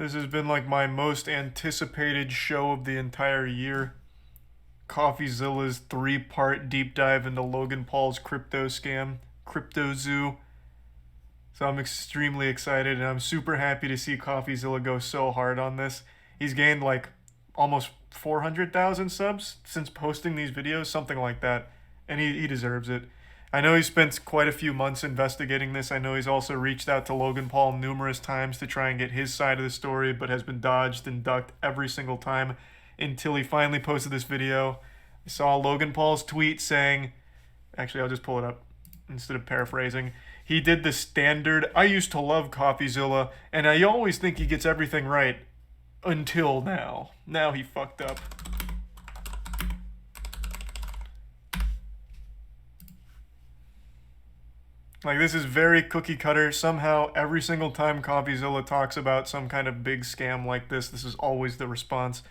This has been like my most anticipated show of the entire year. Coffeezilla's 3-part deep dive into Logan Paul's crypto scam, Cryptozoo. So I'm extremely excited and I'm super happy to see Coffeezilla go so hard on this. He's gained like almost 400,000 subs since posting these videos, something like that. And he deserves it. I know he spent quite a few months investigating this. I know he's also reached out to Logan Paul numerous times to try and get his side of the story, but has been dodged and ducked every single time until he finally posted this video. I saw Logan Paul's tweet saying, actually, I'll just pull it up instead of paraphrasing. He did the standard, I used to love Coffeezilla, and I always think he gets everything right until now. Now he fucked up. Like, this is very cookie cutter. Somehow, every single time Coffeezilla talks about some kind of big scam like this is always the response.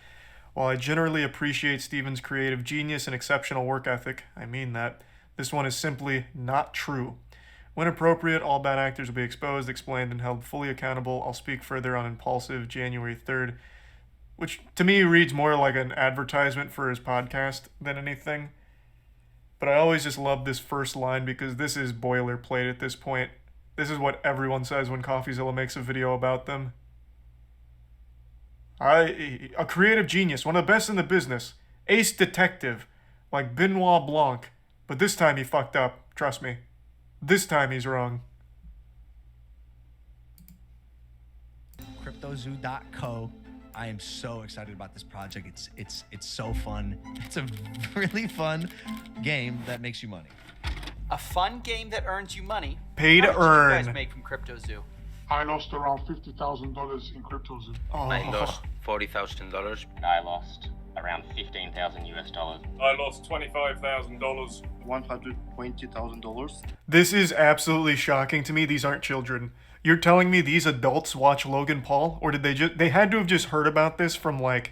While I generally appreciate Steven's creative genius and exceptional work ethic, I mean that, this one is simply not true. When appropriate, all bad actors will be exposed, explained, and held fully accountable. I'll speak further on Impulsive January 3rd, which to me reads more like an advertisement for his podcast than anything. But I always just love this first line because this is boilerplate at this point. This is what everyone says when Coffeezilla makes a video about them. A creative genius, one of the best in the business. Ace detective, like Benoit Blanc. But this time he fucked up, trust me. This time he's wrong. Cryptozoo.co. I am so excited about this project. It's so fun. It's a really fun game that makes you money. A fun game that earns you money. Pay to How much earn. did you guys make from Cryptozoo? I lost around $50,000 in Cryptozoo. I lost $40,000. I lost around 15,000 US dollars. I lost $25,000. $120,000. This is absolutely shocking to me. These aren't children. You're telling me these adults watch Logan Paul? Or did they had to have just heard about this from like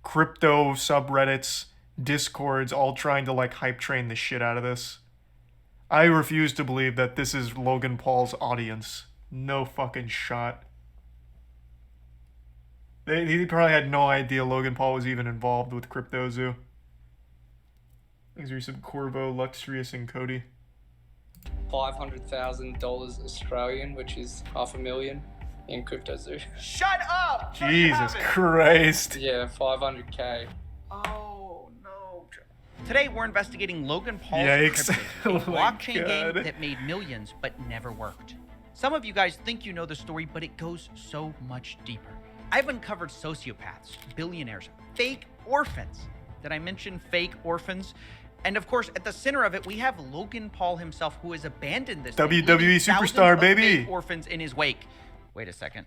crypto subreddits, discords, all trying to like hype train the shit out of this? I refuse to believe that this is Logan Paul's audience. No fucking shot. He probably had no idea Logan Paul was even involved with Cryptozoo. These are some Corvo, Luxurious, and Cody. $500,000 Australian, which is $500,000 in Cryptozoo. Shut up! Jesus Christ. Yeah, 500K. Oh no. Today we're investigating Logan Paul's Yikes. Cryptozoo, a Oh my blockchain God. game that made millions but never worked. Some of you guys think you know the story, but it goes so much deeper. I've uncovered sociopaths, billionaires, fake orphans. Did I mention fake orphans? And of course, at the center of it, we have Logan Paul himself, who has abandoned this thing, WWE leaving thousands superstar, of baby. fake orphans in his wake. Wait a second.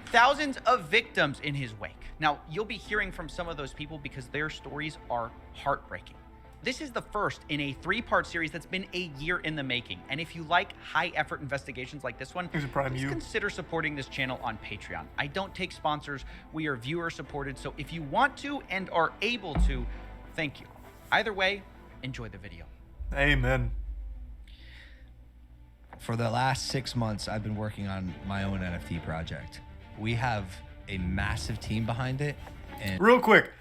Thousands of victims in his wake. Now, you'll be hearing from some of those people because their stories are heartbreaking. This is the first in a 3-part series that's been a year in the making. And if you like high-effort investigations like this one, Here's a prime please you. consider supporting this channel on Patreon. I don't take sponsors. We are viewer-supported. So if you want to and are able to, thank you. Either way, enjoy the video. Amen. For the last 6 months, I've been working on my own NFT project. We have a massive team behind it. And Real quick,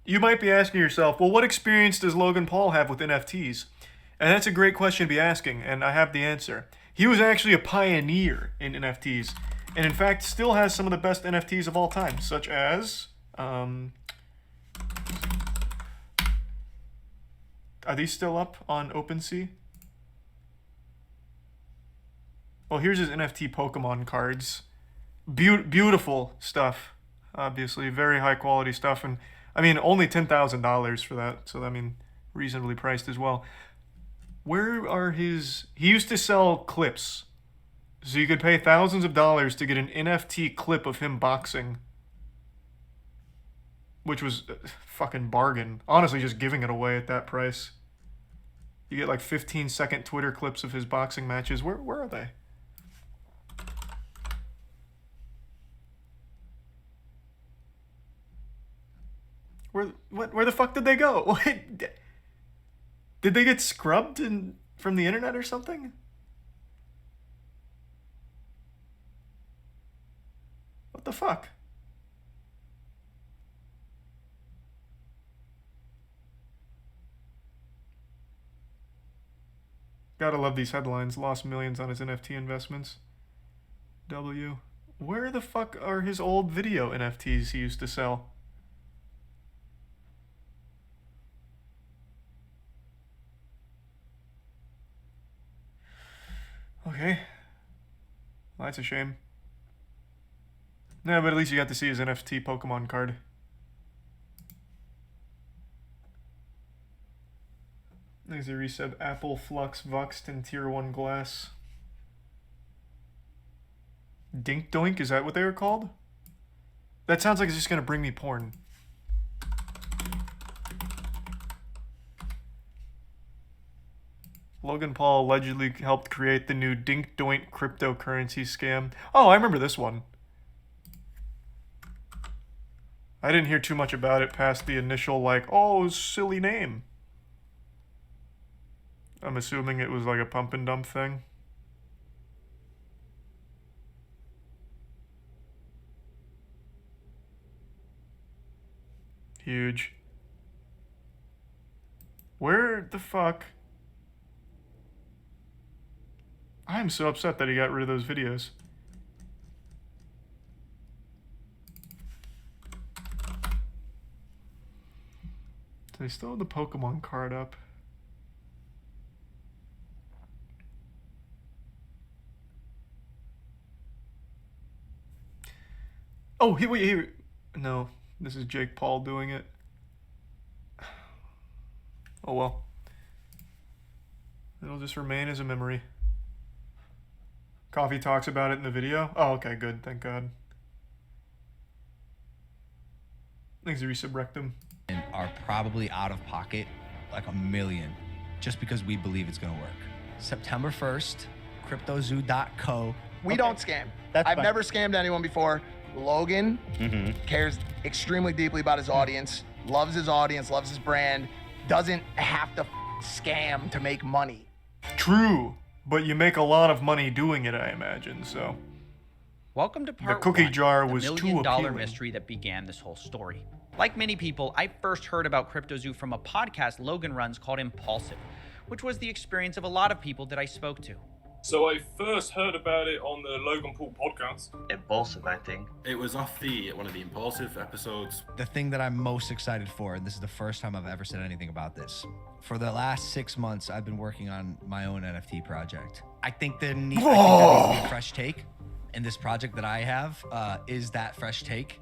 you might be asking yourself, well, what experience does Logan Paul have with NFTs? And that's a great question to be asking, and I have the answer. He was actually a pioneer in NFTs, and in fact still has some of the best NFTs of all time, such as... are these still up on OpenSea? Well, here's his NFT Pokemon cards. Beautiful stuff, obviously. Very high quality stuff. And, I mean, only $10,000 for that. So, I mean, reasonably priced as well. Where are his... He used to sell clips. So you could pay thousands of dollars to get an NFT clip of him boxing. Which was a fucking bargain. Honestly, just giving it away at that price. You get like 15-second Twitter clips of his boxing matches. Where are they? Where the fuck did they go? What? Did they get scrubbed from the internet or something? What the fuck? Gotta love these headlines. Lost millions on his NFT investments. W. Where the fuck are his old video NFTs he used to sell? Okay. Well, that's a shame. Yeah, but at least you got to see his NFT Pokemon card. There's a resub. Apple, Flux, Vuxed, and Tier 1 Glass. Dink Doink, is that what they were called? That sounds like it's just gonna bring me porn. Logan Paul allegedly helped create the new Dink Doink cryptocurrency scam. Oh, I remember this one. I didn't hear too much about it past the initial, like, oh, silly name. I'm assuming it was like a pump and dump thing. Huge. Where the fuck? I'm so upset that he got rid of those videos. Do they still have the Pokemon card up? Oh, wait. No, this is Jake Paul doing it. Oh well. It'll just remain as a memory. Coffee talks about it in the video. Oh, okay, good. Thank God. Thanks, Rectum. And are probably out of pocket like $1 million just because we believe it's going to work. September 1st, Cryptozoo.co. We don't scam. I've never scammed anyone before. Logan cares extremely deeply about his audience, loves his brand, doesn't have to scam to make money. True, but you make a lot of money doing it, I imagine, so. Welcome to part The cookie one, jar the was too million-dollar appealing. mystery that began this whole story. Like many people, I first heard about Cryptozoo from a podcast Logan runs called Impulsive, which was the experience of a lot of people that I spoke to. So I first heard about it on the Logan Paul podcast. Impulsive, I think. It was off one of the Impulsive episodes. The thing that I'm most excited for, and this is the first time I've ever said anything about this, for the last 6 months, I've been working on my own NFT project. I think there needs to be a fresh take, and this project that I have is that fresh take.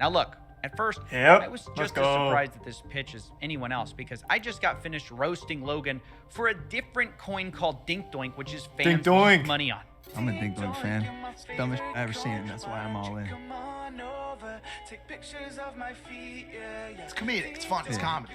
Now look, at first, Yep, I was let's just as go. surprised at this pitch as anyone else because I just got finished roasting Logan for a different coin called Dink Doink, which is fans Dink Doink. lose money on. I'm a Dink Doink fan. Dumbest I've ever seen, and that's why I'm all in. It's comedic, it's fun, it's comedy.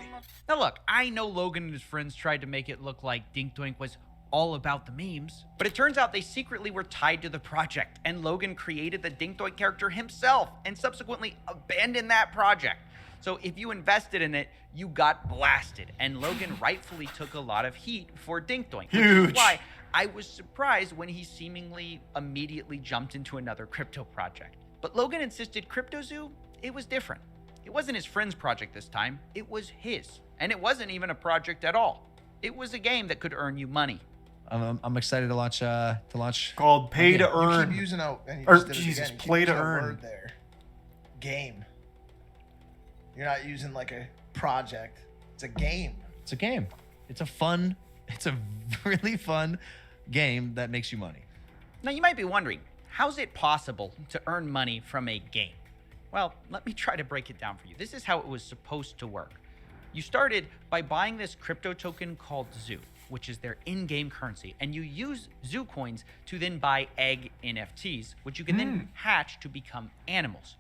Now look, I know Logan and his friends tried to make it look like Dink Doink was all about the memes, but it turns out they secretly were tied to the project, and Logan created the Dink Doink character himself and subsequently abandoned that project. So if you invested in it, you got blasted, and Logan rightfully took a lot of heat for Dink Doink, which Huge. is why I was surprised when he seemingly immediately jumped into another crypto project. But Logan insisted Cryptozoo, it was different. It wasn't his friend's project this time, it was his. And it wasn't even a project at all. It was a game that could earn you money. I'm excited to launch. Called Pay to You Earn. keep using and you Or, just did it Jesus, again. You keep play to using a earn. word there. Game. You're not using like a project. It's a game. It's a game. It's a really fun game that makes you money. Now you might be wondering, how's it possible to earn money from a game? Well, let me try to break it down for you. This is how it was supposed to work. You started by buying this crypto token called Zoo, which is their in-game currency, and you use Zoo coins to then buy egg NFTs, which you can then hatch to become animals.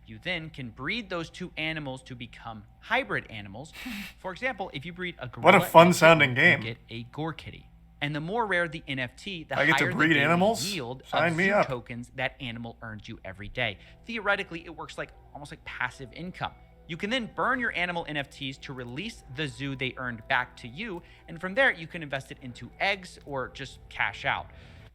You then can breed those two animals to become hybrid animals. For example, if you breed a gorilla, What a fun and a sounding kitten, game. you get a gore kitty. And the more rare the NFT, the I get to higher breed the daily animals? yield Sign of me Zoo up. tokens that animal earns you every day. Theoretically, it works like almost like passive income. You can then burn your animal NFTs to release the zoo they earned back to you, and from there you can invest it into eggs or just cash out.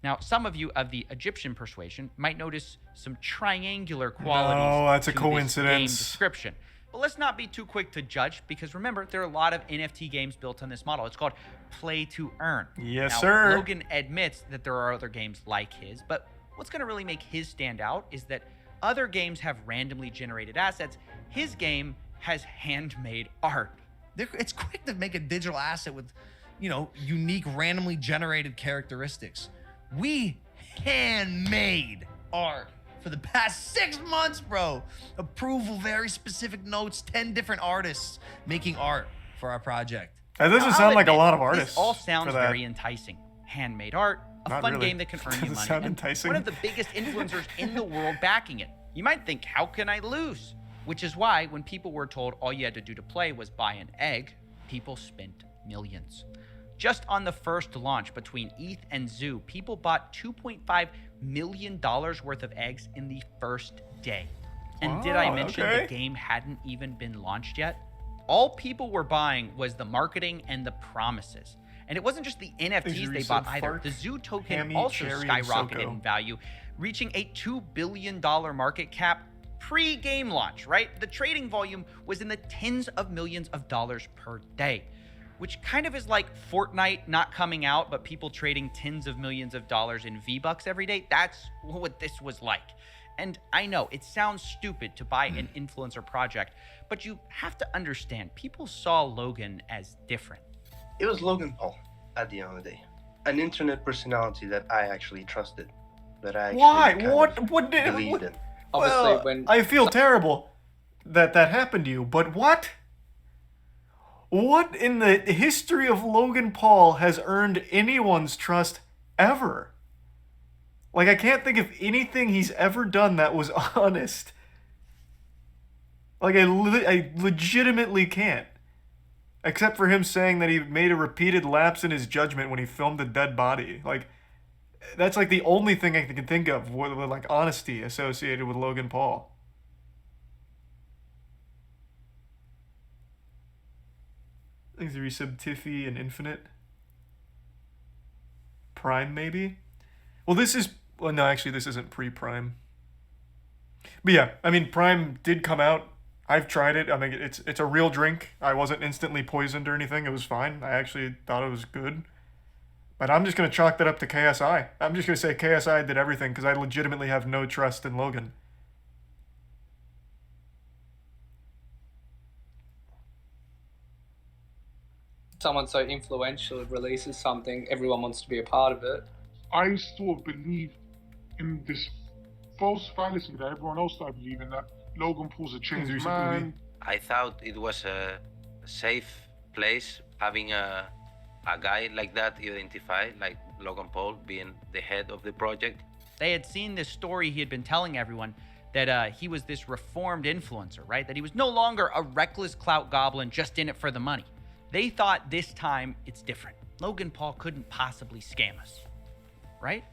Now, some of you of the Egyptian persuasion might notice some triangular qualities No, that's a to this game coincidence. description. But let's not be too quick to judge, because remember, there are a lot of NFT games built on this model. It's called play to earn. Yes, now, sir. Logan admits that there are other games like his, but what's going to really make his stand out is that other games have randomly generated assets. His game has handmade art. It's quick to make a digital asset with, unique, randomly generated characteristics. We handmade art for the past 6 months, bro. Approval, very specific notes, 10 different artists making art for our project. That doesn't Now, sound I'll like a admit, lot of artists. This all sounds for that. very enticing. Handmade art, a Not fun really. game that can earn you Doesn't money. sound and enticing. one of the biggest influencers in the world backing it. You might think, how can I lose? Which is why when people were told all you had to do to play was buy an egg, people spent millions. Just on the first launch between ETH and Zoo, people bought $2.5 million worth of eggs in the first day. And did I mention the game hadn't even been launched yet? All people were buying was the marketing and the promises. And it wasn't just the NFTs they bought either. The Zoo token Hammy, also Cherry, and skyrocketed Soko. in value, reaching a $2 billion market cap pre-game launch, right? The trading volume was in the tens of millions of dollars per day, which kind of is like Fortnite not coming out, but people trading tens of millions of dollars in V-Bucks every day. That's what this was like. And I know it sounds stupid to buy an influencer project, but you have to understand, people saw Logan as different. It was Logan Paul at the end of the day. An internet personality that I actually trusted. That I actually What believed in. Obviously, I feel terrible that happened to you, but what? What in the history of Logan Paul has earned anyone's trust ever? Like, I can't think of anything he's ever done that was honest. Like, I legitimately can't. Except for him saying that he made a repeated lapse in his judgment when he filmed a dead body. Like, that's like the only thing I can think of with like honesty associated with Logan Paul. Thanks for resub Tiffy and Infinite. Prime, maybe? Well, this is... Well, no, actually, this isn't pre-Prime. But yeah, I mean, Prime did come out. I've tried it. I mean, it's a real drink. I wasn't instantly poisoned or anything. It was fine. I actually thought it was good. But I'm just going to chalk that up to KSI. I'm just going to say KSI did everything because I legitimately have no trust in Logan. someone so influential releases something, everyone wants to be a part of it. I still believe in this false fallacy that everyone else started believing, that Logan Paul's a changed man. I thought it was a safe place having a guy like that identified, like Logan Paul being the head of the project. They had seen this story he had been telling everyone, that he was this reformed influencer, right? That he was no longer a reckless clout goblin just in it for the money. They thought this time it's different. Logan Paul couldn't possibly scam us, right?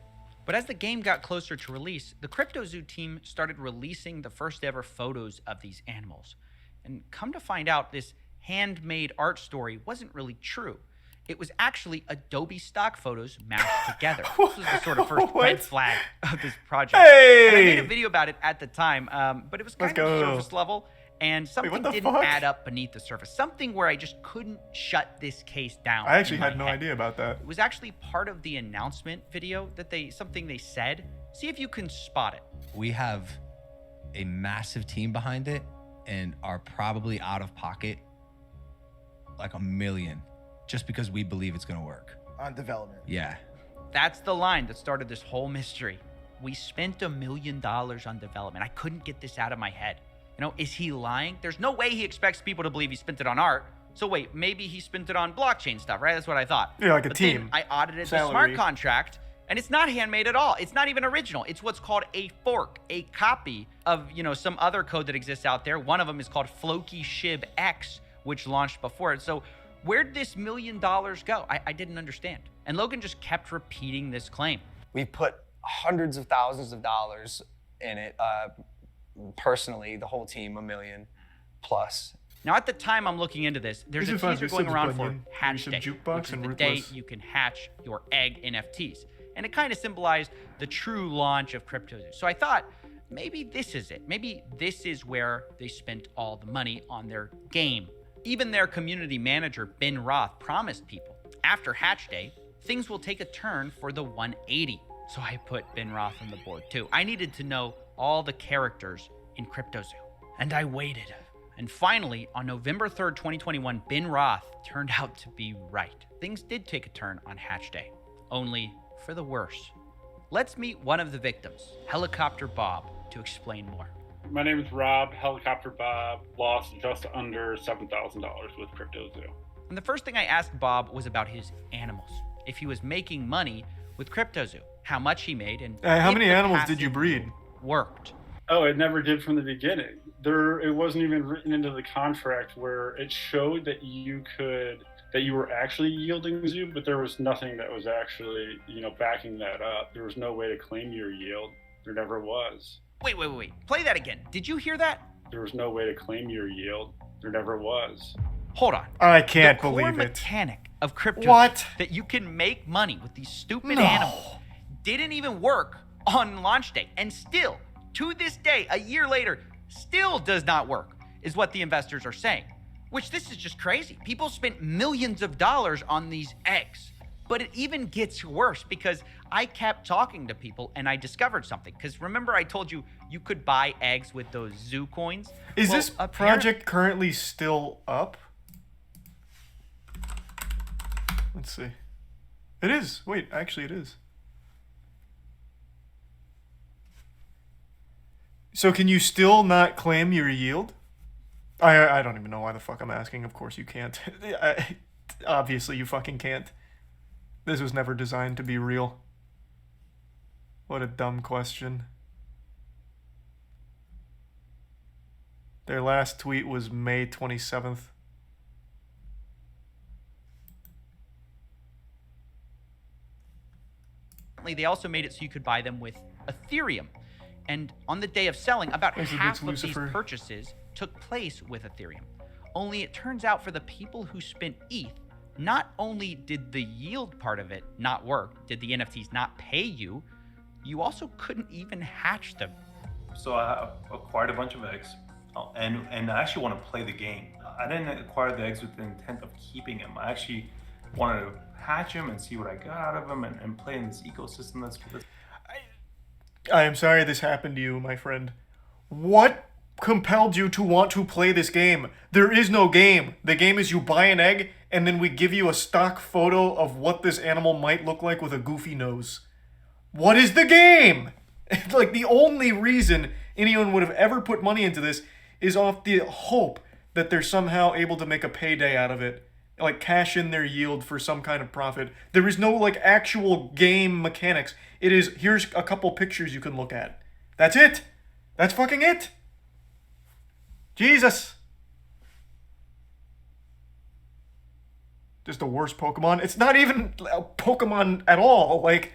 But as the game got closer to release, the Cryptozoo team started releasing the first ever photos of these animals. And come to find out, this handmade art story wasn't really true. It was actually Adobe stock photos mashed together. This was the sort of first red flag of this project. Hey! And I made a video about it at the time, but it was kind of surface level, and something didn't add up beneath the surface. Something where I just couldn't shut this case down. I actually in my had no head. idea about that. It was actually part of the announcement video that something they said. See if you can spot it. We have a massive team behind it and are probably out of pocket like $1 million just because we believe it's going to work. On development. Yeah. That's the line that started this whole mystery. We spent $1 million on development. I couldn't get this out of my head. You know, is he lying? There's no way he expects people to believe he spent it on art. So wait, maybe he spent it on blockchain stuff, right? That's what I thought. Yeah, like a But team. then I audited the Salary. smart contract, and it's not handmade at all. It's not even original. It's what's called a fork, a copy of, some other code that exists out there. One of them is called Floki Shib X, which launched before it. So where'd this $1 million go? I didn't understand. And Logan just kept repeating this claim. We put hundreds of thousands of dollars in it. Personally, the whole team, $1 million plus. Now, at the time I'm looking into this, there's a teaser going around for Hatch Day, which is the day you can hatch your egg NFTs. and it kind of symbolized the true launch of Cryptozoo. So I thought, maybe this is it. Maybe this is where they spent all the money on their game. Even their community manager, Ben Roth, promised people, after Hatch Day, things will take a turn for the 180. So I put Ben Roth on the board too. I needed to know all the characters in Cryptozoo. And I waited. And finally, on November 3rd, 2021, Ben Roth turned out to be right. Things did take a turn on Hatch Day, only for the worse. Let's meet one of the victims, Helicopter Bob, to explain more. My name is Rob. Helicopter Bob lost just under $7,000 with Cryptozoo. And the first thing I asked Bob was about his animals. If he was making money with Cryptozoo, how much he made, and how if many the animals did passive you breed? Worked. Oh, it never did from the beginning. It wasn't even written into the contract where it showed that you were actually yielding zoo, but there was nothing that was actually, backing that up. There was no way to claim your yield. There never was. Wait. Play that again. Did you hear that? There was no way to claim your yield. There never was. Hold on. I can't the core believe it. mechanic of Cryptozoo, What? that you can make money with these stupid No. animals, didn't even work on launch day, and still, to this day, a year later, still does not work, is what the investors are saying. Which, this is just crazy. People spent millions of dollars on these eggs. But it even gets worse because I kept talking to people and I discovered something. Because remember I told you you could buy eggs with those zoo coins? Is this project currently still up? Let's see. It is. Wait, actually it is. So can you still not claim your yield? I don't even know why the fuck I'm asking. Of course you can't. Obviously you fucking can't. This was never designed to be real. What a dumb question. Their last tweet was May 27th. They also made it so you could buy them with Ethereum. And on the day of selling, about half of these purchases took place with Ethereum. Only it turns out for the people who spent ETH, not only did the yield part of it not work, did the NFTs not pay you, you also couldn't even hatch them. So I acquired a bunch of eggs, and I actually want to play the game. I didn't acquire the eggs with the intent of keeping them. I actually wanted to hatch them and see what I got out of them and play in this ecosystem that's... I am sorry this happened to you, my friend. What compelled you to want to play this game? There is no game. The game is you buy an egg, and then we give you a stock photo of what this animal might look like with a goofy nose. What is the game? Like, the only reason anyone would have ever put money into this is off the hope that they're somehow able to make a payday out of it. Like, cash in their yield for some kind of profit. There is no, like, actual game mechanics. It is, here's a couple pictures you can look at. That's it. That's fucking it. Jesus. Just the worst Pokemon. It's not even a Pokemon at all. Like,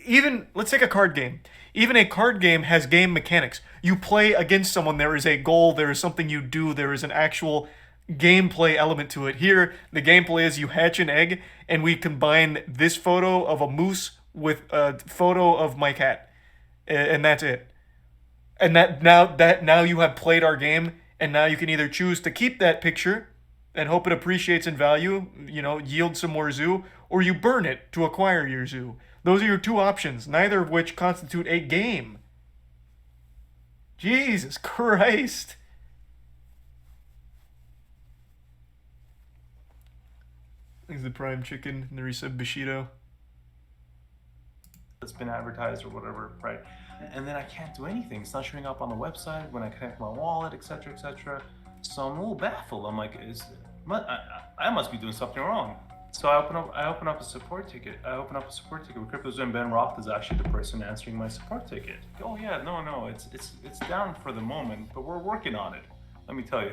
even, let's take a card game. Even a card game has game mechanics. You play against someone, there is a goal, there is something you do, there is an actual gameplay element to it. Here, the gameplay is you hatch an egg, and we combine this photo of a moose with a photo of my cat. And that's it. And now you have played our game, and now you can either choose to keep that picture and hope it appreciates in value, yield some more zoo, or you burn it to acquire your zoo. Those are your two options, neither of which constitute a game. Jesus Christ. There's the prime chicken and the resub Bushido. It's been advertised or whatever, right? And then I can't do anything. It's not showing up on the website when I connect my wallet, etc., etc. So I'm a little baffled. I'm like, I must be doing something wrong. So I open up a support ticket. With Cryptozoo, and Ben Roth is actually the person answering my support ticket. Oh yeah, no, it's down for the moment, but we're working on it. Let me tell you,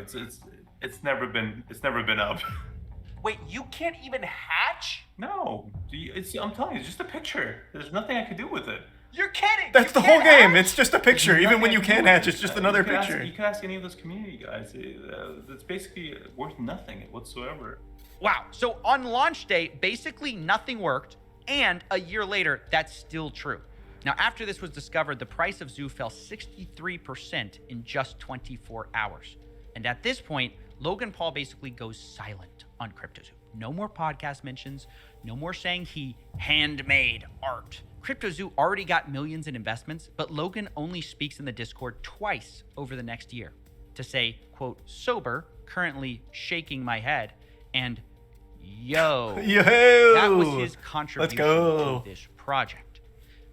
it's never been up. Wait, you can't even hatch? No, I'm telling you, it's just a picture. There's nothing I could do with it. You're kidding! That's the whole game. It's just a picture. Even when you can't hatch, it's just another picture. You can ask any of those community guys. It's basically worth nothing whatsoever. Wow. So on launch day, basically nothing worked. And a year later, that's still true. Now, after this was discovered, the price of Zoo fell 63% in just 24 hours. And at this point, Logan Paul basically goes silent on Cryptozoo. No more podcast mentions, no more saying he handmade art. Cryptozoo already got millions in investments, but Logan only speaks in the Discord twice over the next year to say, quote, sober, currently shaking my head, and yo. That was his contribution to this project.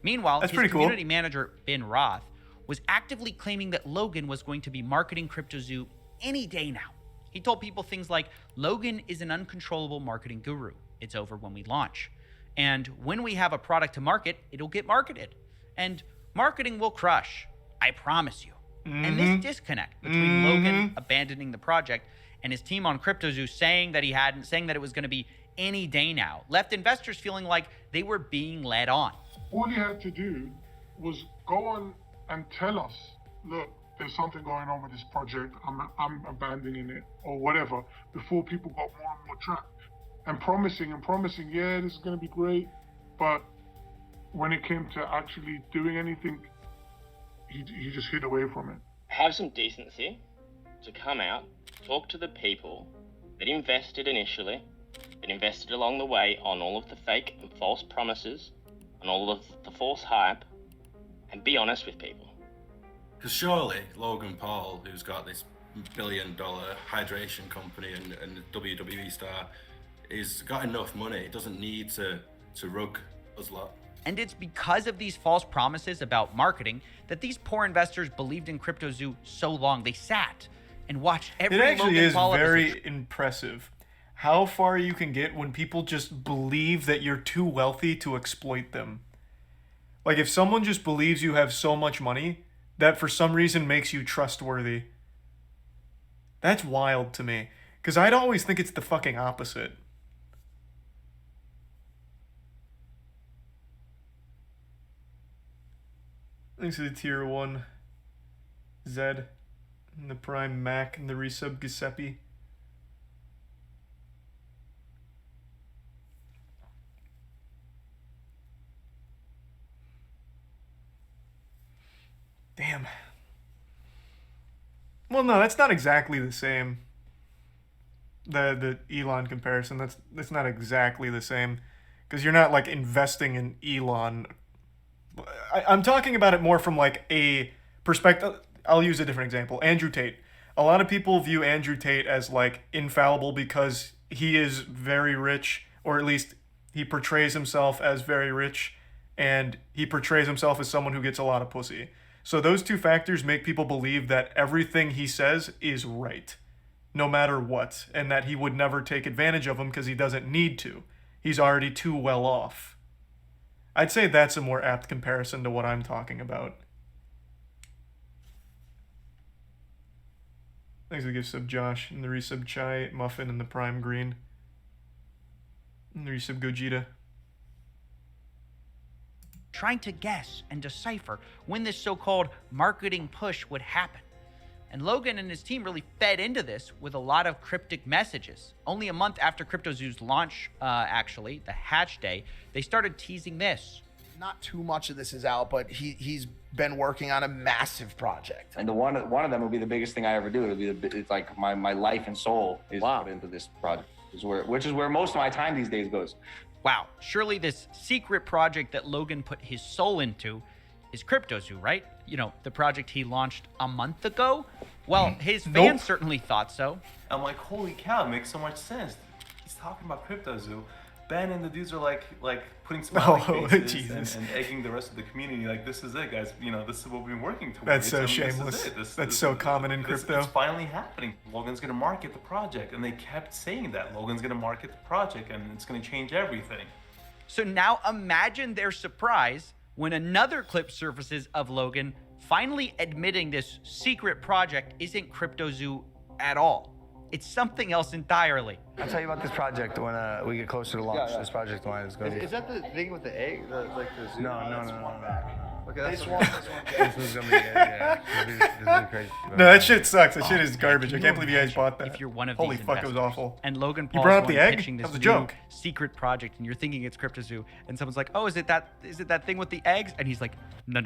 Meanwhile, his community manager, Ben Roth, was actively claiming that Logan was going to be marketing Cryptozoo any day now. He told people things like, Logan is an uncontrollable marketing guru. It's over when we launch. And when we have a product to market, it'll get marketed. And marketing will crush. I promise you. And this disconnect between Logan abandoning the project and his team on Cryptozoo saying that he hadn't, saying that it was going to be any day now, left investors feeling like they were being led on. All he had to do was go on and tell us, look, there's something going on with this project, I'm abandoning it, or whatever, before people got more and more trapped. And promising, yeah, this is going to be great. But when it came to actually doing anything, he just hid away from it. Have some decency to come out, talk to the people that invested initially, that invested along the way on all of the fake and false promises, on all of the false hype, and be honest with people. Because surely Logan Paul, who's got this $1 billion hydration company and a WWE star, he's got enough money. He doesn't need to rug us lot. And it's because of these false promises about marketing that these poor investors believed in Cryptozoo so long. They sat and watched every It actually Logan is Paul very episode. impressive how far you can get when people just believe that you're too wealthy to exploit them. Like, if someone just believes you have so much money, that for some reason makes you trustworthy. That's wild to me. Because I'd always think it's the fucking opposite. Thanks to the tier 1 Zed, and the Prime Mac, and the resub Giuseppe. Damn. Well, no, that's not exactly the same. The Elon comparison, that's not exactly the same. Because you're not, like, investing in Elon. I'm talking about it more from, like, a perspective. I'll use a different example. Andrew Tate. A lot of people view Andrew Tate as, like, infallible because he is very rich, or at least he portrays himself as very rich, and he portrays himself as someone who gets a lot of pussy. So those two factors make people believe that everything he says is right, no matter what, and that he would never take advantage of him because he doesn't need to. He's already too well off. I'd say that's a more apt comparison to what I'm talking about. Thanks for the gift sub, Josh, and the resub Chai, Muffin, and the Prime Green. And the resub Gogeta. Trying to guess and decipher when this so-called marketing push would happen. And Logan and his team really fed into this with a lot of cryptic messages. Only a month after Cryptozoo's launch, actually, the hatch day, they started teasing this. Not too much of this is out, but he's been working on a massive project. And one of them will be the biggest thing I ever do. It's like my life and soul is put into this project, which is where most of my time these days goes. Wow, surely this secret project that Logan put his soul into is Cryptozoo, right? You know, the project he launched a month ago? Well, his fans certainly thought so. I'm like, holy cow, it makes so much sense. He's talking about Cryptozoo. Ben and the dudes are like putting smiling faces and egging the rest of the community. Like, this is it, guys. You know, this is what we've been working towards. That's so shameless. That's so common in crypto. It's finally happening. Logan's gonna market the project, and they kept saying that Logan's gonna market the project, and it's gonna change everything. So now imagine their surprise when another clip surfaces of Logan finally admitting this secret project isn't Cryptozoo at all. It's something else entirely. I'll tell you about this project when we get closer to launch. This project line is going to be... Is that the thing with the egg? Like the Zoom? No. Okay, this one's gonna be yeah. Crazy. No, that shit sucks. That shit is garbage. I can't believe you guys bought that. If you're one of Holy these fuck, it was investors, awful. And Logan You Paul's brought up the the one egg? pitching That this was a new joke. secret project, and you're thinking it's Cryptozoo, and someone's like, "Oh, is it that thing with the eggs?" And he's like, "No,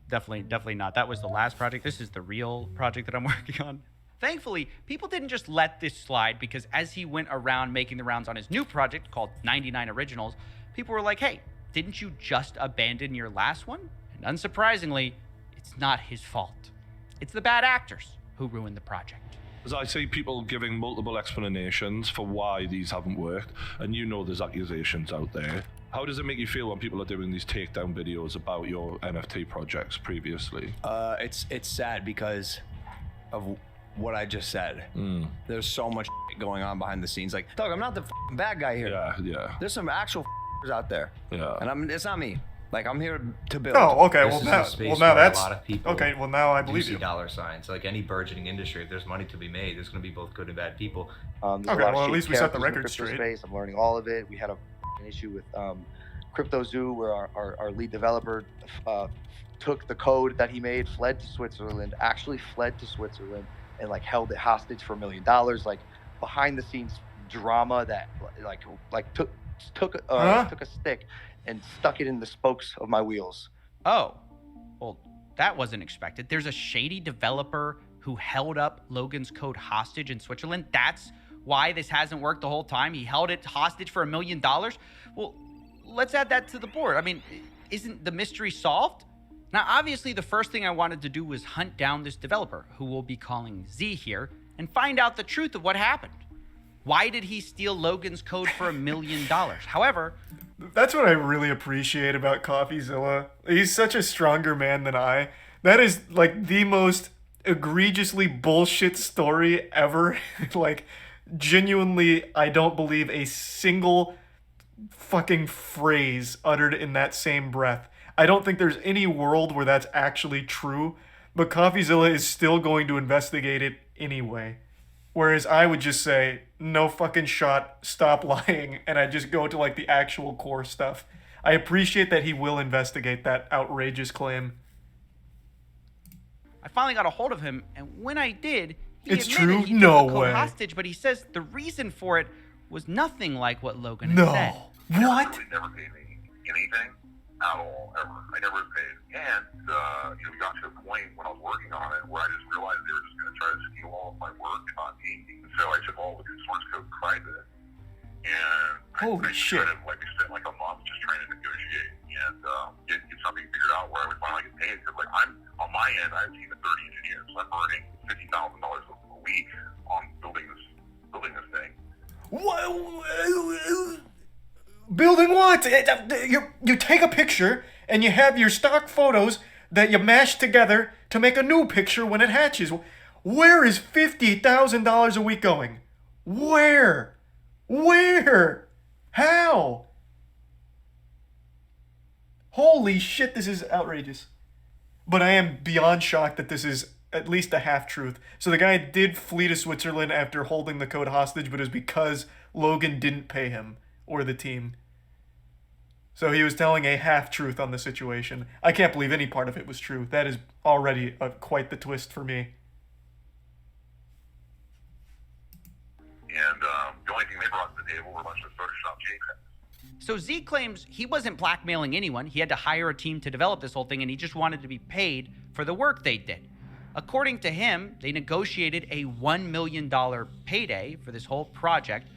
definitely not. That was the last project. This is the real project that I'm working on." Thankfully, people didn't just let this slide, because as he went around making the rounds on his new project called 99 Originals, people were like, "Hey, didn't you just abandon your last one?" And unsurprisingly, it's not his fault. It's the bad actors who ruined the project. As I see people giving multiple explanations for why these haven't worked, and you know there's accusations out there. How does it make you feel when people are doing these takedown videos about your NFT projects previously? It's sad because of what I just said. There's so much going on behind the scenes. Like, Doug, I'm not the bad guy here. Yeah. There's some actual out there. Yeah. And it's not me. Like, I'm here to build. Oh, okay. This is a space now where that's a lot of people okay. Well, now I believe do see you. dollar signs. Like any burgeoning industry, if there's money to be made, there's going to be both good and bad people. Okay, well, at least we set the record straight. Space. I'm learning all of it. We had an issue with Cryptozoo, where our lead developer took the code that he made, fled to Switzerland, and like held it hostage for $1 million. Like behind the scenes drama that took a stick and stuck it in the spokes of my wheels. Oh, well, that wasn't expected. There's a shady developer who held up Logan's code hostage in Switzerland. That's why this hasn't worked the whole time. He held it hostage for $1 million. Well, let's add that to the board. I mean, isn't the mystery solved? Now, obviously, the first thing I wanted to do was hunt down this developer, who we'll be calling Z here, and find out the truth of what happened. Why did he steal Logan's code for $1 million? However, that's what I really appreciate about Coffeezilla. He's such a stronger man than I. That is like the most egregiously bullshit story ever. Like, genuinely, I don't believe a single fucking phrase uttered in that same breath. I don't think there's any world where that's actually true, but Coffeezilla is still going to investigate it anyway. Whereas I would just say, no fucking shot, stop lying, and I just go to like the actual core stuff. I appreciate that he will investigate that outrageous claim. I finally got a hold of him, and when I did, he It's admitted true? he took No the code way. hostage, but he says the reason for it was nothing like what Logan had No. said. What? They never paid me anything at all, ever. I never was paid. And, we got to a point when I was working on it where I just realized they were just going to try to steal all of my work and not pay me. So I took all the source code private. And Holy shit. we spent like a month just trying to negotiate and get something figured out where I would finally get paid. Because like on my end, I have a team of 30 engineers. So I'm earning $50,000 a week on building this thing. Building what? You take a picture and you have your stock photos that you mash together to make a new picture when it hatches. Where is $50,000 a week going? Where? How? Holy shit, this is outrageous. But I am beyond shocked that this is at least a half-truth. So the guy did flee to Switzerland after holding the code hostage, but it was because Logan didn't pay him or the team. So he was telling a half-truth on the situation. I can't believe any part of it was true. That is already quite the twist for me. And the only thing they brought to the table were a bunch of Photoshop JPEGs. So Z claims he wasn't blackmailing anyone. He had to hire a team to develop this whole thing, and he just wanted to be paid for the work they did. According to him, they negotiated a $1 million payday for this whole project.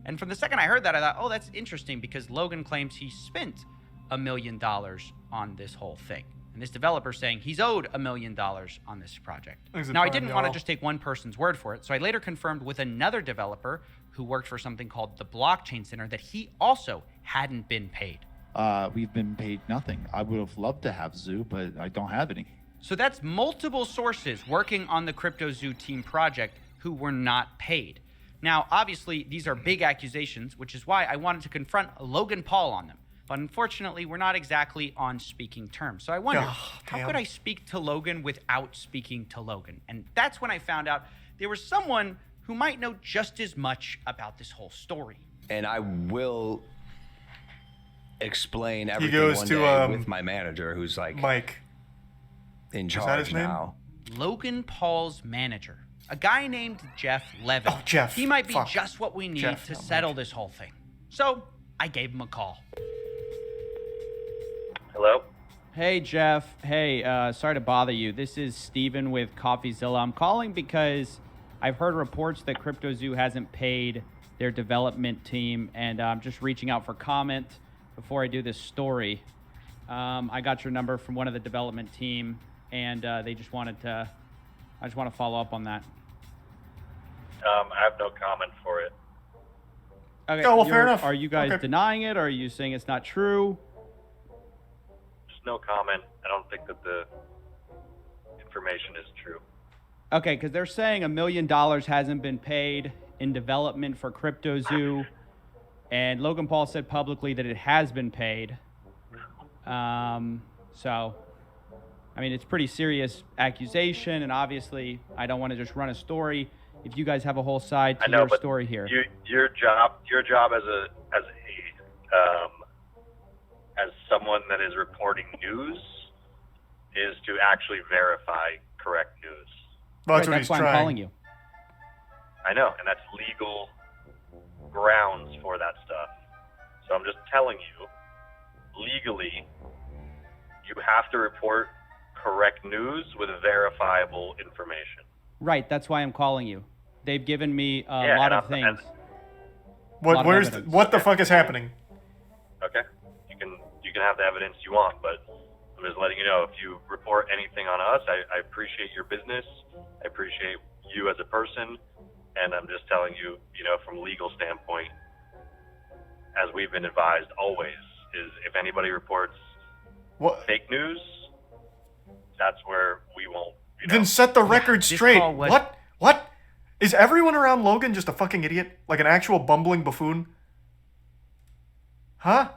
And from the second I heard that, I thought, oh, that's interesting, because Logan claims he spent $1 million on this whole thing. And this developer's saying he's owed $1 million on this project. Now, I didn't want to just take one person's word for it, so I later confirmed with another developer who worked for something called the Blockchain Center that he also hadn't been paid. We've been paid nothing. I would have loved to have Zoo, but I don't have any. So that's multiple sources working on the Cryptozoo team project who were not paid. Now, obviously, these are big accusations, which is why I wanted to confront Logan Paul on them. But unfortunately, we're not exactly on speaking terms. So I wondered, how could I speak to Logan without speaking to Logan? And that's when I found out there was someone who might know just as much about this whole story. And I will explain He everything goes one to, day with my manager, who's like Mike. in Is that charge his name? now. Logan Paul's manager, a guy named Jeff Levin. Oh, Jeff. He might be Fuck. just what we need Jeff, to not settle this whole thing. So I gave him a call. Hello? Hey, Jeff. Hey, sorry to bother you. This is Steven with Coffeezilla. I'm calling because I've heard reports that Cryptozoo hasn't paid their development team, and I'm just reaching out for comment before I do this story. I got your number from one of the development team, and they just wanted to. I just want to follow up on that. I have no comment for it. Okay. Oh, well, fair enough. Are you guys Okay. denying it, or are you saying it's not true? Just no comment. I don't think that the information is true. Okay, because they're saying $1 million hasn't been paid in development for Cryptozoo, and Logan Paul said publicly that it has been paid. So, I mean, it's pretty serious accusation, and obviously, I don't want to just run a story. If you guys have a whole side to your story here, Your job as someone that is reporting news is to actually verify correct news. Well, right, that's why I'm calling you. I know, and that's legal grounds for that stuff. So I'm just telling you, legally, you have to report correct news with verifiable information. Right, that's why I'm calling you. They've given me a lot of things. What the fuck is happening? Okay, you can have the evidence you want, but I'm just letting you know, if you report anything on us, I appreciate your business, I appreciate you as a person, and I'm just telling you, from a legal standpoint, as we've been advised always, is if anybody reports fake news, that's where we won't. Then set the record this straight. call was- What? Is everyone around Logan just a fucking idiot? Like an actual bumbling buffoon? Huh?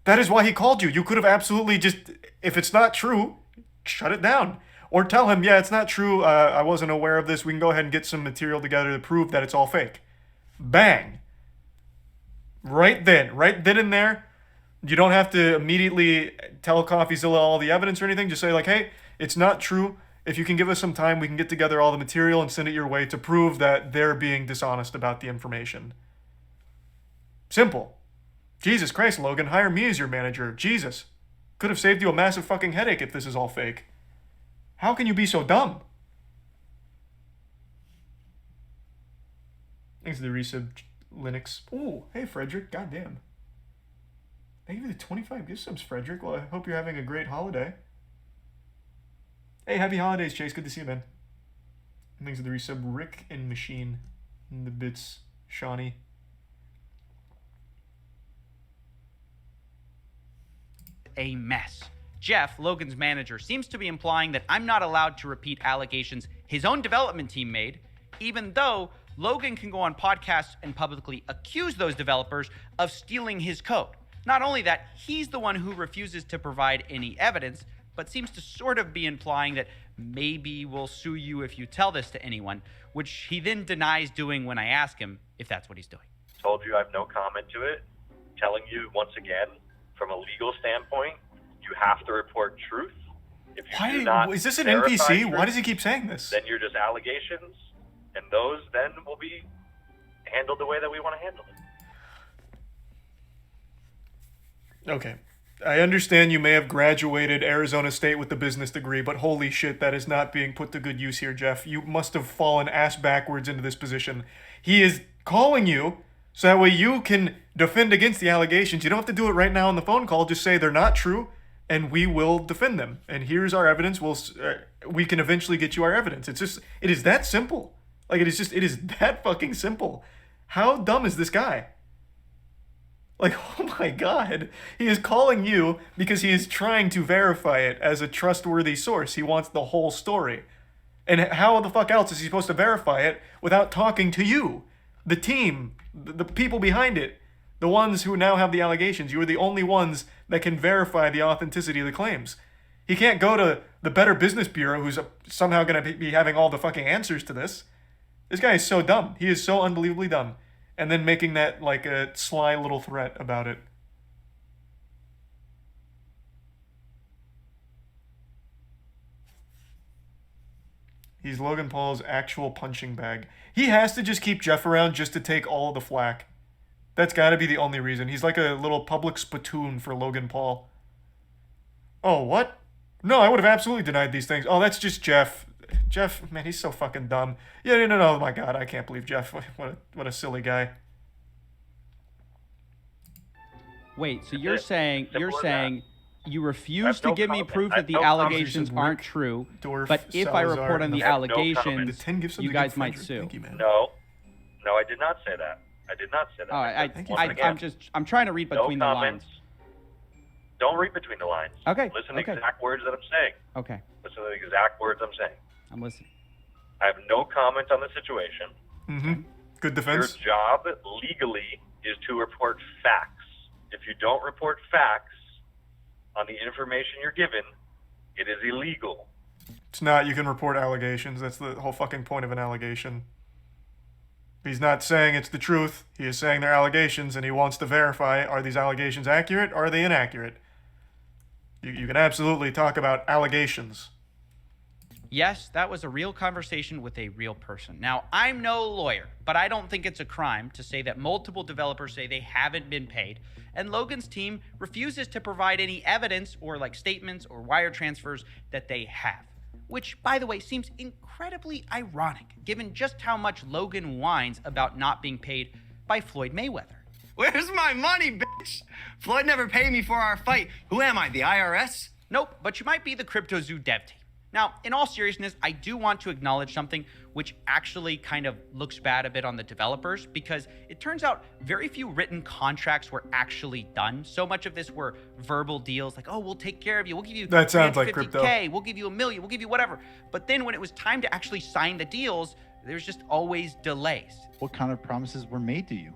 That is why he called you. You could have absolutely just, if it's not true, shut it down. Or tell him, yeah, it's not true. I wasn't aware of this. We can go ahead and get some material together to prove that it's all fake. Bang. Right then and there. You don't have to immediately tell Coffeezilla all the evidence or anything. Just say like, hey, it's not true. If you can give us some time, we can get together all the material and send it your way to prove that they're being dishonest about the information. Simple. Jesus Christ, Logan, hire me as your manager. Jesus. Could have saved you a massive fucking headache if this is all fake. How can you be so dumb? Thanks to the resub Linux. Ooh, hey Frederick, goddamn. Thank you for the 25 gift subs, Frederick. Well, I hope you're having a great holiday. Hey, happy holidays, Chase. Good to see you, man. Thanks to the resub Rick and Machine. And the bits, Shawnee. A mess. Jeff, Logan's manager, seems to be implying that I'm not allowed to repeat allegations his own development team made, even though Logan can go on podcasts and publicly accuse those developers of stealing his code. Not only that, he's the one who refuses to provide any evidence, but seems to sort of be implying that maybe we'll sue you if you tell this to anyone, which he then denies doing when I ask him if that's what he's doing. Told you I have no comment to it. Telling you once again, from a legal standpoint, you have to report truth. If you do not Is this an verify NPC? truth, Why does he keep saying this? Then you're just allegations, and those then will be handled the way that we want to handle it. Okay. I understand you may have graduated Arizona State with the business degree, but holy shit, that is not being put to good use here, Jeff. You must have fallen ass backwards into this position. He is calling you so that way you can defend against the allegations. You don't have to do it right now on the phone call. Just say they're not true, and we will defend them. And here's our evidence. We can eventually get you our evidence. It is that simple. Like, it is that fucking simple. How dumb is this guy? Like, oh my god. He is calling you because he is trying to verify it as a trustworthy source. He wants the whole story. And how the fuck else is he supposed to verify it without talking to you? The team, the people behind it, the ones who now have the allegations. You are the only ones that can verify the authenticity of the claims. He can't go to the Better Business Bureau, who's somehow going to be having all the fucking answers to this. This guy is so dumb. He is so unbelievably dumb. And then making that like a sly little threat about it. He's Logan Paul's actual punching bag. He has to just keep Jeff around just to take all of the flack. That's got to be the only reason. He's like a little public spittoon for Logan Paul. Oh, what? No, I would have absolutely denied these things. Oh, that's just Jeff. Jeff, man, he's so fucking dumb. Yeah, no, oh my God, I can't believe Jeff. What a silly guy. Wait, so you're saying you refuse to no give me comment. proof I that have the no allegations comment. aren't true, Dorf, but if I Salazar, report on and the the- I have no allegations, comment. The 10 gives you something guys good, might Frederick. sue. Thank you, man. No, I did not say that. I did not say that. All right, Once again, I'm trying to read between no the comments. lines. Don't read between the lines. Okay. Listen to okay. the exact words that I'm saying. Okay. Listen to the exact words I'm saying. I'm listening. I have no comment on the situation. Mm-hmm. Good defense. Your job legally is to report facts. If you don't report facts on the information you're given, it is illegal. It's not. You can report allegations. That's the whole fucking point of an allegation. He's not saying it's the truth. He is saying they're allegations, and he wants to verify, are these allegations accurate? Or are they inaccurate? You can absolutely talk about allegations. Yes, that was a real conversation with a real person. Now, I'm no lawyer, but I don't think it's a crime to say that multiple developers say they haven't been paid, and Logan's team refuses to provide any evidence or like statements or wire transfers that they have. Which, by the way, seems incredibly ironic, given just how much Logan whines about not being paid by Floyd Mayweather. Where's my money, bitch? Floyd never paid me for our fight. Who am I, the IRS? Nope, but you might be the Cryptozoo dev team. Now, in all seriousness, I do want to acknowledge something which actually kind of looks bad a bit on the developers, because it turns out very few written contracts were actually done. So much of this were verbal deals like, oh, we'll take care of you. We'll give you That sounds like 50K, crypto. we'll give you $1 million, we'll give you whatever. But then when it was time to actually sign the deals, there's just always delays. What kind of promises were made to you?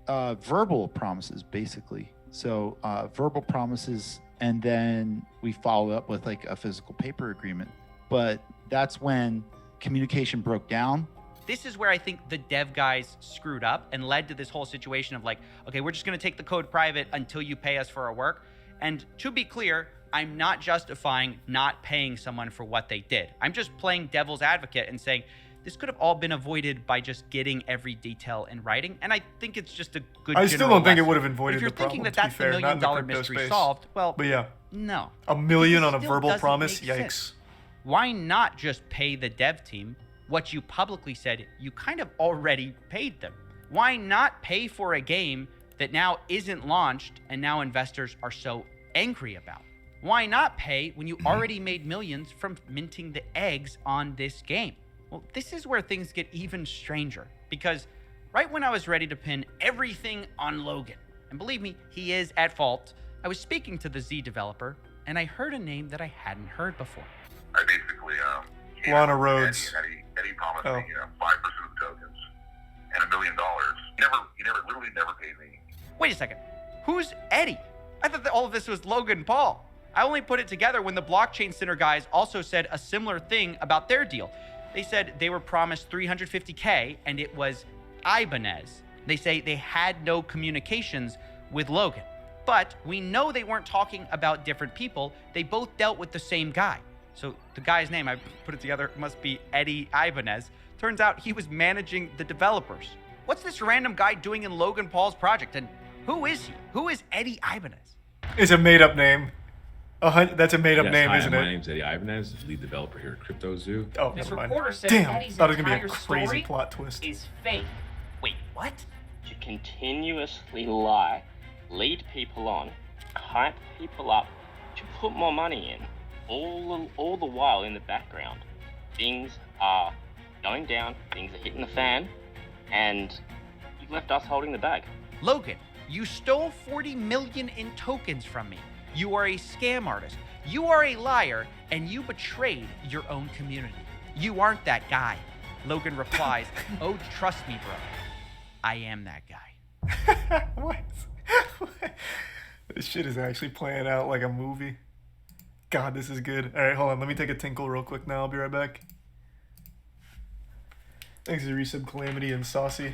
Verbal promises, basically. So verbal promises, and then we followed up with like a physical paper agreement. But that's when communication broke down. This is where I think the dev guys screwed up and led to this whole situation of like, okay, we're just going to take the code private until you pay us for our work. And to be clear, I'm not justifying not paying someone for what they did. I'm just playing devil's advocate and saying this could have all been avoided by just getting every detail in writing. And I think it's just a good I still general don't think it lesson. would have But avoided if you're the problem, thinking that to be that's the fair, $1 not in the million crypto mystery space. solved, well, But yeah. no. $1 million Because on it a still verbal doesn't promise? make Yikes. sense. Why not just pay the dev team what you publicly said you kind of already paid them? Why not pay for a game that now isn't launched and now investors are so angry about? Why not pay when you already made millions from minting the eggs on this game? Well, this is where things get even stranger, because right when I was ready to pin everything on Logan, and believe me, he is at fault, I was speaking to the Z developer, and I heard a name that I hadn't heard before. I basically, Lana Rhodes. Eddie promised Oh. me 5% of tokens and $1 million. He literally never paid me. Wait a second. Who's Eddie? I thought that all of this was Logan Paul. I only put it together when the Blockchain Center guys also said a similar thing about their deal. They said they were promised $350K and it was Ibanez. They say they had no communications with Logan. But we know they weren't talking about different people. They both dealt with the same guy. So the guy's name, I put it together, must be Eddie Ibanez. Turns out he was managing the developers. What's this random guy doing in Logan Paul's project? And who is he? Who is Eddie Ibanez? It's a made-up name. That's a made-up Yes, name, hi, isn't my it? name's Eddie Ibanez, lead developer here at Cryptozoo. Oh, This never mind. reporter said Damn, Eddie's thought it was gonna be a entire crazy story plot twist. is fake. Wait, what? To continuously lie, lead people on, hype people up, to put more money in, all the while in the background, things are going down, things are hitting the fan, and you've left us holding the bag. Logan, you stole 40 million in tokens from me. You are a scam artist. You are a liar, and you betrayed your own community. You aren't that guy. Logan replies, oh, trust me, bro. I am that guy. What? This shit is actually playing out like a movie. God, this is good. All right, hold on. Let me take a tinkle real quick now. I'll be right back. Thanks to Resub Calamity and Saucy.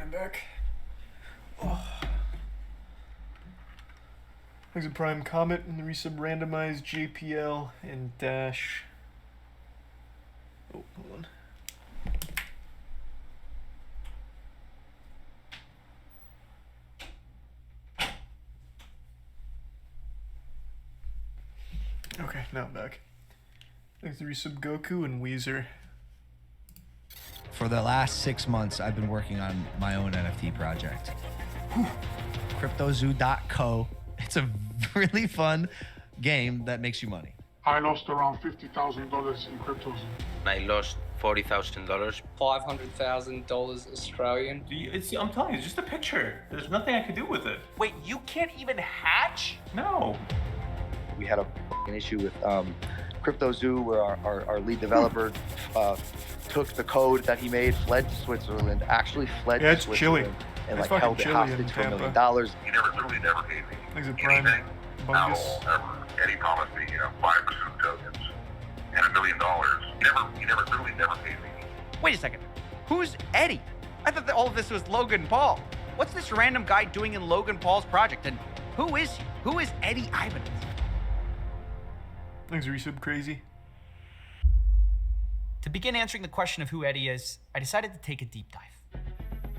I'm back. Oh. Thanks to Prime Comet and the resub randomized JPL and Dash. Oh, hold on. Okay, now I'm back. Thanks to resub Goku and Weezer. For the last 6 months, I've been working on my own NFT project. Cryptozoo.co. It's a really fun game that makes you money. I lost around $50,000 in Cryptozoo. I lost $40,000. $500,000 Australian. I'm telling you, it's just a picture. There's nothing I can do with it. Wait, you can't even hatch? No. We had an issue with Cryptozoo, where our lead developer took the code that he made, fled to Switzerland, actually fled to Switzerland, and It's like held it fucking hostage for chilly $1 in million. He literally never paid me Thanks to Prime anything at Bungus. all, ever. And he promised me, 5% tokens and $1 million. He literally never paid me. Wait a second. Who's Eddie? I thought that all of this was Logan Paul. What's this random guy doing in Logan Paul's project? And who is he? Who is Eddie Ibanez? Thanks, resub Crazy. To begin answering the question of who Eddie is, I decided to take a deep dive.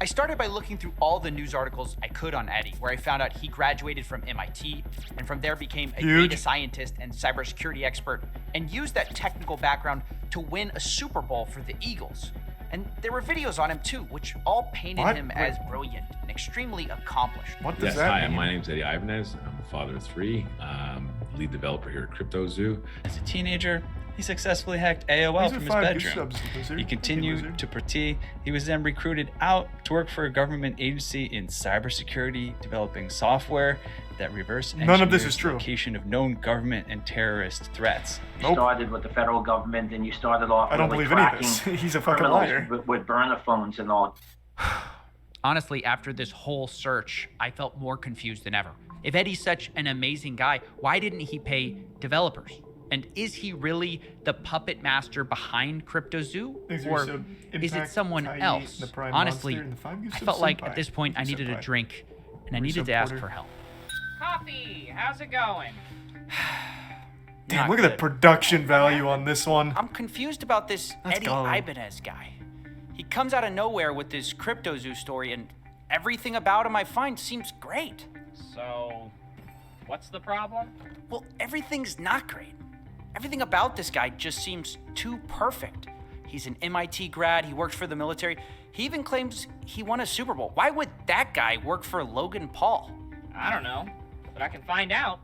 I started by looking through all the news articles I could on Eddie, where I found out he graduated from MIT and from there became a data scientist and cybersecurity expert and used that technical background to win a Super Bowl for the Eagles. And there were videos on him too, which all painted him as brilliant and extremely accomplished. Yes, hi, my name's Eddie Ibanez. I'm a father of 3, lead developer here at Cryptozoo. As a teenager, he successfully hacked AOL from his bedroom. He continued to party. He was then recruited out to work for a government agency in cybersecurity, developing software that reverse None of this is engineers true. the location of known government and terrorist threats. You started with the federal government, and you started off I don't really believe any of tracking this. He's a fucking criminals liar. with burner phones and all. Honestly, after this whole search, I felt more confused than ever. If Eddie's such an amazing guy, why didn't he pay developers? And is he really the puppet master behind Cryptozoo? Or is it someone else? Honestly, I felt like at this point I needed a drink and I needed to ask for help. Coffee, how's it going? Damn, look at the production value on this one. I'm confused about this Eddie Ibanez guy. He comes out of nowhere with this Cryptozoo story and everything about him I find seems great. So, what's the problem? Well, everything's not great. Everything about this guy just seems too perfect. He's an MIT grad, he works for the military. He even claims he won a Super Bowl. Why would that guy work for Logan Paul? I don't know, but I can find out.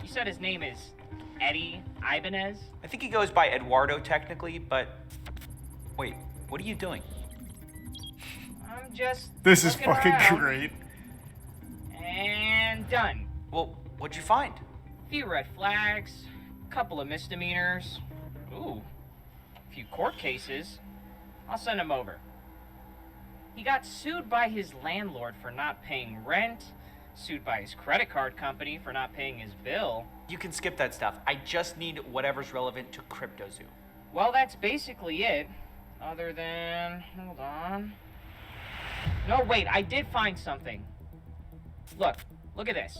You said his name is Eddie Ibanez? I think he goes by Eduardo technically, but wait, what are you doing? I'm just This is looking fucking around. great. And done. Well, what'd you find? A few red flags, a couple of misdemeanors. Ooh, a few court cases. I'll send him over. He got sued by his landlord for not paying rent, sued by his credit card company for not paying his bill. You can skip that stuff. I just need whatever's relevant to Cryptozoo. Well, that's basically it. Other than, hold on. No, wait, I did find something. Look at this.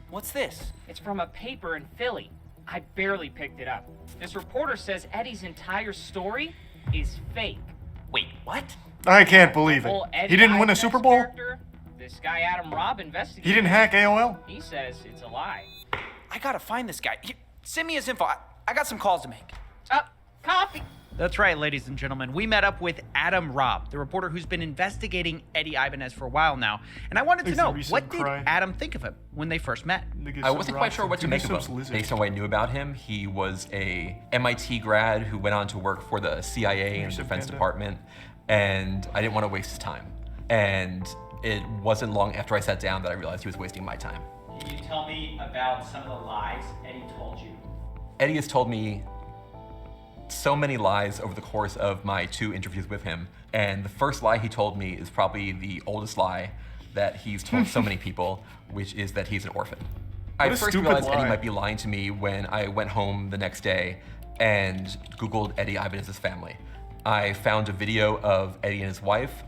What's this? It's from a paper in Philly. I barely picked it up. This reporter says Eddie's entire story is fake. Wait, what? I can't believe it. Whole Eddie He didn't win a Ibanez Super Bowl? character, this guy Adam Robb investigated. He didn't hack AOL? He says it's a lie. I gotta find this guy. Send me his info. I got some calls to make. Coffee. That's right, ladies and gentlemen. We met up with Adam Robb, the reporter who's been investigating Eddie Ibanez for a while now. And I wanted to know, what did Adam think of him when they first met? I wasn't quite sure what to make of him. Based on what I knew about him, he was a MIT grad who went on to work for the CIA and Defense Department, and I didn't want to waste his time. And it wasn't long after I sat down that I realized he was wasting my time. Can you tell me about some of the lies Eddie told you? Eddie has told me so many lies over the course of my 2 interviews with him, and the first lie he told me is probably the oldest lie that he's told so many people, which is that he's an orphan. I first realized Eddie might be lying to me when I went home the next day and Googled Eddie Ibanez's family. I found a video of Eddie and his wife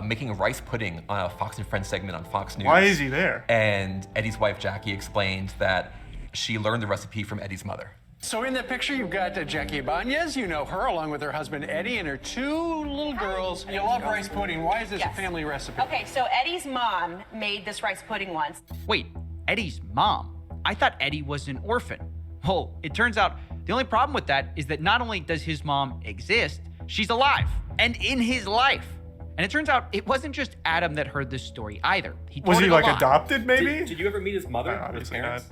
making rice pudding on a Fox and Friends segment on Fox News. Why is he there? And Eddie's wife, Jackie, explained that she learned the recipe from Eddie's mother. So in that picture, you've got Jackie Ibanez. You know her, along with her husband, Eddie, and her 2 little girls. You love rice pudding. Why is this a family recipe? Okay, so Eddie's mom made this rice pudding once. Wait, Eddie's mom? I thought Eddie was an orphan. Well, it turns out the only problem with that is that not only does his mom exist, she's alive and in his life. And it turns out it wasn't just Adam that heard this story either. Was he told it a like lot. adopted, maybe? Did you ever meet his mother? No, his obviously parents?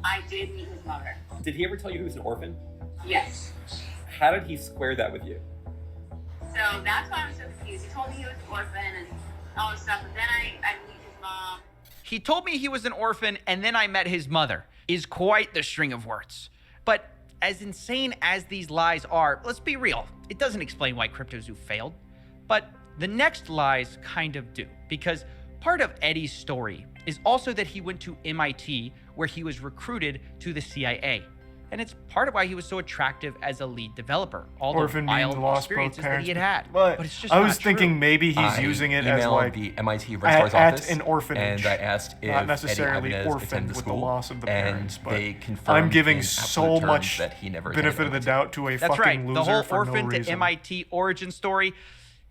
I did meet his mother. Did he ever tell you he was an orphan? Yes. How did he square that with you? So that's why I'm so confused. He told me he was an orphan and all this stuff, but then I meet his mom. He told me he was an orphan and then I met his mother is quite the string of words. But as insane as these lies are, let's be real, it doesn't explain why Cryptozoo failed. But the next lies kind of do, because part of Eddie's story is also that he went to MIT, where he was recruited to the CIA. And it's part of why he was so attractive as a lead developer. All Orphan the being wild lost both experiences that parents. he had. But it's just I was not thinking true. maybe he's using it as emailed like the MIT registrar's office, at an orphanage, and I asked if not necessarily Eddie Ibanez orphaned attended with school, the loss of the parents, and but they confirmed I'm giving in so absolute terms much that he never benefit of the doubt to a That's fucking right. loser The whole for orphan no to reason. MIT origin story,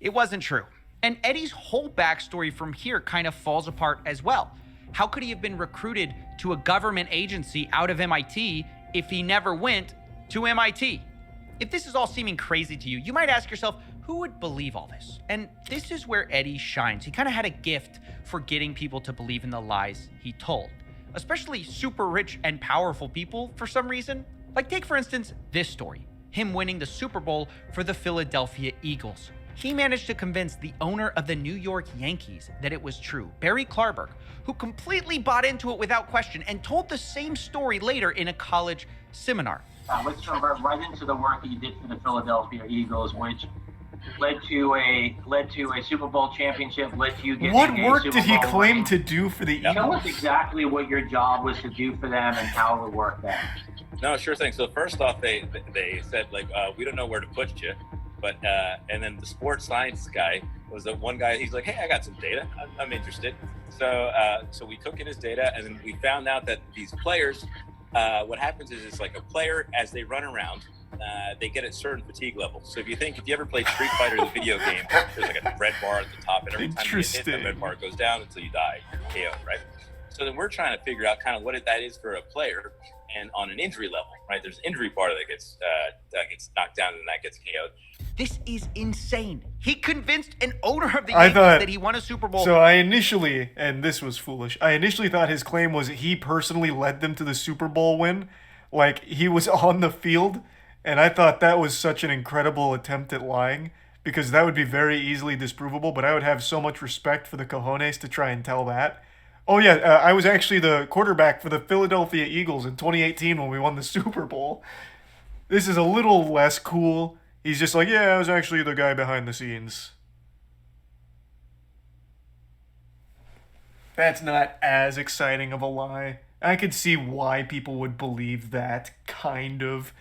it wasn't true. And Eddie's whole backstory from here kind of falls apart as well. How could he have been recruited to a government agency out of MIT if he never went to MIT? If this is all seeming crazy to you, you might ask yourself, who would believe all this? And this is where Eddie shines. He kind of had a gift for getting people to believe in the lies he told, especially super rich and powerful people for some reason. Like take, for instance, this story, him winning the Super Bowl for the Philadelphia Eagles. He managed to convince the owner of the New York Yankees that it was true, Barry Klarberg, who completely bought into it without question and told the same story later in a college seminar. Let's jump right into the work that you did for the Philadelphia Eagles, which led to a Super Bowl championship, led to you getting What a work Super did he Bowl claim ring. to do for the Eagles? Tell us exactly what your job was to do for them and how it worked there. No, sure thing. So first off, they said like, we don't know where to put you, but and then the sports science guy was the one guy. He's like, hey, I got some data. I'm interested. So so we took in his data, and then we found out that these players, what happens is it's like a player as they run around, they get a certain fatigue level. So if you ever played Street Fighter, the video game, there's like a red bar at the top, and every time you hit, the red bar goes down until you die, KO, right? So then we're trying to figure out kind of what that is for a player, and on an injury level, right? There's an injury bar that gets knocked down and that gets KO'd. This is insane. He convinced an owner of the I Yankees thought that he won a Super Bowl. So I initially, and this was foolish, I initially thought his claim was he personally led them to the Super Bowl win. Like, he was on the field, and I thought that was such an incredible attempt at lying, because that would be very easily disprovable, but I would have so much respect for the cojones to try and tell that. Oh yeah, I was actually the quarterback for the Philadelphia Eagles in 2018 when we won the Super Bowl. This is a little less cool. He's just like, yeah, I was actually the guy behind the scenes. That's not as exciting of a lie. I could see why people would believe that, kind of.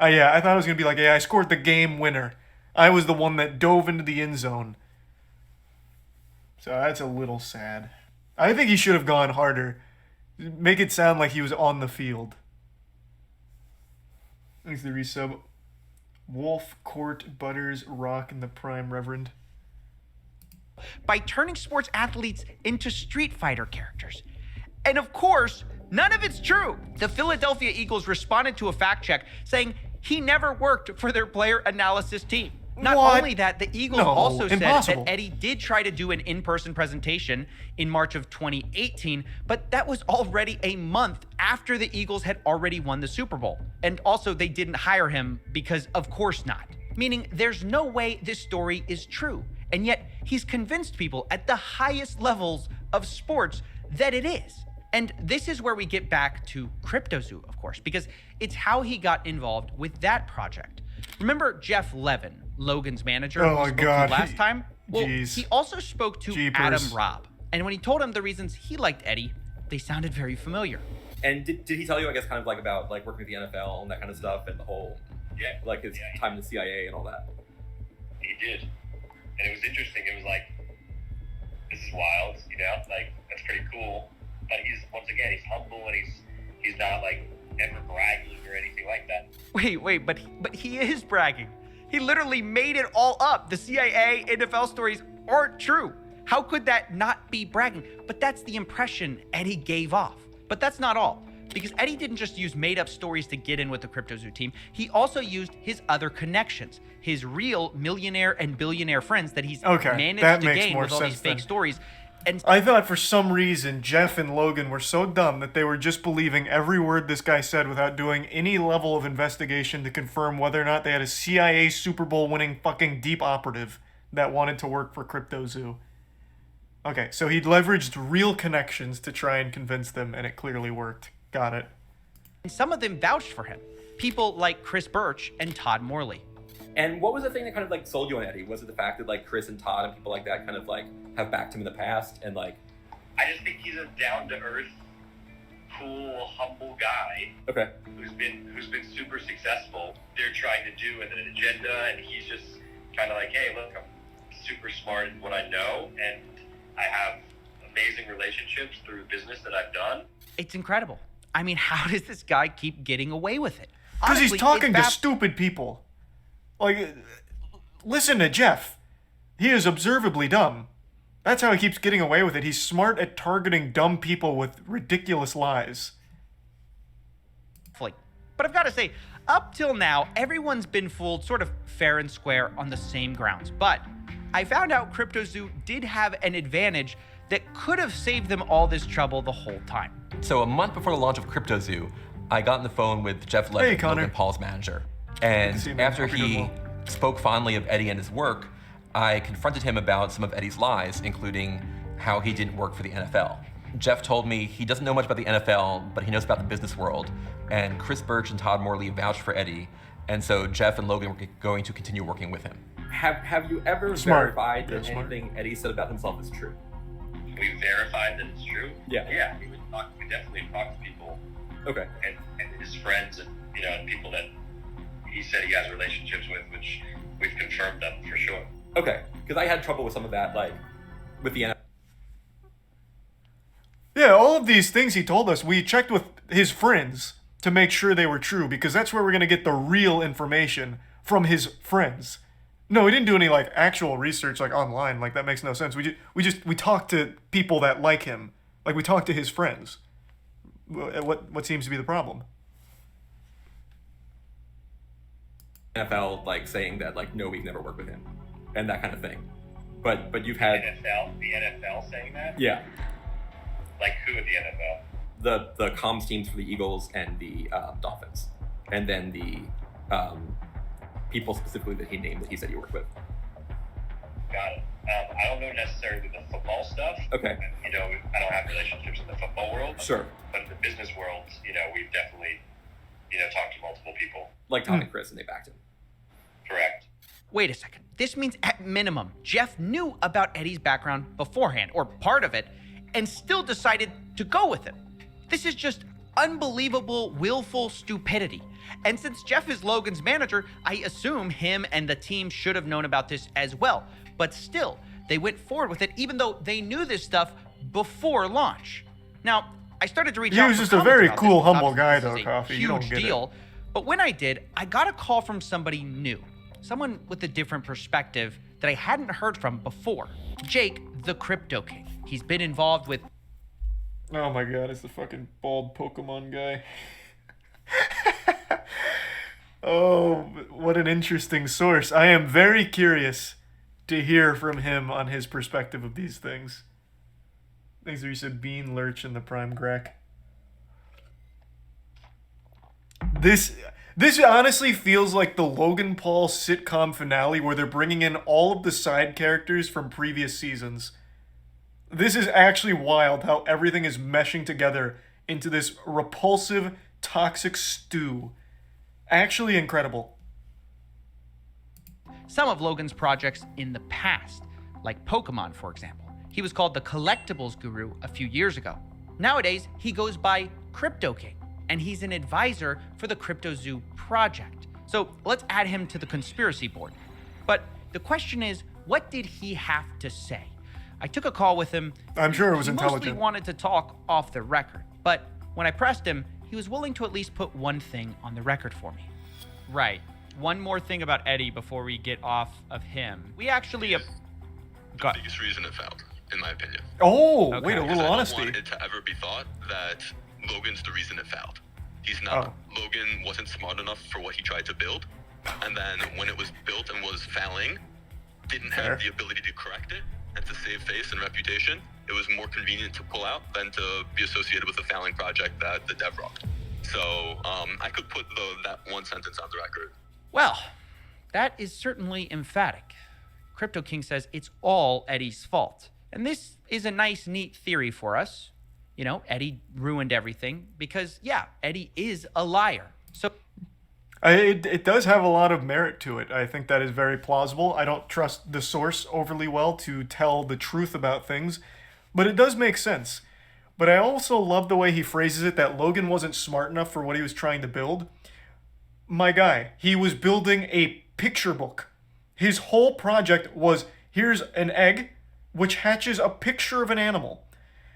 Yeah, I thought it was going to be like, yeah, I scored the game winner. I was the one that dove into the end zone. So that's a little sad. I think he should have gone harder. Make it sound like he was on the field. Thanks to the resub. Wolf, Court, Butters, Rock, and the Prime Reverend. By turning sports athletes into Street Fighter characters. And of course, none of it's true. The Philadelphia Eagles responded to a fact check saying he never worked for their player analysis team. Not What? only that, the Eagles No, also impossible. said that Eddie did try to do an in-person presentation in March of 2018, but that was already a month after the Eagles had already won the Super Bowl. And also, they didn't hire him because of course not. Meaning, there's no way this story is true. And yet, he's convinced people at the highest levels of sports that it is. And this is where we get back to Cryptozoo, of course, because it's how he got involved with that project. Remember Jeff Levin, Logan's manager, Oh who my spoke to God. last time? Well, Jeez. he also spoke to Jeepers. Adam Robb. And when he told him the reasons he liked Eddie, they sounded very familiar. And did he tell you, I guess, kind of like about like working with the NFL and that kind of stuff and the whole, like his time in the CIA and all that? He did. And it was interesting. It was like this is wild, you know, like that's pretty cool. But he's humble and he's not like ever bragging or anything like that. Wait, but he is bragging. He literally made it all up. The CIA, NFL stories aren't true. How could that not be bragging? But that's the impression Eddie gave off. But that's not all. Because Eddie didn't just use made-up stories to get in with the Cryptozoo team. He also used his other connections, his real millionaire and billionaire friends that he's managed to gain with all these fake stories. And I thought for some reason Jeff and Logan were so dumb that they were just believing every word this guy said without doing any level of investigation to confirm whether or not they had a CIA Super Bowl winning fucking deep operative that wanted to work for Cryptozoo. Okay, so he leveraged real connections to try and convince them, and it clearly worked. Got it. some of them vouched for him. People like Chris Birch and Todd Morley. And what was the thing that kind of like sold you on Eddie? Was it the fact that like Chris and Todd and people like that kind of like have backed him in the past and like? I just think he's a down-to-earth, cool, humble guy. Okay. Who's been super successful. They're trying to do an agenda, and he's just kind of like, hey, look, I'm super smart in what I know, and I have amazing relationships through business that I've done. It's incredible. I mean, how does this guy keep getting away with it? Because he's talking to stupid people. Like, listen to Jeff. He is observably dumb. That's how he keeps getting away with it. He's smart at targeting dumb people with ridiculous lies. But I've got to say, up till now, everyone's been fooled sort of fair and square on the same grounds. But I found out Cryptozoo did have an advantage that could have saved them all this trouble the whole time. So a month before the launch of Cryptozoo, I got on the phone with Jeff Levin, Logan Paul's manager. And after he spoke fondly of Eddie and his work, I confronted him about some of Eddie's lies, including how he didn't work for the NFL. Jeff told me he doesn't know much about the NFL, but he knows about the business world. And Chris Birch and Todd Morley vouched for Eddie. And so Jeff and Logan were going to continue working with him. Have you ever verified that anything Eddie said about himself is true? We verified that it's true. Yeah. Yeah, we definitely talk to people. Okay. And his friends and and people that he said he has relationships with, which we've confirmed them for sure. Okay, because I had trouble with some of that, like with the NFL. Yeah, all of these things he told us, we checked with his friends to make sure they were true, because that's where we're going to get the real information from his friends. No, we didn't do any like actual research like online. Like that makes no sense. We talked to people that like him. Like we talked to his friends. What seems to be the problem? NFL like saying that like no, we've never worked with him, and that kind of thing. But you've had the NFL saying that? Yeah. Like who at the NFL? The comms teams for the Eagles and the Dolphins, and then the people specifically that he named that he said he worked with. Got it. I don't know necessarily the football stuff. Okay. I don't have relationships in the football world. Sure. But in the business world, we've definitely, talked to multiple people. Like Todd and Chris, and they backed him. Correct. Wait a second. This means at minimum, Jeff knew about Eddie's background beforehand, or part of it, and still decided to go with it. This is just unbelievable, willful stupidity. And since Jeff is Logan's manager, I assume him and the team should have known about this as well. But still, they went forward with it even though they knew this stuff before launch. Now, I started to reach out. He was just a very cool, humble guy, though, Coffee. You don't Huge get deal. it. But when I did, I got a call from somebody new. Someone with a different perspective that I hadn't heard from before. Jake, the Crypto King. He's been involved with... Oh my god, it's the fucking bald Pokemon guy. Oh, what an interesting source. I am very curious to hear from him on his perspective of these things. Things where you said Bean, Lurch, and the Prime Grek. This honestly feels like the Logan Paul sitcom finale where they're bringing in all of the side characters from previous seasons. This is actually wild how everything is meshing together into this repulsive, toxic stew. Actually incredible. Some of Logan's projects in the past, like Pokemon, for example. He was called the Collectibles Guru a few years ago. Nowadays, he goes by Crypto King, and he's an advisor for the Cryptozoo project. So let's add him to the conspiracy board. But the question is, what did he have to say? I took a call with him. I'm sure it was he intelligent. Mostly wanted to talk off the record, but when I pressed him, he was willing to at least put one thing on the record for me. Right. One more thing about Eddie before we get off of him. We actually... the biggest reason it failed, in my opinion. Oh, Okay. wait, a Because little I don't honesty. want it to ever be thought that Logan's the reason it failed. He's not. Oh. Logan wasn't smart enough for what he tried to build, and then when it was built and was failing, didn't Fair. have the ability to correct it and to save face and reputation. It was more convenient to pull out than to be associated with a failing project that the dev rocked. So I could put that one sentence on the record. Well, that is certainly emphatic. Crypto King says it's all Eddie's fault. And this is a nice, neat theory for us. You know, Eddie ruined everything because, yeah, Eddie is a liar. So It does have a lot of merit to it. I think that is very plausible. I don't trust the source overly well to tell the truth about things, but it does make sense. But I also love the way he phrases it, that Logan wasn't smart enough for what he was trying to build. My guy, he was building a picture book. His whole project was, here's an egg, which hatches a picture of an animal.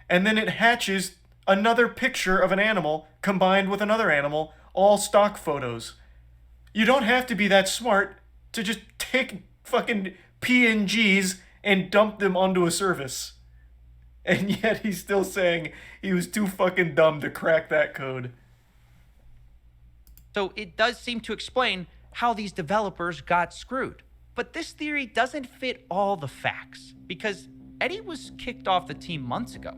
And then it hatches another picture of an animal combined with another animal, all stock photos. You don't have to be that smart to just take fucking PNGs and dump them onto a service. And yet he's still saying he was too fucking dumb to crack that code. So it does seem to explain how these developers got screwed. But this theory doesn't fit all the facts, because Eddie was kicked off the team months ago,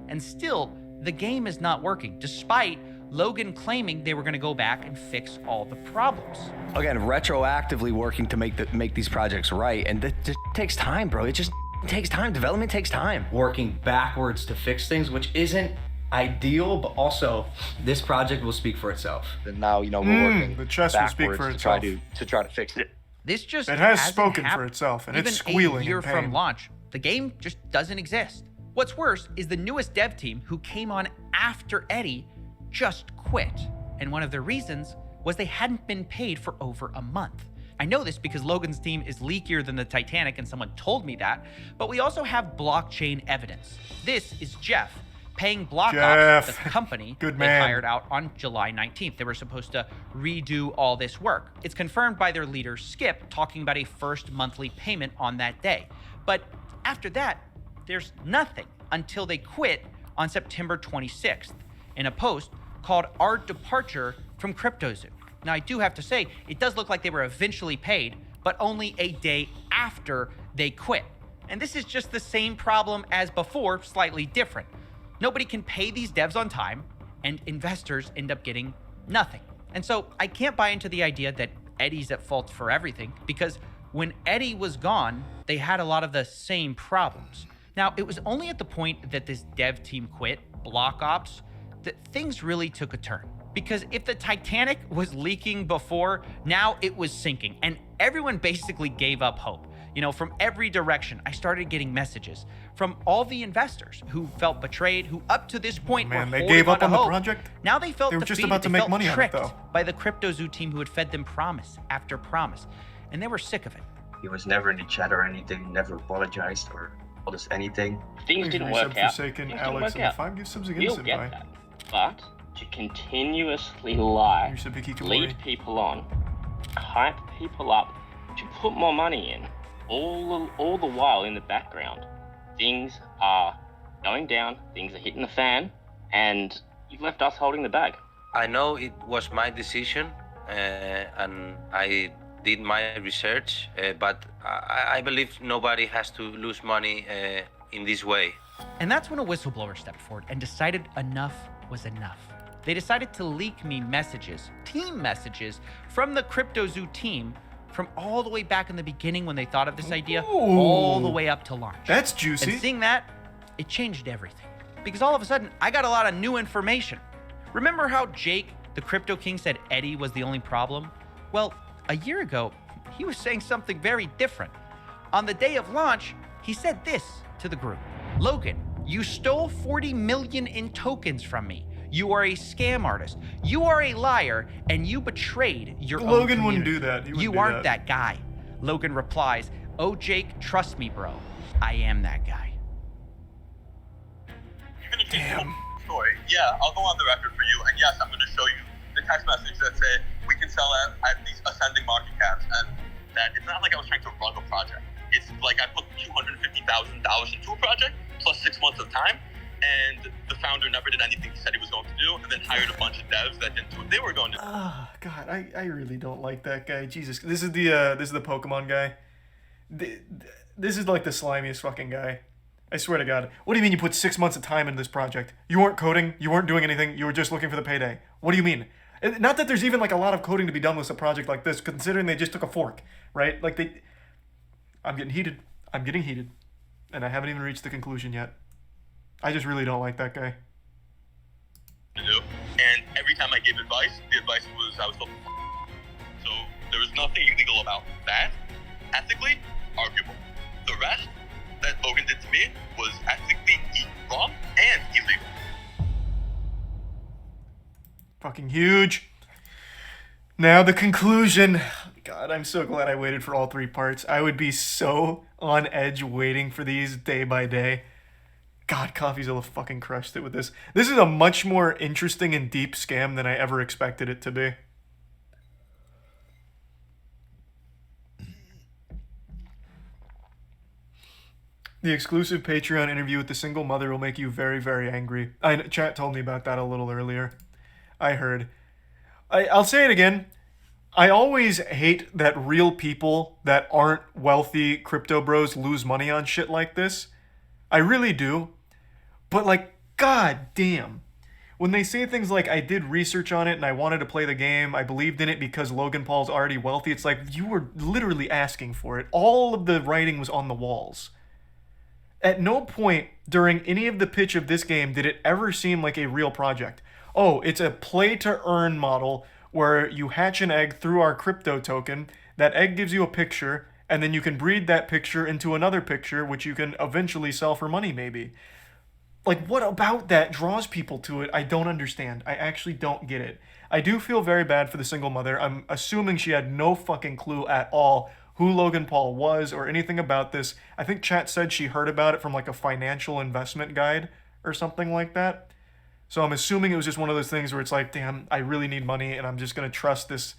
and still, the game is not working, despite Logan claiming they were going to go back and fix all the problems. Again, retroactively working to make these projects right, and that just takes time, bro. It just takes time. Development takes time. Working backwards to fix things, which isn't ideal, but also this project will speak for itself. And now, you know, we're working the chest will speak for itself. to try to fix it. This just It has hasn't spoken for happened. itself, and Even it's squealing a year in pain. from launch, the game just doesn't exist. What's worse is the newest dev team, who came on after Eddie, just quit. And one of the reasons was they hadn't been paid for over a month. I know this because Logan's team is leakier than the Titanic, and someone told me that, but we also have blockchain evidence. This is Jeff paying BlockOps, the company Good they man. hired out on July 19th. They were supposed to redo all this work. It's confirmed by their leader, Skip, talking about a first monthly payment on that day. But after that, there's nothing until they quit on September 26th in a post called Our Departure from Cryptozoo. Now, I do have to say, it does look like they were eventually paid, but only a day after they quit. And this is just the same problem as before, slightly different. Nobody can pay these devs on time, and investors end up getting nothing. And so I can't buy into the idea that Eddie's at fault for everything, because when Eddie was gone, they had a lot of the same problems. Now, it was only at the point that this dev team quit, BlockOps, that things really took a turn. Because if the Titanic was leaking before, now it was sinking, and everyone basically gave up hope. You know, from every direction, I started getting messages from all the investors who felt betrayed, who up to this point were Man, they holding gave up to on the hope. project? Now they felt They were defeated. just about to They make felt money on it, tricked though. by the Cryptozoo team who had fed them promise after promise, and they were sick of it. He was never in the chat or anything, never apologized or told us anything. Things Please didn't resub work out. Forsaken, Things Alex, didn't work and out. 5 gift subs again, You'll Senpai. get that. But to continuously lie, Resub Hikikomori. lead people on, hype people up, to put more money in, all the while in the background, things are going down, things are hitting the fan, and you've left us holding the bag. I know it was my decision, and I did my research, but I believe nobody has to lose money in this way. And that's when a whistleblower stepped forward and decided enough was enough. They decided to leak me messages, team messages, from the Cryptozoo team from all the way back in the beginning when they thought of this idea, all the way up to launch. That's juicy. And seeing that, it changed everything. Because all of a sudden, I got a lot of new information. Remember how Jake, the Crypto King, said Eddie was the only problem? Well, a year ago, he was saying something very different. On the day of launch, he said this to the group. Logan, you stole 40 million in tokens from me. You are a scam artist. You are a liar, and you betrayed your own Logan wouldn't community. do that. He wouldn't You do aren't that guy. Logan replies, oh, Jake, trust me, bro. I am that guy. Damn. Story. Yeah, I'll go on the record for you, and yes, I'm going to show you the text message that say we can sell at these ascending market caps, and that it's not like I was trying to rug a project. It's like I put $250,000 into a project plus 6 months of time, and the founder never did anything he said he was going to do, and then hired a bunch of devs that didn't do what they were going to do. Oh God, I really don't like that guy. Jesus, this is the Pokemon guy. This is like the slimiest fucking guy. I swear to God. What do you mean you put 6 months of time into this project? You weren't coding, you weren't doing anything, you were just looking for the payday. What do you mean? Not that there's even like a lot of coding to be done with a project like this, considering they just took a fork, right? Like I'm getting heated. I'm getting heated. And I haven't even reached the conclusion yet. I just really don't like that guy. And every time I gave advice, the advice was I was looking for. So there was nothing illegal about that. Ethically, arguable. The rest that Logan did to me was ethically wrong and illegal. Fucking huge. Now the conclusion. God, I'm so glad I waited for all 3 parts. I would be so on edge waiting for these day by day. God, Coffeezilla fucking crushed it with this. This is a much more interesting and deep scam than I ever expected it to be. The exclusive Patreon interview with the single mother will make you very, very angry. Chat told me about that a little earlier. I heard. I'll say it again. I always hate that real people that aren't wealthy crypto bros lose money on shit like this. I really do. But like, god damn. When they say things like, I did research on it and I wanted to play the game, I believed in it because Logan Paul's already wealthy, it's like, you were literally asking for it. All of the writing was on the walls. At no point during any of the pitch of this game did it ever seem like a real project. Oh, it's a play-to-earn model where you hatch an egg through our crypto token, that egg gives you a picture, and then you can breed that picture into another picture, which you can eventually sell for money, maybe. Like, what about that draws people to it? I don't understand. I actually don't get it. I do feel very bad for the single mother. I'm assuming she had no fucking clue at all who Logan Paul was or anything about this. I think chat said she heard about it from like a financial investment guide or something like that. So I'm assuming it was just one of those things where it's like, damn, I really need money and I'm just going to trust this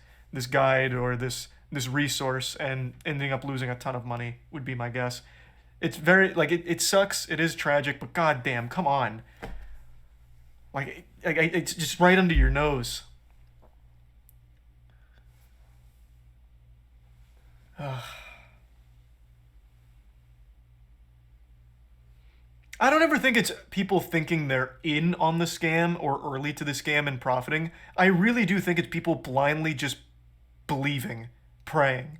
guide or this resource, and ending up losing a ton of money would be my guess. It's very, like, it sucks. It is tragic, but goddamn, come on. Like, it's just right under your nose. I don't ever think it's people thinking they're in on the scam or early to the scam and profiting. I really do think it's people blindly just believing, praying.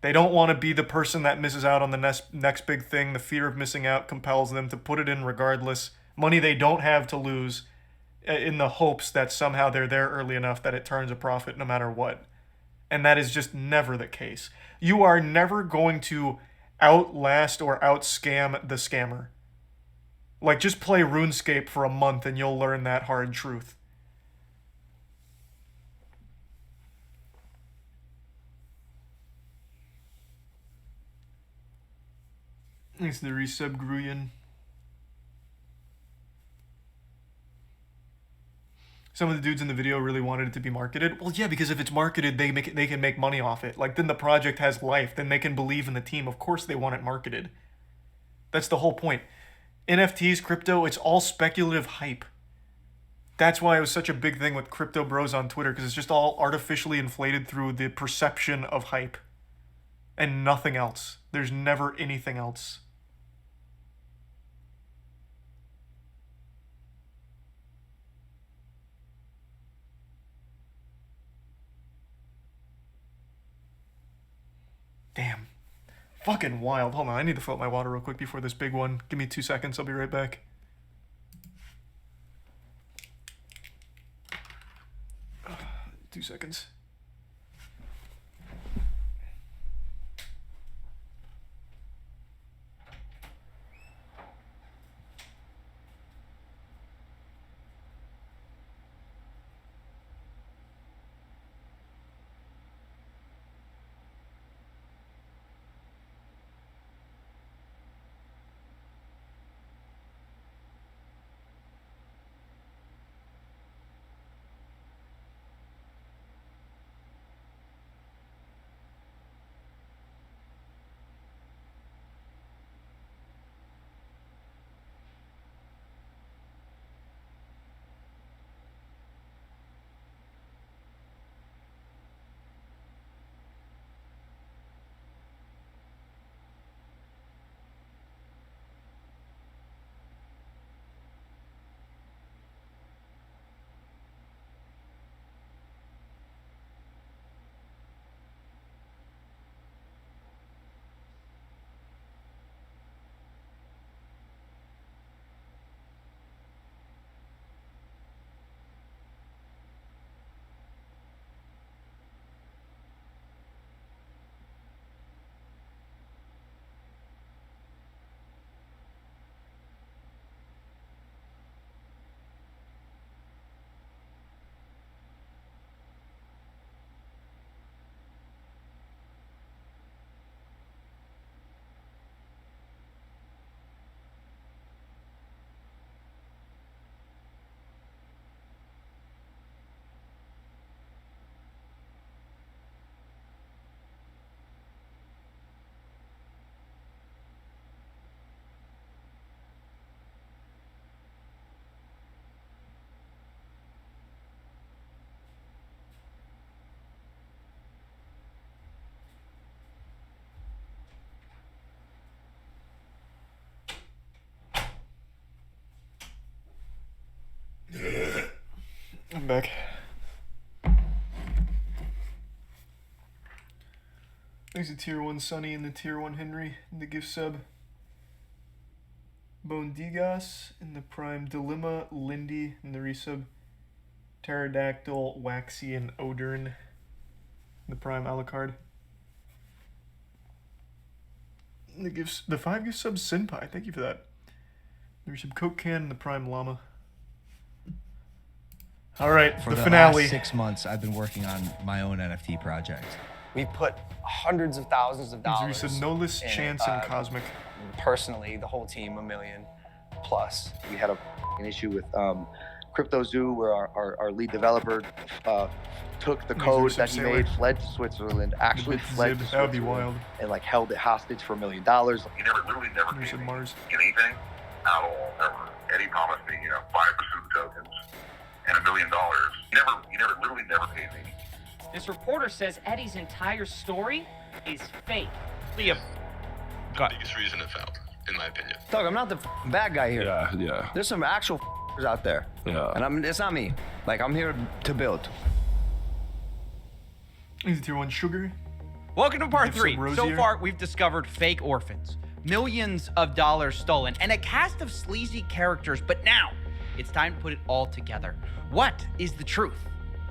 They don't want to be the person that misses out on the next big thing. The fear of missing out compels them to put it in regardless. Money they don't have to lose, in the hopes that somehow they're there early enough that it turns a profit no matter what. And that is just never the case. You are never going to outlast or outscam the scammer. Like, just play RuneScape for a month and you'll learn that hard truth. Thanks to the resub, Gruyan. Some of the dudes in the video really wanted it to be marketed. Well, yeah, because if it's marketed, they can make money off it. Like, then the project has life. Then they can believe in the team. Of course they want it marketed. That's the whole point. NFTs, crypto, it's all speculative hype. That's why it was such a big thing with crypto bros on Twitter, because it's just all artificially inflated through the perception of hype. And nothing else. There's never anything else. Damn. Fucking wild. Hold on, I need to fill up my water real quick before this big one. Give me 2 seconds, I'll be right back. Uh, 2 seconds. I'm back. Thanks to Tier 1 Sunny and the Tier 1 Henry in the gift sub. Bone Digas in the Prime. Dilemma Lindy in the resub. Pterodactyl, Waxy, and Odern in the Prime Alucard. The 5 gift subs Senpai, thank you for that. The resub Coke Can in the Prime Llama. Alright, the finale. Last 6 months, I've been working on my own NFT project. We've put hundreds of thousands of dollars. Resub Nolus, Chance, and Cosmic. Personally, the whole team, $1 million plus. We had an issue with Cryptozoo, where our lead developer took the code that he made, fled to Switzerland, actually fled to Switzerland, that would be wild, and like held it hostage for $1 million. He literally never paid me anything at all, ever. Eddie promised me, 5% of the tokens and $1 million. He literally never paid me. This reporter says Eddie's entire story is fake. The biggest reason it failed, in my opinion. Doug, I'm not the bad guy here. Yeah. There's some actual out there. Yeah. And it's not me. Like, I'm here to build. Is it Tier 1 Sugar? Welcome to part Give 3. some So rosier. far, we've discovered fake orphans, millions of dollars stolen, and a cast of sleazy characters. But now, it's time to put it all together. What is the truth?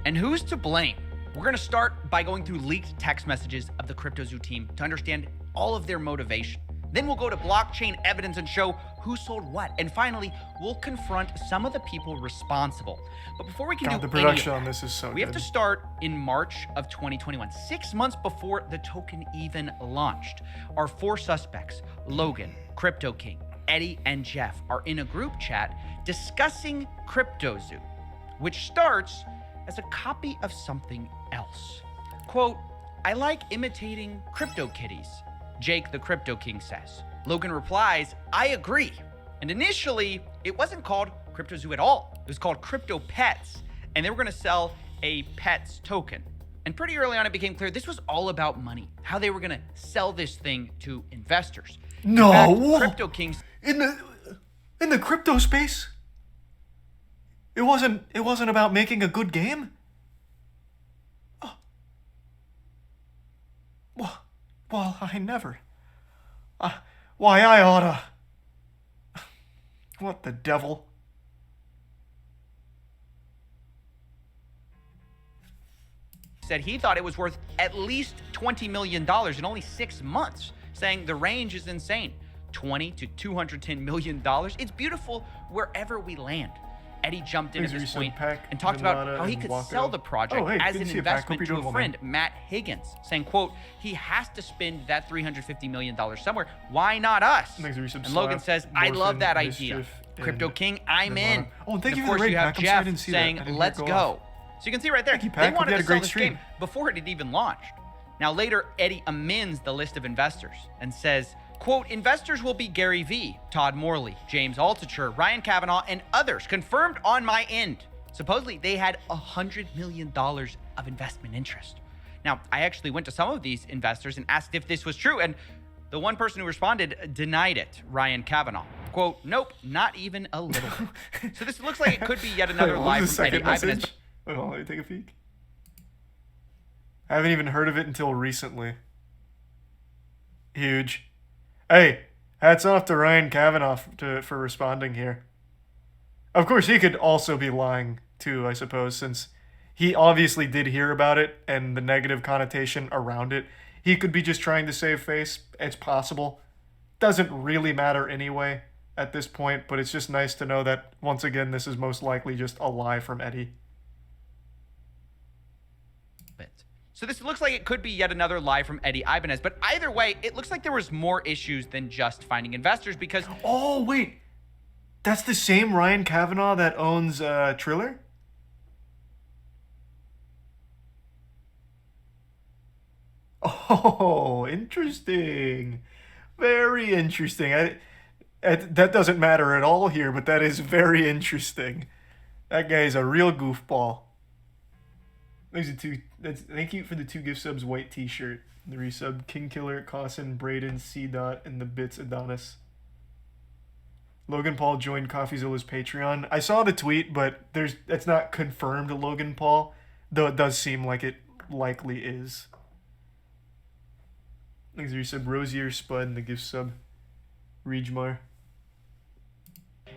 And who's to blame? We're going to start by going through leaked text messages of the Cryptozoo team to understand all of their motivation. Then we'll go to blockchain evidence and show who sold what. And finally, we'll confront some of the people responsible. But before we can God, do the production any of on that, this is so we have good. to start in March of 2021, 6 months before the token even launched. Our 4 suspects, Logan, Crypto King, Eddie, and Jeff, are in a group chat discussing Cryptozoo, which starts as a copy of something else. Quote, I like imitating crypto kitties, Jake the Crypto King says. Logan replies, I agree. And initially, it wasn't called Cryptozoo at all. It was called Crypto Pets, and they were gonna sell a Pets token. And pretty early on, it became clear this was all about money, how they were gonna sell this thing to investors. No! In fact, Crypto Kings In the crypto space? It wasn't about making a good game? Well, I never. Why, I oughta. What the devil? said he thought it was worth at least $20 million in only 6 months, saying the range is insane. $20 to $210 million. It's beautiful wherever we land. Eddie jumped in at this point and talked about how he could sell the project as an investment to a friend, Matt Higgins, saying, quote, he has to spend that $350 million somewhere. Why not us? And Logan says, I love that idea. Crypto King, I'm in. Oh, and thank and you of for the course, you raid, have Pac. I'm sorry I Jeff didn't see saying, that. I didn't let's hear it go. go off. So you can see right there, Thank you, they Pac. Hope wanted you had to a sell great this stream. game before it had even launched. Now later, Eddie amends the list of investors and says, quote, investors will be Gary Vee, Todd Morley, James Altucher, Ryan Kavanaugh, and others, confirmed on my end. Supposedly, they had $100 million of investment interest. Now, I actually went to some of these investors and asked if this was true, and the one person who responded denied it, Ryan Kavanaugh. Quote, nope, not even a little. So this looks like it could be yet another What lie was the from Eddie second Ibanez. message? Wait, hold on, let me take a peek. I haven't even heard of it until recently. Huge. Hey, hats off to Ryan Kavanaugh for responding here. Of course, he could also be lying too, I suppose, since he obviously did hear about it and the negative connotation around it. He could be just trying to save face. It's possible. Doesn't really matter anyway at this point, but it's just nice to know that, once again, this is most likely just a lie from Eddie. So this looks like it could be yet another lie from Eddie Ibanez, but either way, it looks like there was more issues than just finding investors because... Oh, wait. That's the same Ryan Kavanaugh that owns Triller? Oh, interesting. Very interesting. That doesn't matter at all here, but that is very interesting. That guy's a real goofball. Thank you for the 2 gift subs, white t-shirt. The resub, King Killer, Cossin, Braden, C. Dot, and the Bits Adonis. Logan Paul joined Coffeezilla's Patreon. I saw the tweet, but it's not confirmed Logan Paul, though it does seem like it likely is. Thanks for your sub, Rosier Spud, and the gift sub, Reejmar.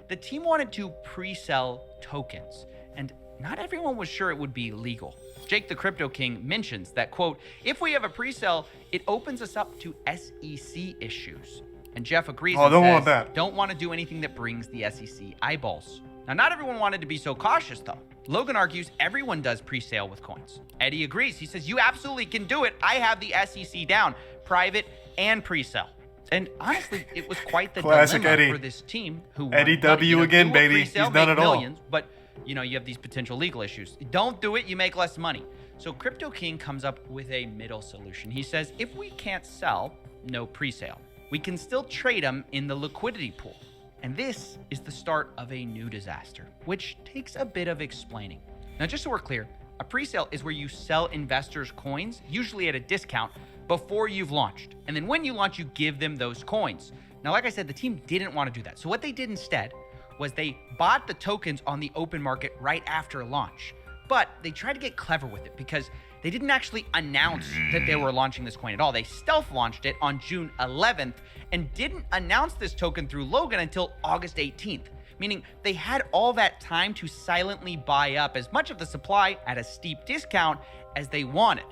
The team wanted to pre-sell tokens, and not everyone was sure it would be legal. Jake the Crypto King mentions that, quote, if we have a pre-sale, it opens us up to SEC issues. And Jeff agrees and don't says, want that. Don't want to do anything that brings the SEC eyeballs. Now, not everyone wanted to be so cautious, though. Logan argues everyone does pre-sale with coins. Eddie agrees. He says, you absolutely can do it. I have the SEC down, private and pre-sale. And honestly, it was quite the Classic dilemma Eddie. for this team who Eddie wanted, W again, do a baby. pre-sale, He's done make it all. millions, but you have these potential legal issues. Don't do it, you make less money. So Crypto King comes up with a middle solution. He says, if we can't sell, no pre-sale. We can still trade them in the liquidity pool. And this is the start of a new disaster, which takes a bit of explaining. Now, just so we're clear, a pre-sale is where you sell investors coins, usually at a discount, before you've launched. And then when you launch, you give them those coins. Now, like I said, the team didn't want to do that. So what they did instead was they bought the tokens on the open market right after launch. But they tried to get clever with it because they didn't actually announce that they were launching this coin at all. They stealth launched it on June 11th and didn't announce this token through Logan until August 18th, meaning they had all that time to silently buy up as much of the supply at a steep discount as they wanted.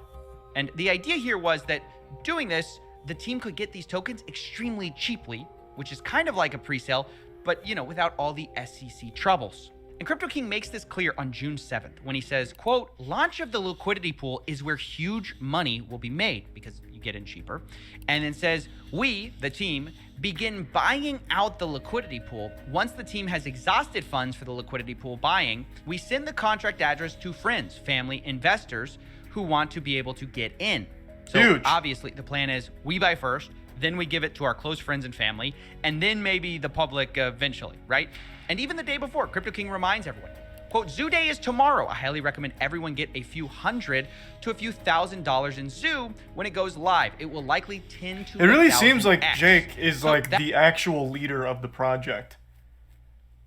And the idea here was that doing this, the team could get these tokens extremely cheaply, which is kind of like a pre-sale, but without all the SEC troubles. And Crypto King makes this clear on June 7th when he says, quote, launch of the liquidity pool is where huge money will be made because you get in cheaper. And then says, we, the team, begin buying out the liquidity pool. Once the team has exhausted funds for the liquidity pool buying, we send the contract address to friends, family, investors who want to be able to get in. So Huge. Obviously the plan is we buy first, then we give it to our close friends and family, and then maybe the public eventually, right? And even the day before, Crypto King reminds everyone, quote, Zoo Day is tomorrow. I highly recommend everyone get a few $100 to a few $1,000s in Zoo when it goes live. It will likely tend to It really seems like 1,000x. Jake is the actual leader of the project.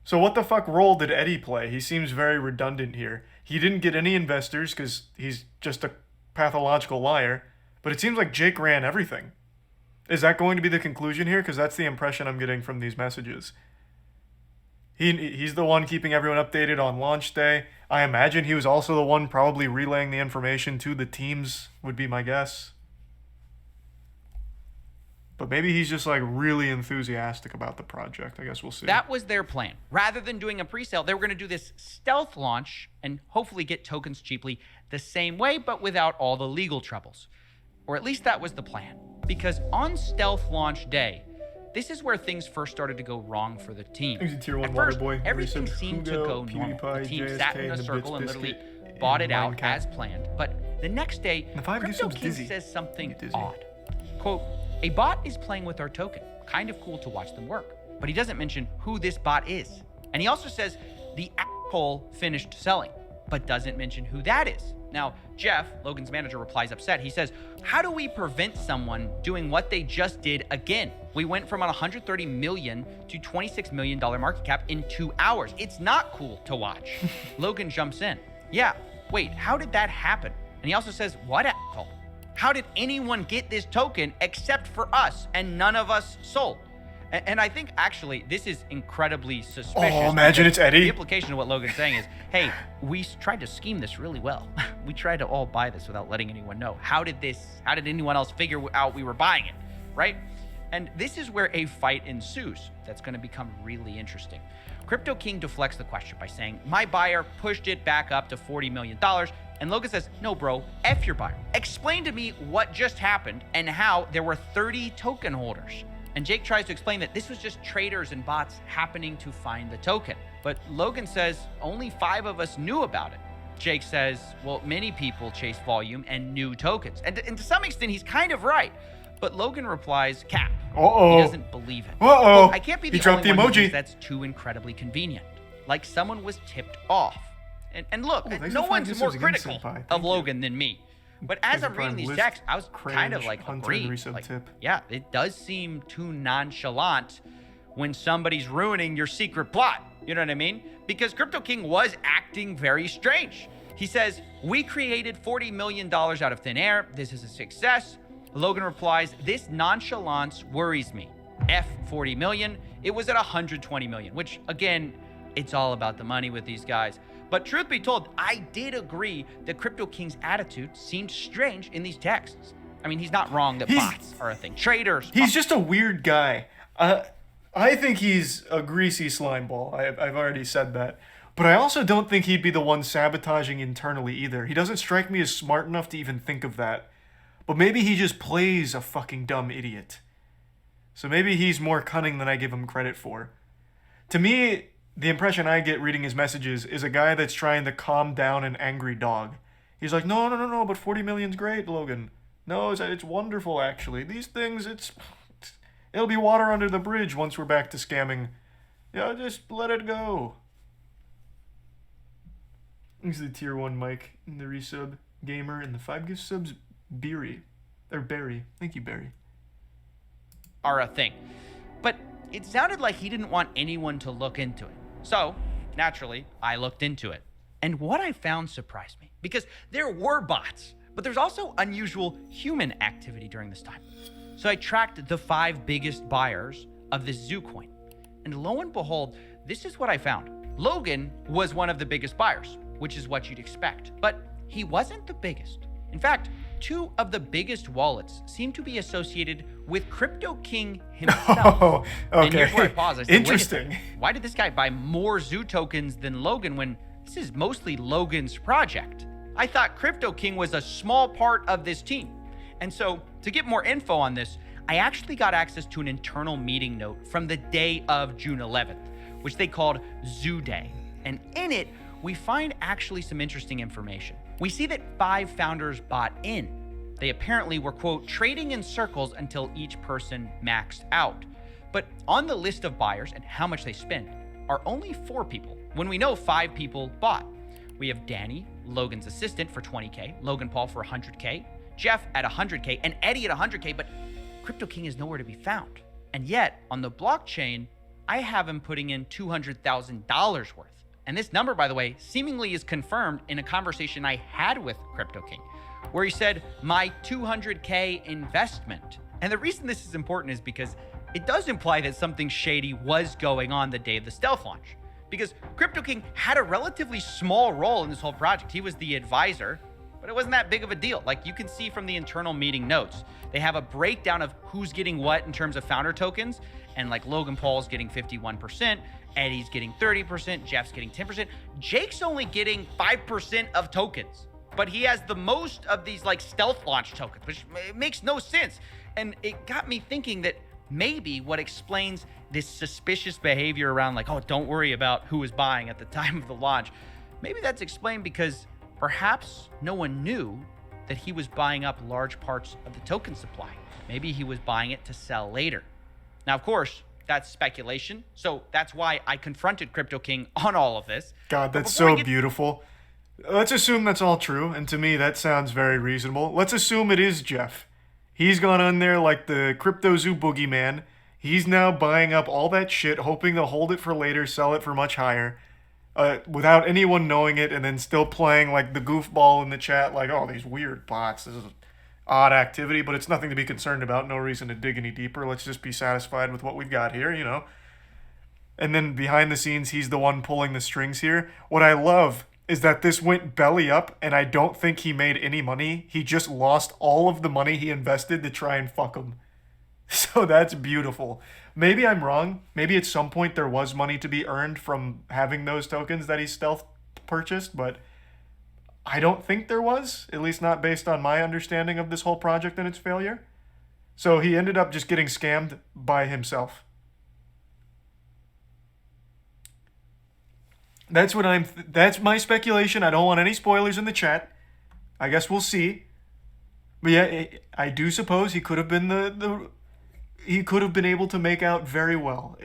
So what the fuck role did Eddie play? He seems very redundant here. He didn't get any investors because he's just a pathological liar. But it seems like Jake ran everything. Is that going to be the conclusion here? Because that's the impression I'm getting from these messages. He's the one keeping everyone updated on launch day. I imagine he was also the one probably relaying the information to the teams, would be my guess. But maybe he's just really enthusiastic about the project. I guess we'll see. That was their plan. Rather than doing a pre-sale, they were going to do this stealth launch and hopefully get tokens cheaply the same way, but without all the legal troubles. Or at least that was the plan. Because on stealth launch day, this is where things first started to go wrong for the team. Tier 1 At first, Waterboy, everything Resub, seemed to Hugo, go normal. PewDiePie, The team JSK, sat in a and the circle and Bits literally Biscuit, bought it and out Minecraft. as planned. But the next day, The 5 Crypto Giftub's King dizzy. says something odd. Quote, a bot is playing with our token. Kind of cool to watch them work. But he doesn't mention who this bot is. And he also says the asshole finished selling, but doesn't mention who that is. Now, Jeff, Logan's manager, replies upset. He says, how do we prevent someone doing what they just did again? We went from a $130 million to $26 million market cap in 2 hours. It's not cool to watch. Logan jumps in. Yeah, wait, how did that happen? And he also says, what asshole? How did anyone get this token except for us and none of us sold? And I think actually this is incredibly suspicious. Oh, imagine it's Eddie. The implication of what Logan's saying is, hey, we tried to scheme this really well. We tried to all buy this without letting anyone know. How did anyone else figure out we were buying it, right? And this is where a fight ensues. That's going to become really interesting. Crypto King deflects the question by saying, my buyer pushed it back up to $40 million. And Logan says, no, bro, F your buyer. Explain to me what just happened and how there were 30 token holders. And Jake tries to explain that this was just traders and bots happening to find the token. But Logan says only 5 of us knew about it. Jake says, well, many people chase volume and new tokens. And to some extent, he's kind of right. But Logan replies, cap. Uh-oh. He doesn't believe it. Uh-oh. Well, I can't be He the dropped only the one who emoji. thinks that's too incredibly convenient. Like someone was tipped off. And look, thanks no for one's finding more this again, critical Senpai. of Logan than me. But as I'm reading these texts, I was kind of Cringe, Hunter, agreeing. resub tip. Yeah, it does seem too nonchalant when somebody's ruining your secret plot. You know what I mean? Because Crypto King was acting very strange. He says, "We created $40 million out of thin air. This is a success." Logan replies, "This nonchalance worries me. F 40 million. It was at 120 million," which again, it's all about the money with these guys. But truth be told, I did agree that Crypto King's attitude seemed strange in these texts. I mean, he's not wrong that bots are a thing. Traders. He's just a weird guy. I think he's a greasy slime ball. I've already said that. But I also don't think he'd be the one sabotaging internally either. He doesn't strike me as smart enough to even think of that. But maybe he just plays a fucking dumb idiot. So maybe he's more cunning than I give him credit for. To me, the impression I get reading his messages is a guy that's trying to calm down an angry dog. He's like, no, but 40 million's great, Logan. No, it's wonderful, actually. These things, it'll be water under the bridge once we're back to scamming. Yeah, just let it go. Thanks to the tier 1 Mike, and the resub Gamer, and the 5 gift subs Barry. Thank you, Barry. Are a thing. But it sounded like he didn't want anyone to look into it. So, naturally, I looked into it. And what I found surprised me, because there were bots, but there's also unusual human activity during this time. So I tracked the 5 biggest buyers of this Zoo coin. And lo and behold, this is what I found. Logan was one of the biggest buyers, which is what you'd expect. But he wasn't the biggest. In fact, 2 of the biggest wallets seem to be associated with Crypto King himself. Oh, okay. And here's where I pause. I said, Interesting. "Wait a second. Why did this guy buy more Zoo tokens than Logan when this is mostly Logan's project? I thought Crypto King was a small part of this team." And so, to get more info on this, I actually got access to an internal meeting note from the day of June 11th, which they called Zoo Day. And in it, we find actually some interesting information. We see that 5 founders bought in. They apparently were, quote, trading in circles until each person maxed out. But on the list of buyers and how much they spend are only 4 people, when we know 5 people bought. We have Danny, Logan's assistant, for 20K, Logan Paul for 100K, Jeff at 100K, and Eddie at 100K, but Crypto King is nowhere to be found. And yet, on the blockchain, I have him putting in $200,000 worth. And this number, by the way, seemingly is confirmed in a conversation I had with Crypto King, where he said, "My 200K investment." And the reason this is important is because it does imply that something shady was going on the day of the stealth launch. Because Crypto King had a relatively small role in this whole project. He was the advisor, but it wasn't that big of a deal. Like you can see from the internal meeting notes, they have a breakdown of who's getting what in terms of founder tokens. And like Logan Paul's getting 51%, Eddie's getting 30%, Jeff's getting 10%. Jake's only getting 5% of tokens, but he has the most of these like stealth launch tokens, which makes no sense. And it got me thinking that maybe what explains this suspicious behavior around like, oh, don't worry about who is buying at the time of the launch. Maybe that's explained because perhaps no one knew that he was buying up large parts of the token supply. Maybe he was buying it to sell later. Now, of course, that's speculation. So that's why I confronted Crypto King on all of this. God, that's so beautiful. Let's assume that's all true. And to me, that sounds very reasonable. Let's assume it is Jeff. He's gone on there like the Cryptozoo boogeyman. He's now buying up all that shit, hoping to hold it for later, sell it for much higher, without anyone knowing it, and then still playing like the goofball in the chat, like, oh, these weird bots. This is odd activity, but it's nothing to be concerned about. No reason to dig any deeper. Let's just be satisfied with what we've got here, you know. And then behind the scenes, he's the one pulling the strings here. What I love is that this went belly up, and I don't think he made any money. He just lost all of the money he invested to try and fuck him. So that's beautiful. Maybe I'm wrong. Maybe at some point there was money to be earned from having those tokens that he stealth purchased, but I don't think there was, at least not based on my understanding of this whole project and its failure. So he ended up just getting scammed by himself. That's my speculation. I don't want any spoilers in the chat. I guess we'll see. But yeah, I do suppose he could have been he could have been able to make out very well.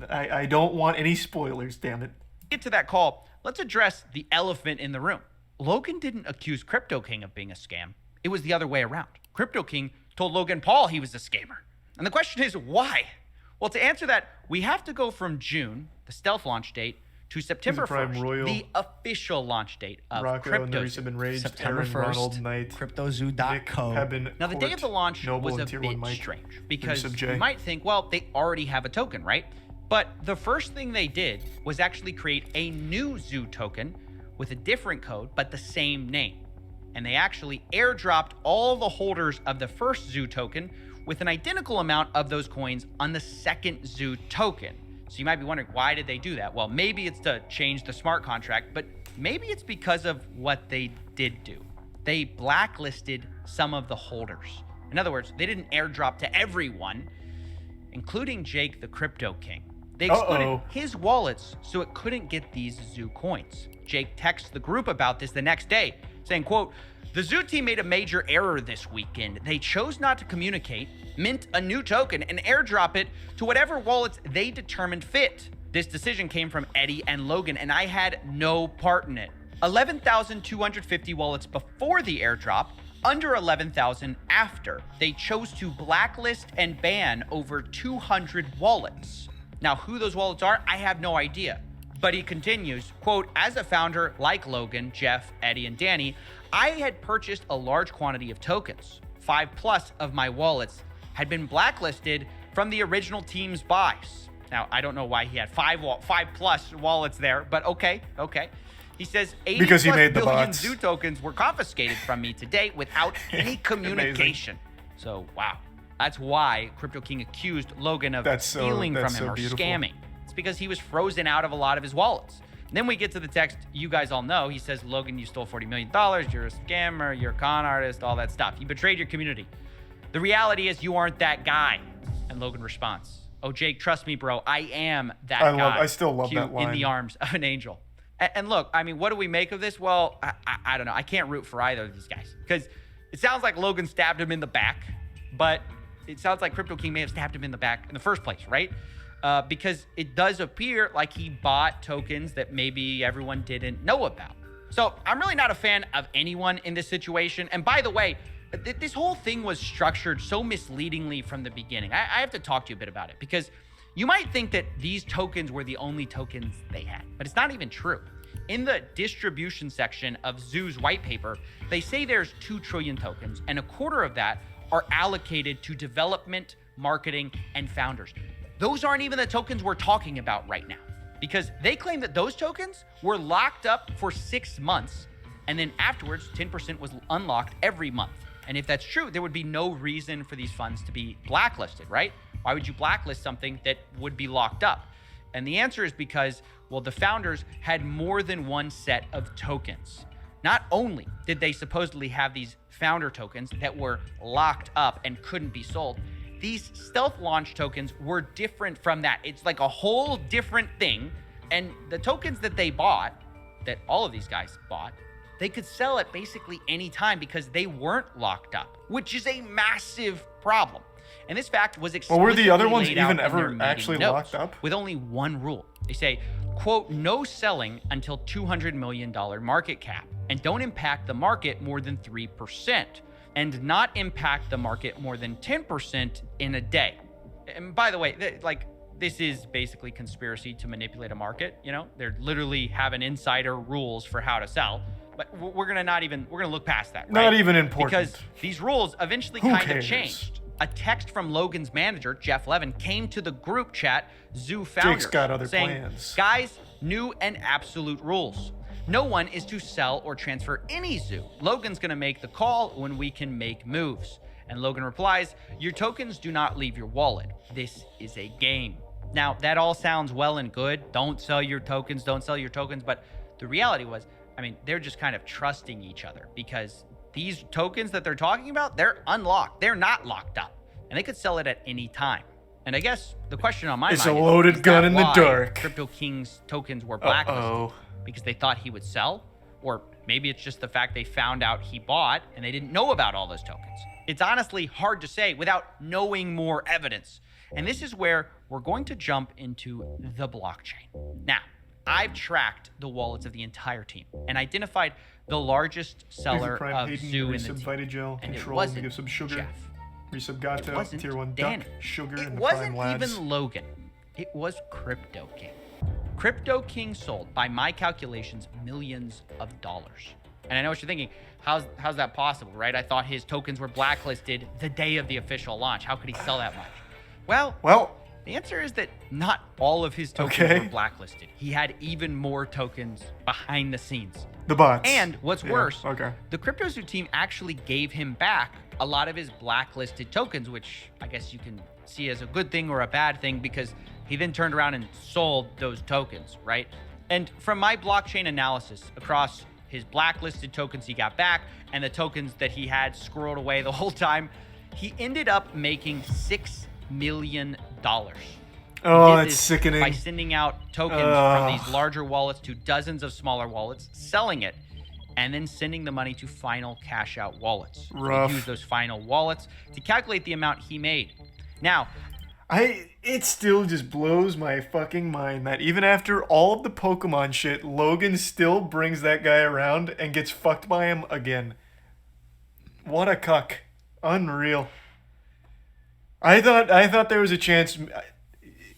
I don't want any spoilers, damn it. Get to that call. Let's address the elephant in the room. Logan didn't accuse Crypto King of being a scam. It was the other way around. Crypto King told Logan Paul he was a scammer. And the question is, why? Well, to answer that, we have to go from June, the stealth launch date, to September Prime 1st, Royal. the official launch date of Rocco and the Reese have Cryptozoo. been raged. September Aaron, 1st, Ronald, Knight, Cryptozoo.co. Nick, Pebin, Now, the day of the launch Noble, was a and Tier bit 1 Mike. strange because Sub you J. might think, well, they already have a token, right? But the first thing they did was actually create a new Zoo token with a different code, but the same name. And they actually airdropped all the holders of the first Zoo token with an identical amount of those coins on the second Zoo token. So you might be wondering, why did they do that? Well, maybe it's to change the smart contract, but maybe it's because of what they did do. They blacklisted some of the holders. In other words, they didn't airdrop to everyone, including Jake the Crypto King. They excluded his wallets so it couldn't get these Zoo coins. Jake texts the group about this the next day, saying, quote, "The Zoo team made a major error this weekend. They chose not to communicate, mint a new token, and airdrop it to whatever wallets they determined fit. This decision came from Eddie and Logan, and I had no part in it. 11,250 wallets before the airdrop, under 11,000 after. They chose to blacklist and ban over 200 wallets. Now, who those wallets are, I have no idea." But he continues, quote, "As a founder like Logan, Jeff, Eddie, and Danny, I had purchased a large quantity of tokens. 5+ of my wallets had been blacklisted from the original team's buys." Now, I don't know why he had 5+ wallets there, but okay. He says 80 Because he plus made the billion bots. Zoo tokens were confiscated from me today without any communication. So, wow. That's why Crypto King accused Logan of stealing from him or scamming. It's because he was frozen out of a lot of his wallets. Then we get to the text you guys all know. He says, "Logan, you stole $40 million. You're a scammer. You're a con artist, all that stuff. You betrayed your community. The reality is you aren't that guy." And Logan responds, "Oh, Jake, trust me, bro. I am that guy." I still love Cute that line. In the arms of an angel. And look, I mean, what do we make of this? Well, I don't know. I can't root for either of these guys because it sounds like Logan stabbed him in the back, but it sounds like Crypto King may have stabbed him in the back in the first place, right? Because it does appear like he bought tokens that maybe everyone didn't know about. So I'm really not a fan of anyone in this situation. And by the way, this whole thing was structured so misleadingly from the beginning. I have to talk to you a bit about it because you might think that these tokens were the only tokens they had, but it's not even true. In the distribution section of Zoo's white paper, they say there's 2 trillion tokens, and a quarter of that are allocated to development, marketing, and founders. Those aren't even the tokens we're talking about right now, because they claim that those tokens were locked up for 6 months, and then afterwards, 10% was unlocked every month. And if that's true, there would be no reason for these funds to be blacklisted, right? Why would you blacklist something that would be locked up? And the answer is because, well, the founders had more than one set of tokens. Not only did they supposedly have these founder tokens that were locked up and couldn't be sold, these stealth launch tokens were different from that. It's like a whole different thing. And the tokens that they bought, that all of these guys bought, they could sell at basically any time because they weren't locked up, which is a massive problem. And this fact was explicitly Well, were the other ones laid out even in ever their meeting actually notes, locked up? with only one rule. They say, quote, "No selling until $200 million market cap, and don't impact the market more than 3%, and not impact the market more than 10% in a day." And by the way, this is basically conspiracy to manipulate a market. You know, they're literally having insider rules for how to sell. But we're gonna look past that, right? Not even important. Because these rules eventually Who kind of cares? changed. A text from Logan's manager, Jeff Levin, came to the group chat, Zoo Founders, Jake's got other saying, plans. "Guys, new and absolute rules. No one is to sell or transfer any Zoo. Logan's gonna make the call when we can make moves." And Logan replies, "Your tokens do not leave your wallet. This is a game." Now, that all sounds well and good. Don't sell your tokens, but the reality was, I mean, they're just kind of trusting each other because these tokens that they're talking about, they're unlocked. They're not locked up, and they could sell it at any time. And I guess the question on my It's mind a loaded is gun that in the why dark. Crypto King's tokens were blacklisted Uh-oh. because they thought he would sell, or maybe it's just the fact they found out he bought and they didn't know about all those tokens. It's honestly hard to say without knowing more evidence. And this is where we're going to jump into the blockchain. Now, I've tracked the wallets of the entire team and identified the largest seller Prime of Hayden, Zoo in Reese the invited team. Joe, And it Control, wasn't give some sugar. Jeff. Resub It Gato, wasn't tier 1 Danny. duck, sugar, It and the wasn't prime lads. even Logan. It was Crypto King. Crypto King sold, by my calculations, millions of dollars. And I know what you're thinking. How's that possible, right? I thought his tokens were blacklisted the day of the official launch. How could he sell that much? Well, the answer is that not all of his tokens were blacklisted. He had even more tokens behind the scenes. The bots. And what's Yeah, worse, okay. the Cryptozoo team actually gave him back a lot of his blacklisted tokens, which I guess you can see as a good thing or a bad thing because he then turned around and sold those tokens, right? And from my blockchain analysis across his blacklisted tokens he got back and the tokens that he had squirreled away the whole time, he ended up making $6 million. Oh, He did that's this sickening. by sending out tokens from these larger wallets to dozens of smaller wallets, selling it, and then sending the money to final cash out wallets. So Rough. he used those final wallets to calculate the amount he made. Now, It still just blows my fucking mind that even after all of the Pokemon shit, Logan still brings that guy around and gets fucked by him again. What a cuck. Unreal. I thought there was a chance.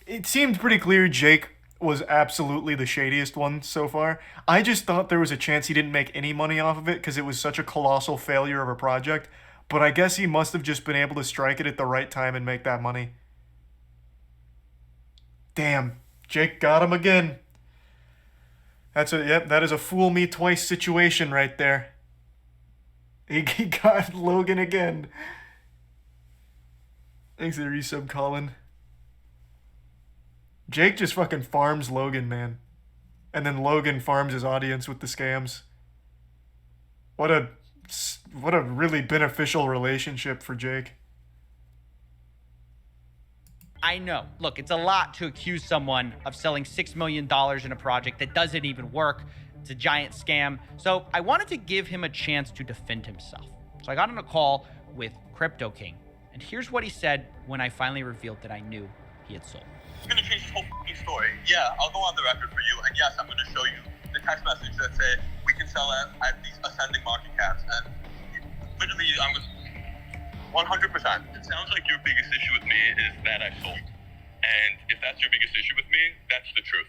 It seemed pretty clear Jake was absolutely the shadiest one so far. I just thought there was a chance he didn't make any money off of it because it was such a colossal failure of a project. But I guess he must have just been able to strike it at the right time and make that money. Damn, Jake got him again. That is a fool me twice situation right there. He got Logan again. Thanks for the resub, Colin. Jake just fucking farms Logan, man. And then Logan farms his audience with the scams. What a really beneficial relationship for Jake. I know. Look, it's a lot to accuse someone of selling $6 million in a project that doesn't even work. It's a giant scam. So I wanted to give him a chance to defend himself. So I got on a call with Crypto King. And here's what he said when I finally revealed that I knew he had sold. I'm gonna change this whole fucking story. Yeah, I'll go on the record for you, and yes, I'm gonna show you the text message that say we can sell at these ascending market caps, and literally, I'm gonna 100%. It sounds like your biggest issue with me is that I sold, and if that's your biggest issue with me, that's the truth.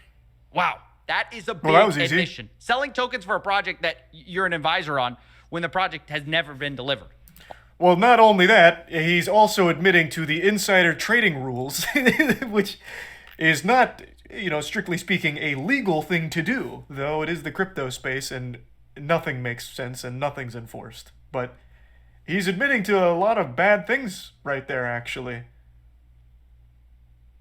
Wow, that is a big Well, that was easy. admission. Selling tokens for a project that you're an advisor on when the project has never been delivered. Well, not only that, he's also admitting to the insider trading rules, which is not, strictly speaking, a legal thing to do, though it is the crypto space and nothing makes sense and nothing's enforced. But he's admitting to a lot of bad things right there, actually.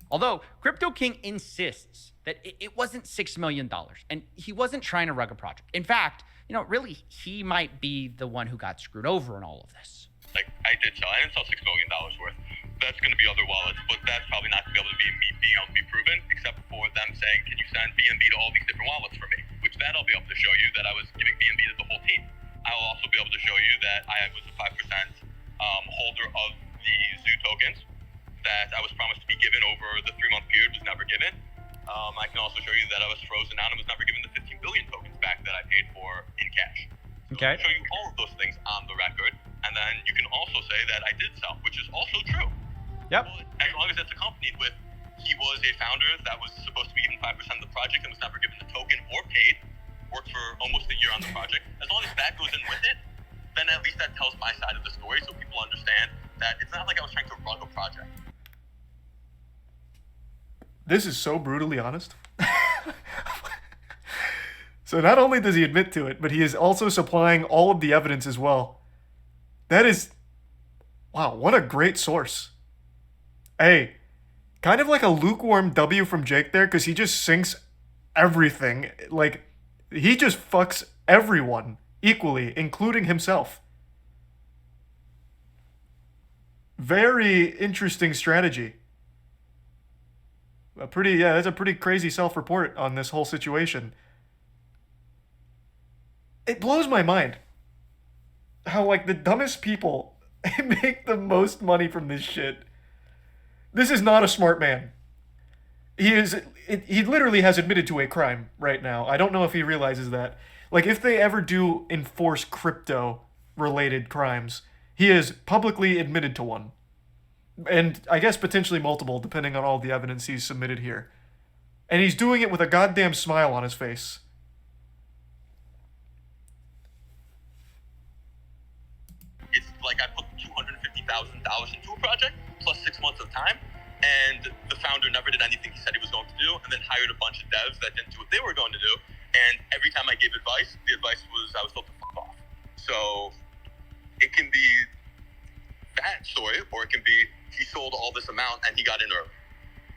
Although Crypto King insists that it wasn't $6 million and he wasn't trying to rug a project. In fact, really, he might be the one who got screwed over in all of this. Like, I didn't sell $6 million worth. That's going to be other wallets, but that's probably not going to be able to being able to be proven, except for them saying, can you send BNB to all these different wallets for me? Which that I'll be able to show you that I was giving BNB to the whole team. I will also be able to show you that I was a 5% holder of the Zoo tokens that I was promised to be given over the 3-month period, was never given. I can also show you that I was frozen out and was never given the 15 billion tokens back that I paid for in cash. Okay. I'll show you all of those things on the record, and then you can also say that I did sell, which is also true. Yep. As long as that's accompanied with he was a founder that was supposed to be given 5% of the project and was never given the token or paid, worked for almost a year on the project. As long as that goes in with it, then at least that tells my side of the story so people understand that it's not like I was trying to rug a project. This is so brutally honest. So not only does he admit to it, but he is also supplying all of the evidence as well. That is... Wow, what a great source. Hey, kind of like a lukewarm W from Jake there, because he just sinks everything. Like, he just fucks everyone equally, including himself. Very interesting strategy. That's a pretty crazy self-report on this whole situation. It blows my mind how, like, the dumbest people make the most money from this shit. This is not a smart man. He literally has admitted to a crime right now. I don't know if he realizes that. Like, if they ever do enforce crypto-related crimes, he has publicly admitted to one. And I guess potentially multiple, depending on all the evidence he's submitted here. And he's doing it with a goddamn smile on his face. It's like I put $250,000 into a project plus 6 months of time, and the founder never did anything he said he was going to do, and then hired a bunch of devs that didn't do what they were going to do. And every time I gave advice, the advice was I was told to fuck off. So it can be that story, or it can be he sold all this amount and he got in early.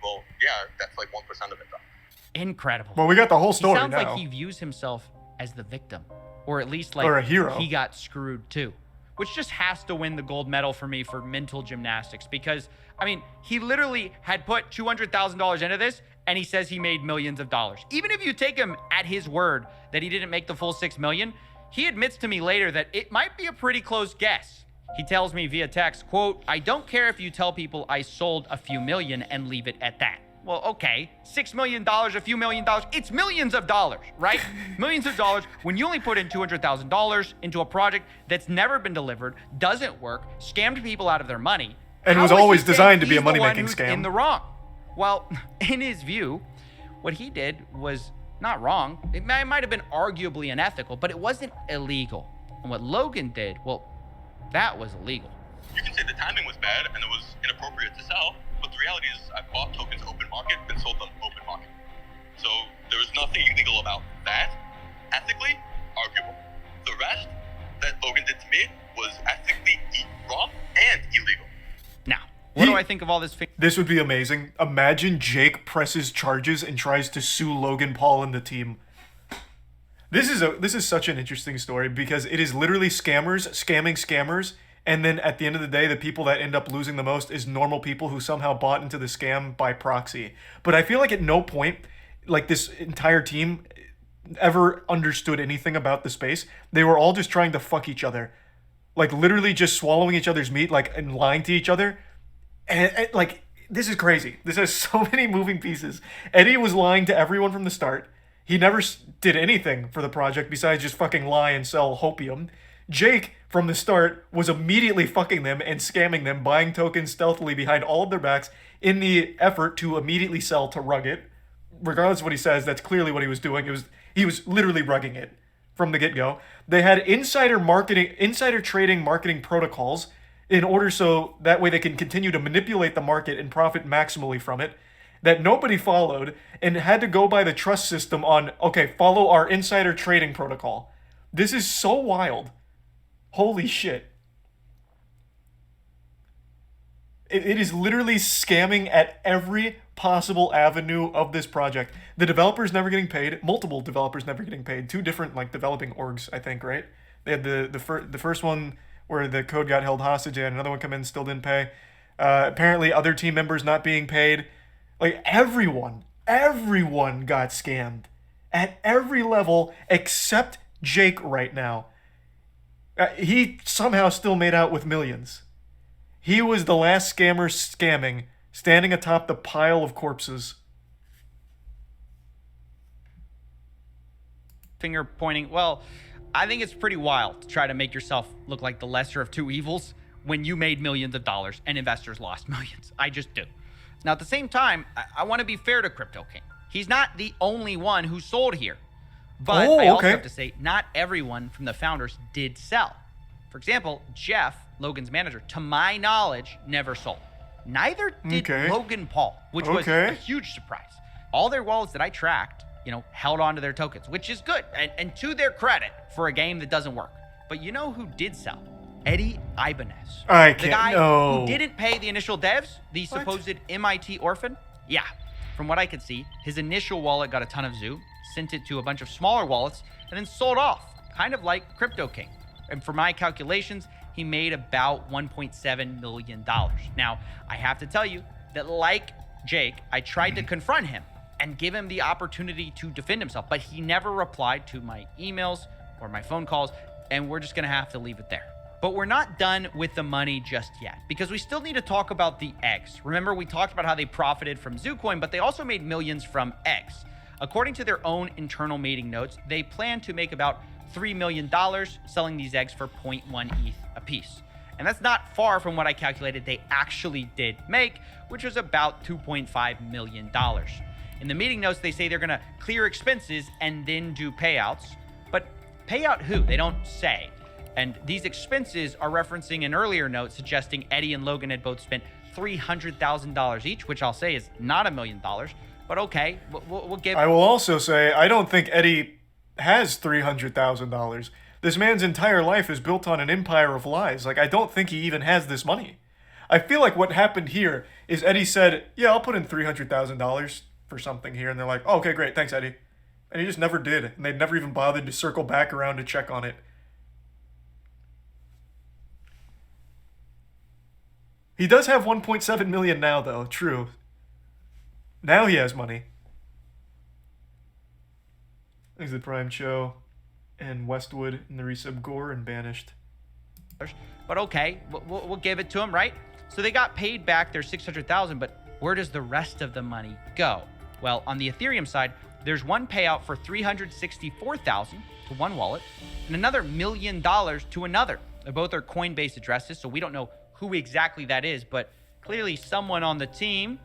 Well, yeah, that's like 1% of it, though. Incredible. Well, we got the whole story He sounds now. like he views himself as the victim, or at least like Or a hero. he got screwed too, which just has to win the gold medal for me for mental gymnastics. Because I mean, he literally had put $200,000 into this, and he says he made millions of dollars. Even if you take him at his word that he didn't make the full $6 million, he admits to me later that it might be a pretty close guess. He tells me via text, quote, "I don't care if you tell people I sold a few million and leave it at that." Well, okay, $6 million, a few million dollars, it's millions of dollars, right? Millions of dollars when you only put in $200,000 into a project that's never been delivered, doesn't work, scammed people out of their money. And How was is he always saying designed to be he's a the one money-making who's scam? in the wrong? Well, in his view, what he did was not wrong. It might have been arguably unethical, but it wasn't illegal. And what Logan did, well, that was illegal. You can say the timing was bad and it was inappropriate to sell, but the reality is I bought tokens open market and sold them open market. So there was nothing illegal about that. Ethically, arguable. The rest that Logan did to me was ethically wrong and illegal. Now, what do I think of all this? This would be amazing. Imagine Jake presses charges and tries to sue Logan Paul and the team. This is such an interesting story because it is literally scammers scamming scammers, and then at the end of the day, the people that end up losing the most is normal people who somehow bought into the scam by proxy. But I feel like at no point, like this entire team ever understood anything about the space. They were all just trying to fuck each other. Like literally just swallowing each other's meat, like, and lying to each other. And like, this is crazy. This has so many moving pieces. Eddie was lying to everyone from the start. He never did anything for the project besides just fucking lie and sell hopium. Jake, from the start, was immediately fucking them and scamming them, buying tokens stealthily behind all of their backs in the effort to immediately sell to rug it. Regardless of what he says, that's clearly what he was doing. He was literally rugging it from the get-go. They had insider trading marketing protocols in order so that way they can continue to manipulate the market and profit maximally from it, that nobody followed and had to go by the trust system on, okay, follow our insider trading protocol. This is so wild. Holy shit. It is literally scamming at every possible avenue of this project. The developers never getting paid, multiple developers never getting paid, two different like developing orgs, I think, right? They had the first one where the code got held hostage, and another one come in, still didn't pay. Apparently other team members not being paid. Like everyone got scammed at every level except Jake right now. He somehow still made out with millions. He was the last scammer scamming, standing atop the pile of corpses. Finger pointing, well, I think it's pretty wild to try to make yourself look like the lesser of two evils when you made millions of dollars and investors lost millions. I just do. Now, at the same time, I want to be fair to Crypto King. He's not the only one who sold here. But I also have to say, not everyone from the founders did sell. For example, Jeff, Logan's manager, to my knowledge, never sold. Neither did Logan Paul, which was a huge surprise. All their wallets that I tracked, held on to their tokens, which is good. And to their credit for a game that doesn't work. But you know who did sell? Eddie Ibanez. The guy who didn't pay the initial devs, the supposed MIT orphan. Yeah, from what I could see, his initial wallet got a ton of Zoo, sent it to a bunch of smaller wallets, and then sold off, kind of like Crypto King. And for my calculations, he made about $1.7 million. Now, I have to tell you that like Jake, I tried to confront him and give him the opportunity to defend himself, but he never replied to my emails or my phone calls, and we're just gonna have to leave it there. But we're not done with the money just yet, because we still need to talk about the eggs. Remember, we talked about how they profited from ZooCoin, but they also made millions from eggs. According to their own internal meeting notes, they plan to make about $3 million selling these eggs for 0.1 ETH a piece. And that's not far from what I calculated they actually did make, which was about $2.5 million. In the meeting notes, they say they're going to clear expenses and then do payouts. But payout who? They don't say. And these expenses are referencing an earlier note suggesting Eddie and Logan had both spent $300,000 each, which I'll say is not $1 million. But okay, we'll give... I will also say, I don't think Eddie has $300,000. This man's entire life is built on an empire of lies. Like, I don't think he even has this money. I feel like what happened here is Eddie said, yeah, I'll put in $300,000 for something here. And they're like, oh, okay, great. Thanks, Eddie. And he just never did. And they never even bothered to circle back around to check on it. He does have 1.7 million now, though. True. Now he has money. There's the Prime Show and Westwood and the resub Gore and Banished. But okay, we'll give it to him, right? So they got paid back their $600,000, but where does the rest of the money go? Well, on the Ethereum side, there's one payout for $364,000 to one wallet and another $1 million to another. Both are Coinbase addresses, so we don't know who exactly that is, but clearly someone on the team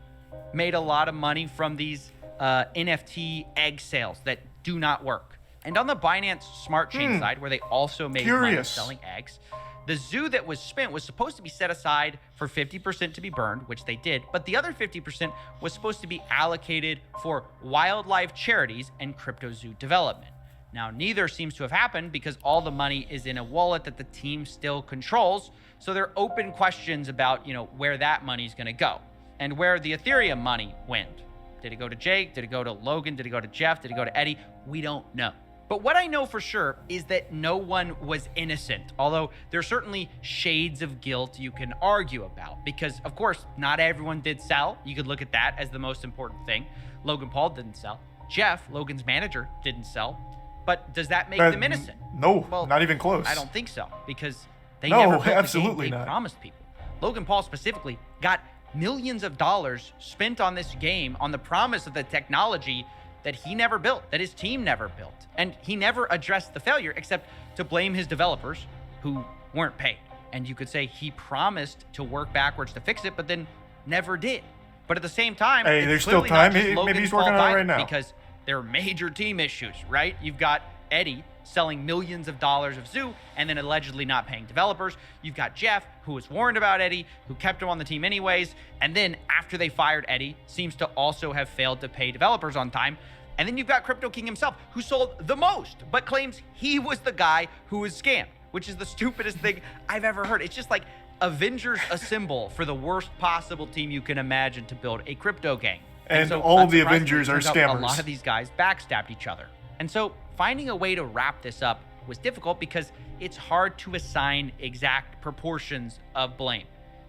made a lot of money from these NFT egg sales that do not work. And on the Binance Smart Chain side, where they also made money selling eggs, the zoo that was spent was supposed to be set aside for 50% to be burned, which they did, but the other 50% was supposed to be allocated for wildlife charities and Cryptozoo development. Now, neither seems to have happened because all the money is in a wallet that the team still controls, so there are open questions about, where that money is going to go and where the Ethereum money went. Did it go to Jake? Did it go to Logan? Did it go to Jeff? Did it go to Eddie? We don't know. But what I know for sure is that no one was innocent, although there's certainly shades of guilt you can argue about because, of course, not everyone did sell. You could look at that as the most important thing. Logan Paul didn't sell. Jeff, Logan's manager, didn't sell. But does that make them innocent? No, well, not even close. I don't think so because they never built absolutely the game they not. promised people. Logan Paul specifically got millions of dollars spent on this game on the promise of the technology that he never built, that his team never built. And he never addressed the failure except to blame his developers who weren't paid. And you could say he promised to work backwards to fix it, but then never did. But at the same time, hey, there's still time. Maybe he's working on it right now. Because there are major team issues, right? You've got Eddie selling millions of dollars of Zoo and then allegedly not paying developers. You've got Jeff, who was warned about Eddie, who kept him on the team anyways. And then after they fired Eddie, seems to also have failed to pay developers on time. And then you've got Crypto King himself, who sold the most, but claims he was the guy who was scammed, which is the stupidest thing I've ever heard. It's just like Avengers Assemble for the worst possible team you can imagine to build a crypto gang. And so, all the Avengers are turns out scammers. A lot of these guys backstabbed each other. And so finding a way to wrap this up was difficult because it's hard to assign exact proportions of blame.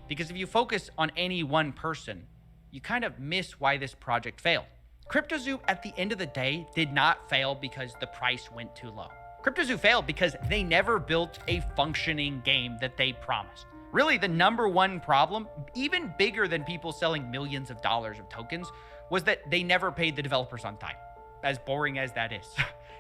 Because if you focus on any one person, you kind of miss why this project failed. Cryptozoo, at the end of the day, did not fail because the price went too low. Cryptozoo failed because they never built a functioning game that they promised. Really, the number one problem, even bigger than people selling millions of dollars of tokens, was that they never paid the developers on time, as boring as that is.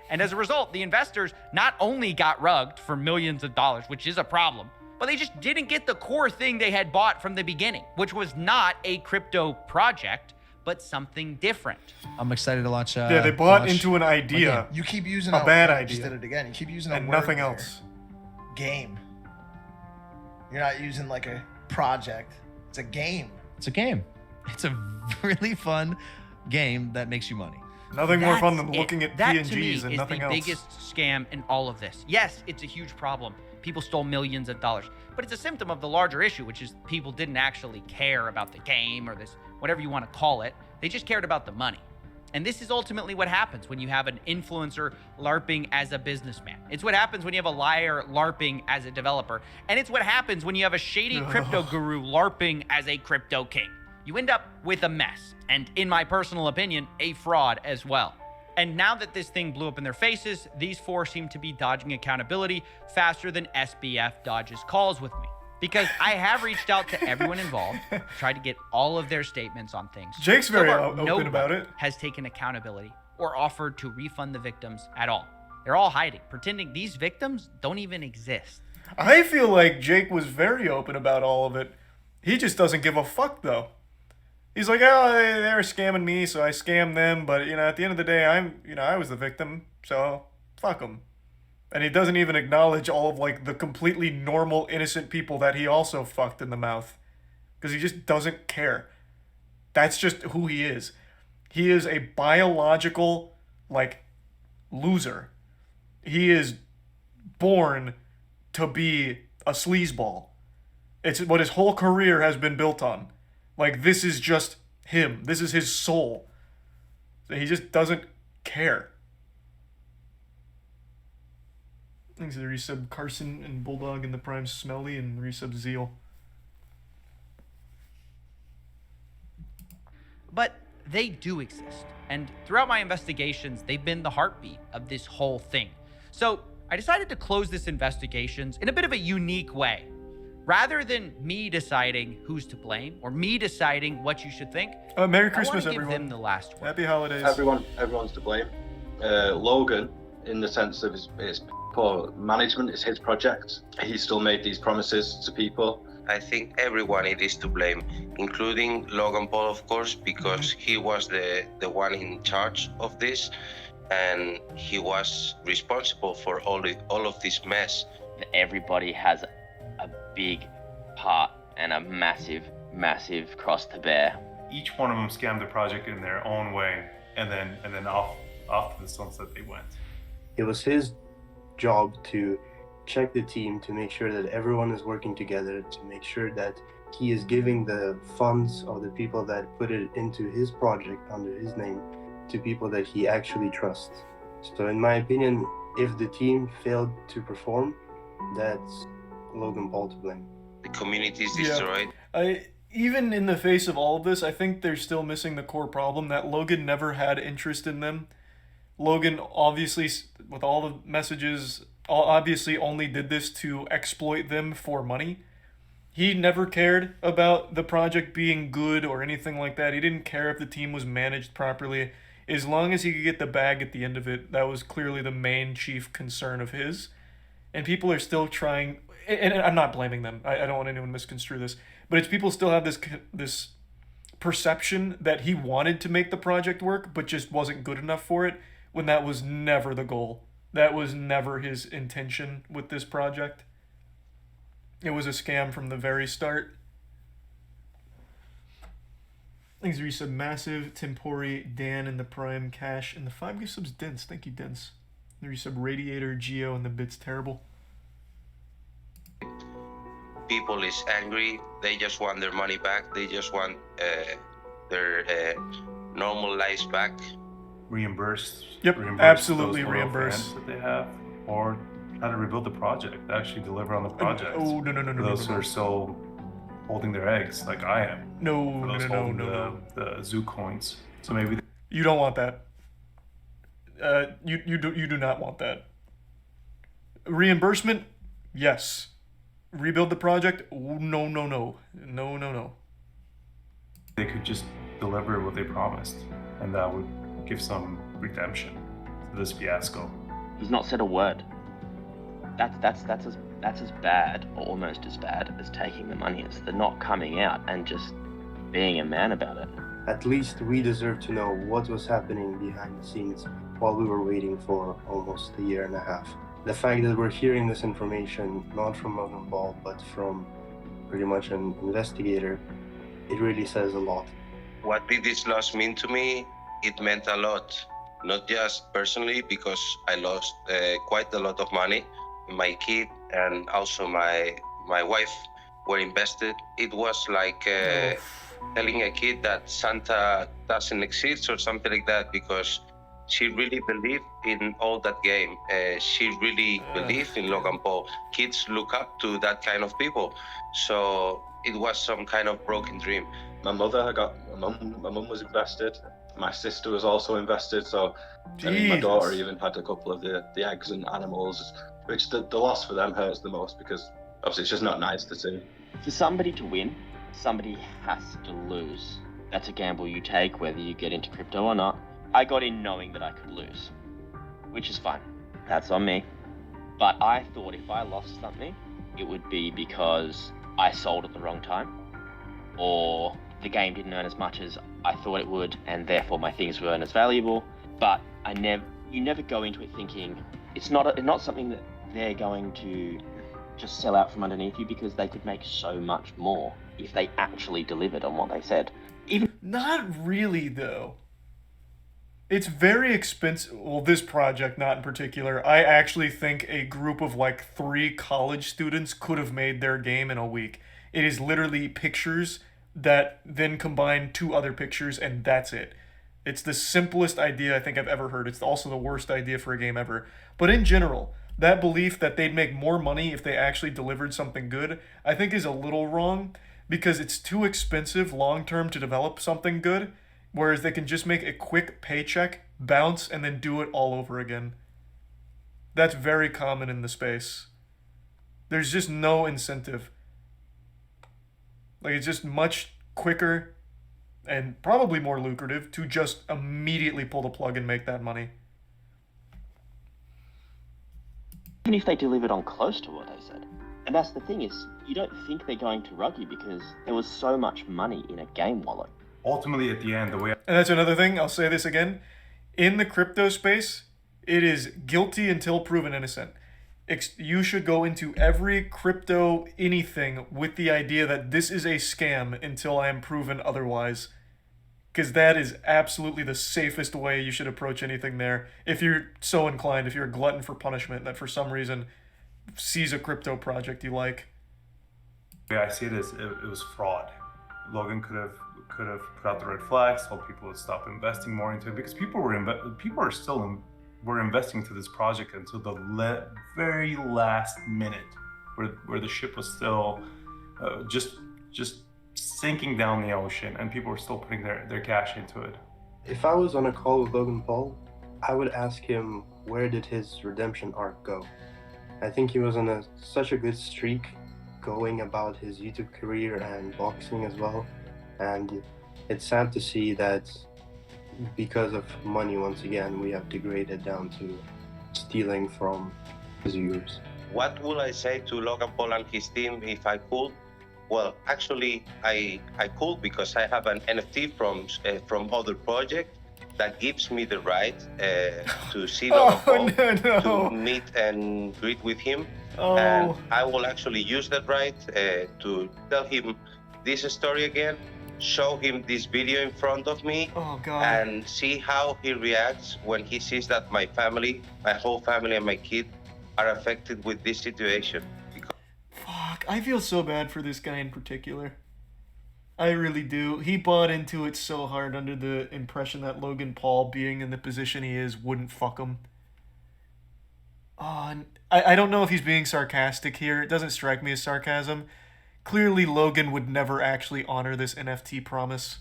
And as a result, the investors not only got rugged for millions of dollars, which is a problem, but they just didn't get the core thing they had bought from the beginning, which was not a crypto project, but something different. I'm excited to launch. Yeah, they bought into an idea. You keep using a bad I idea. just did it again. You keep using and a word nothing there. else. Game. You're not using like a project. It's a game. It's a game. It's a really fun game that makes you money. Nothing more fun than That's looking it. at That, PNGs to me, and is nothing the else. biggest scam in all of this. Yes, it's a huge problem. People stole millions of dollars, but it's a symptom of the larger issue, which is people didn't actually care about the game or this, whatever you want to call it. They just cared about the money. And this is ultimately what happens when you have an influencer LARPing as a businessman. It's what happens when you have a liar LARPing as a developer. And it's what happens when you have a shady crypto guru LARPing as a crypto king. You end up with a mess. And in my personal opinion, a fraud as well. And now that this thing blew up in their faces, these four seem to be dodging accountability faster than SBF dodges calls with me. Because I have reached out to everyone involved, tried to get all of their statements on things. Jake's So very far, open no about one it. has taken accountability or offered to refund the victims at all. They're all hiding, pretending these victims don't even exist. I feel like Jake was very open about all of it. He just doesn't give a fuck, though. He's like, oh, they're scamming me, so I scammed them. But, at the end of the day, I was the victim, so fuck them. And he doesn't even acknowledge all of, like, the completely normal, innocent people that he also fucked in the mouth. Because he just doesn't care. That's just who he is. He is a biological, like, loser. He is born to be a sleazeball. It's what his whole career has been built on. Like, this is just him. This is his soul. He just doesn't care. Thanks to the resub Carson and Bulldog and the Prime Smelly and resub Zeal. But they do exist. And throughout my investigations, they've been the heartbeat of this whole thing. So I decided to close this investigations in a bit of a unique way. Rather than me deciding who's to blame or me deciding what you should think, Merry Christmas, I want to give everyone. them the last word. Happy holidays. Everyone's to blame. Logan, in the sense of his poor management, is his project. He still made these promises to people. I think everyone it is to blame, including Logan Paul, of course, because he was the one in charge of this, and he was responsible for all of this mess. Everybody has a big part and a massive, massive cross to bear. Each one of them scammed the project in their own way, and then off to the sunset they went. It was his job to check the team to make sure that everyone is working together, to make sure that he is giving the funds of the people that put it into his project under his name to people that he actually trusts. So in my opinion, if the team failed to perform, that's Logan Paul to blame. The community is destroyed. Even in the face of all of this, I think they're still missing the core problem that Logan never had interest in them. Logan, obviously, with all the messages, obviously only did this to exploit them for money. He never cared about the project being good or anything like that. He didn't care if the team was managed properly. As long as he could get the bag at the end of it, that was clearly the main chief concern of his. And people are still trying, and I'm not blaming them. I don't want anyone to misconstrue this. But it's people still have this perception that he wanted to make the project work, but just wasn't good enough for it, when that was never the goal. That was never his intention with this project. It was a scam from the very start. Thanks, resub Massive, Tempori, Dan, and the Prime Cash, and the 5 gift subs Dense. Thank you, Dense. The resub Radiator, Geo, and the Bits Terrible. People is angry. They just want their money back. They just want their normal lives back. Reimburse. Yep, reimburse absolutely those reimburse. fans that they have, or how to rebuild the project, actually deliver on the project. Oh, no. For those who are still holding their eggs, like I am. No, For those no, holding no. the zoo coins. So maybe. You don't want that. You do not want that. Reimbursement, yes. Rebuild the project, no. They could just deliver what they promised, and that would give some redemption to this fiasco. He's not said a word. That's as bad, or almost as bad, as taking the money. It's the not coming out and just being a man about it. At least we deserve to know what was happening behind the scenes while we were waiting for almost a year and a half. The fact that we're hearing this information not from Logan Paul, but from pretty much an investigator, it really says a lot. What did this loss mean to me? It meant a lot. Not just personally, because I lost quite a lot of money. My kid and also my wife were invested. It was like telling a kid that Santa doesn't exist or something like that, because she really believed in all that game. She really believed in Logan Paul. Kids look up to that kind of people. So it was some kind of broken dream. My mum was invested. My sister was also invested. So I mean, my daughter even had a couple of the eggs and animals, which the loss for them hurts the most, because obviously it's just not nice to see. For somebody to win, somebody has to lose. That's a gamble you take, whether you get into crypto or not. I got in knowing that I could lose, which is fine. That's on me. But I thought if I lost something, it would be because I sold at the wrong time, or the game didn't earn as much as I thought it would, and therefore my things weren't as valuable. But you never go into it thinking it's not something that they're going to just sell out from underneath you, because they could make so much more if they actually delivered on what they said. Not really, though. It's very expensive. Well, this project, not in particular. I actually think a group of like 3 college students could have made their game in a week. It is literally pictures that then combine 2 other pictures, and that's it. It's the simplest idea I think I've ever heard. It's also the worst idea for a game ever. But in general, that belief that they'd make more money if they actually delivered something good, I think is a little wrong, because it's too expensive long-term to develop something good, whereas they can just make a quick paycheck, bounce, and then do it all over again. That's very common in the space. There's just no incentive. Like, it's just much quicker and probably more lucrative to just immediately pull the plug and make that money. Even if they delivered on close to what they said. And that's the thing, is you don't think they're going to rug you because there was so much money in a game wallet. Ultimately, at the end, the way... And that's another thing, I'll say this again. In the crypto space, it is guilty until proven innocent. You should go into every crypto anything with the idea that this is a scam until I am proven otherwise. Because that is absolutely the safest way you should approach anything there. If you're so inclined, if you're a glutton for punishment that for some reason sees a crypto project you like. Yeah, I see it as it was fraud. Logan could have put out the red flags, told people to stop investing more into it, because people were still investing into this project until the very last minute, where the ship was still just sinking down the ocean, and people were still putting their cash into it. If I was on a call with Logan Paul, I would ask him, where did his redemption arc go? I think he was on such a good streak going about his YouTube career and boxing as well. And it's sad to see that because of money, once again, we have degraded down to stealing from his viewers. What would I say to Logan Paul and his team if I could? Well, actually, I could, because I have an NFT from other project that gives me the right to see Logan Paul, to meet and greet with him. And I will actually use that right to tell him this story again, show him this video in front of me, and see how he reacts when he sees that my family, my whole family and my kid are affected with this situation. Fuck, I feel so bad for this guy in particular. I really do. He bought into it so hard under the impression that Logan Paul, being in the position he is, wouldn't fuck him. Oh, and I don't know if he's being sarcastic here. It doesn't strike me as sarcasm. Clearly, Logan would never actually honor this NFT promise.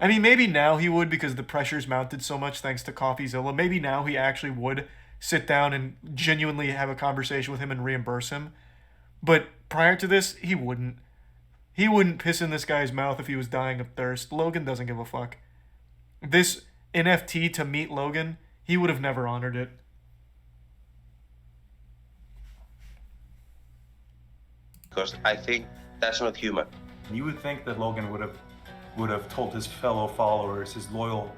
I mean, maybe now he would, because the pressure's mounted so much thanks to Coffeezilla. Maybe now he actually would sit down and genuinely have a conversation with him and reimburse him. But prior to this, he wouldn't. He wouldn't piss in this guy's mouth if he was dying of thirst. Logan doesn't give a fuck. This NFT to meet Logan, he would have never honored it. Because I think that's not human. You would think that Logan would have told his fellow followers, his loyal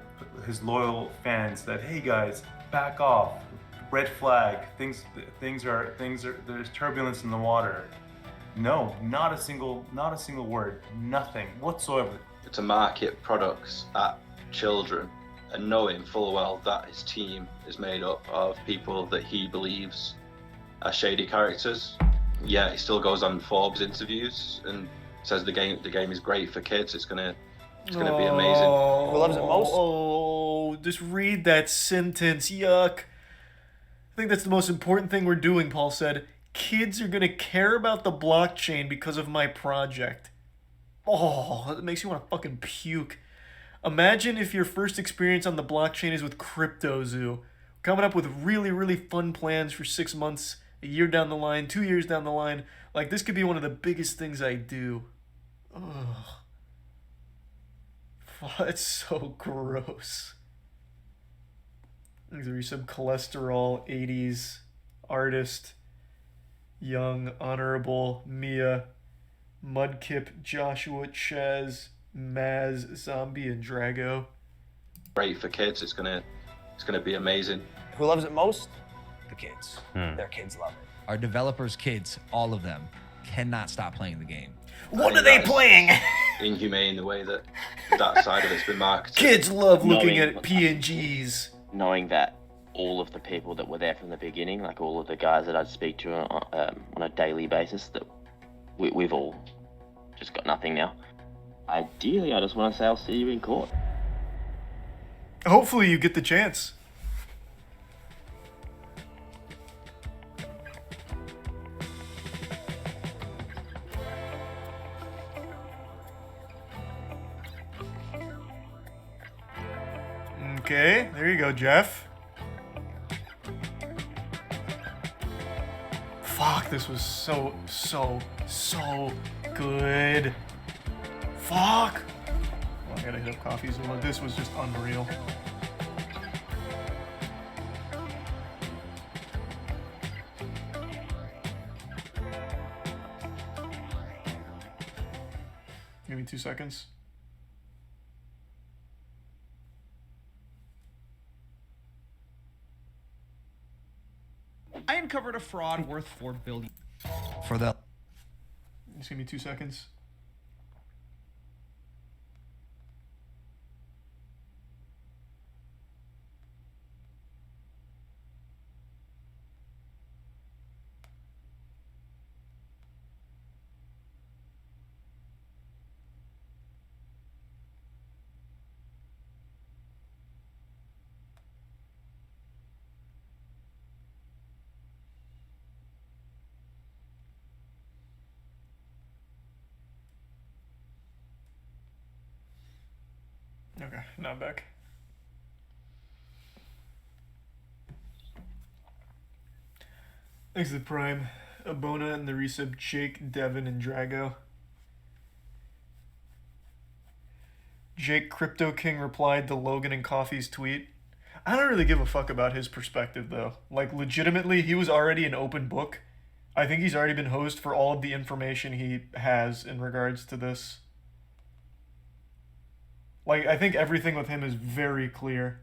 fans, that, hey guys, back off, red flag, things are there's turbulence in the water. No, not a single word, nothing whatsoever. To market products at children and knowing full well that his team is made up of people that he believes are shady characters. Yeah, he still goes on Forbes interviews and says the game is great for kids. It's gonna be amazing. Who loves it most? Oh, just read that sentence. Yuck. I think that's the most important thing we're doing, Paul said. Kids are gonna care about the blockchain because of my project. Oh, that makes you want to fucking puke. Imagine if your first experience on the blockchain is with Cryptozoo. Coming up with really, really fun plans for 6 months, a year down the line, 2 years down the line. Like, this could be one of the biggest things I do. Ugh. That's so gross. There's some cholesterol 80s artist Young, Honorable, Mia, Mudkip, Joshua, Chaz, Maz, Zombie, and Drago. Great for kids. It's gonna be amazing. Who loves it most? The kids. Their kids love it. Our developers' kids, all of them, cannot stop playing the game. What are they playing? Inhumane the way that that side of it's been marketed. Kids love looking at PNGs. Knowing that all of the people that were there from the beginning, like all of the guys that I'd speak to on a daily basis, that we've all just got nothing now. Ideally, I just want to say I'll see you in court. Hopefully you get the chance. Okay, there you go, Jeff. Fuck, this was so good. Fuck. Oh, I gotta hit up Coffeezilla. This was just unreal. Give me 2 seconds. I uncovered a fraud worth $4 billion. For the... Just give me 2 seconds. Okay, now I'm back. Thanks to the Prime, Abona, and the resub Jake, Devin, and Drago. Jake Crypto King replied to Logan and Coffee's tweet. I don't really give a fuck about his perspective though. Like legitimately, he was already an open book. I think he's already been hosed for all of the information he has in regards to this. Like, I think everything with him is very clear.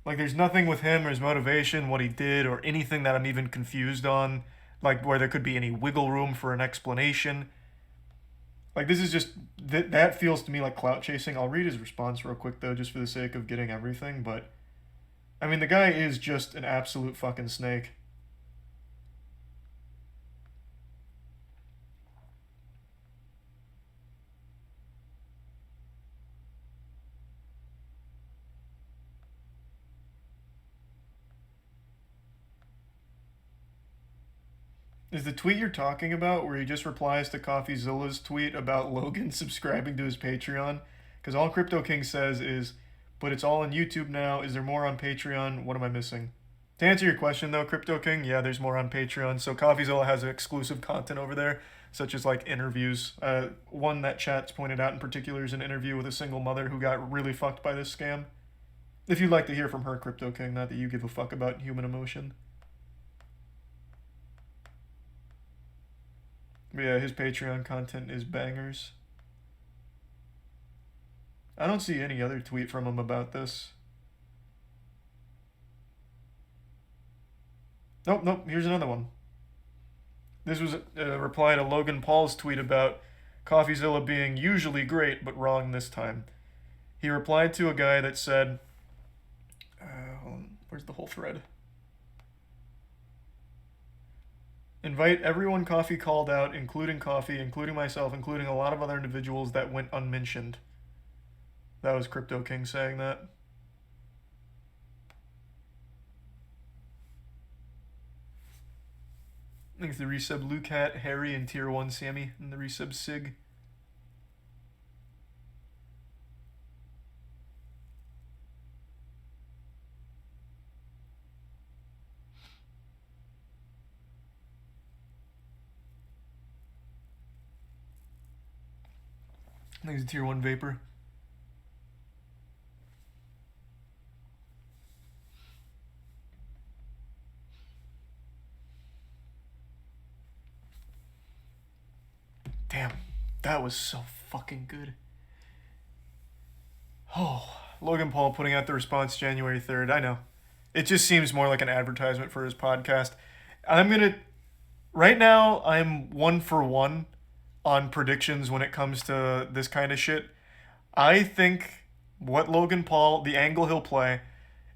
Like, there's nothing with him or his motivation, what he did, or anything that I'm even confused on. Like, where there could be any wiggle room for an explanation. Like, this is just... That feels to me like clout chasing. I'll read his response real quick, though, just for the sake of getting everything, but... I mean, the guy is just an absolute fucking snake. Is the tweet you're talking about where he just replies to Coffeezilla's tweet about Logan subscribing to his Patreon? Because all Crypto King says is, but it's all on YouTube now. Is there more on Patreon? What am I missing? To answer your question though, Crypto King, yeah, there's more on Patreon. So Coffeezilla has exclusive content over there, such as like interviews. One that chat's pointed out in particular is an interview with a single mother who got really fucked by this scam. If you'd like to hear from her, Crypto King, not that you give a fuck about human emotion. But yeah, his Patreon content is bangers. I don't see any other tweet from him about this. Nope, here's another one. This was a reply to Logan Paul's tweet about Coffeezilla being usually great, but wrong this time. He replied to a guy that said... hold on, where's the whole thread? Invite everyone Coffee called out, including Coffee, including myself, including a lot of other individuals that went unmentioned. That was Crypto King saying that. Thanks to the resub Lucat, Harry, and Tier 1 Sammy, and the resub Sig. Thanks to Tier 1 Vapor. that was so fucking good. Oh, Logan Paul putting out the response January 3rd. I know. It just seems more like an advertisement for his podcast. Right now, I'm 1-for-1 on predictions when it comes to this kind of shit. I think what Logan Paul, the angle he'll play,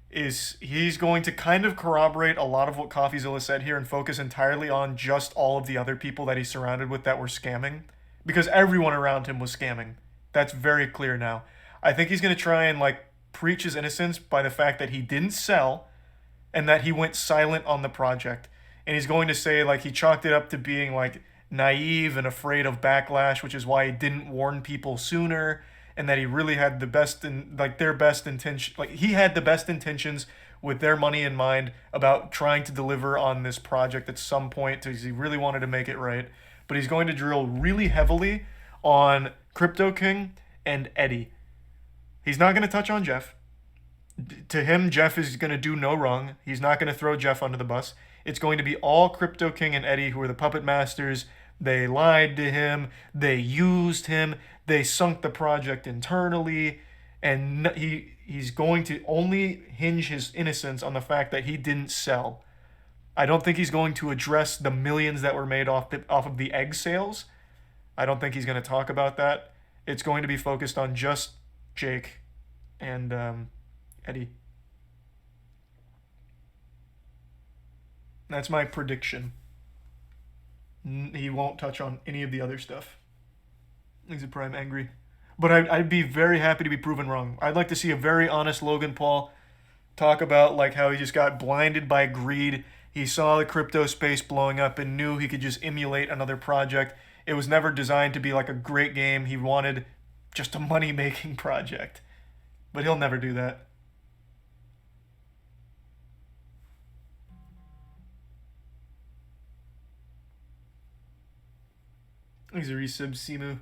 is he's going to kind of corroborate a lot of what Coffeezilla said here and focus entirely on just all of the other people that he's surrounded with that were scamming. Because everyone around him was scamming. That's very clear now. I think he's going to try and preach his innocence by the fact that he didn't sell and that he went silent on the project. And he's going to say he chalked it up to being naive and afraid of backlash, which is why he didn't warn people sooner, and that he really had the best their best intention. He had the best intentions with their money in mind about trying to deliver on this project at some point because he really wanted to make it right. But he's going to drill really heavily on Crypto King and Eddie. He's not going to touch on Jeff. To him, Jeff is going to do no wrong. He's not going to throw Jeff under the bus. It's going to be all Crypto King and Eddie who are the puppet masters. They lied to him. They used him. They sunk the project internally. And he's going to only hinge his innocence on the fact that he didn't sell. I don't think he's going to address the millions that were made off of the egg sales. I don't think he's going to talk about that. It's going to be focused on just Jake and Eddie. That's my prediction. He won't touch on any of the other stuff. He's a prime angry. But I'd be very happy to be proven wrong. I'd like to see a very honest Logan Paul talk about how he just got blinded by greed. He saw the crypto space blowing up and knew he could just emulate another project. It was never designed to be a great game. He wanted just a money-making project. But he'll never do that. He's a resub Simu.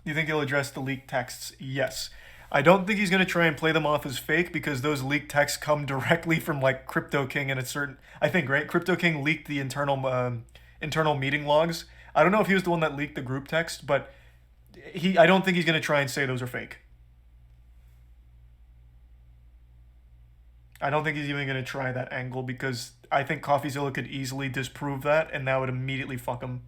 Do you think he'll address the leaked texts? Yes. I don't think he's going to try and play them off as fake because those leaked texts come directly from Crypto King and a certain... I think, right? Crypto King leaked the internal meeting logs. I don't know if he was the one that leaked the group text, but I don't think he's going to try and say those are fake. I don't think he's even going to try that angle because I think Coffeezilla could easily disprove that and that would immediately fuck him.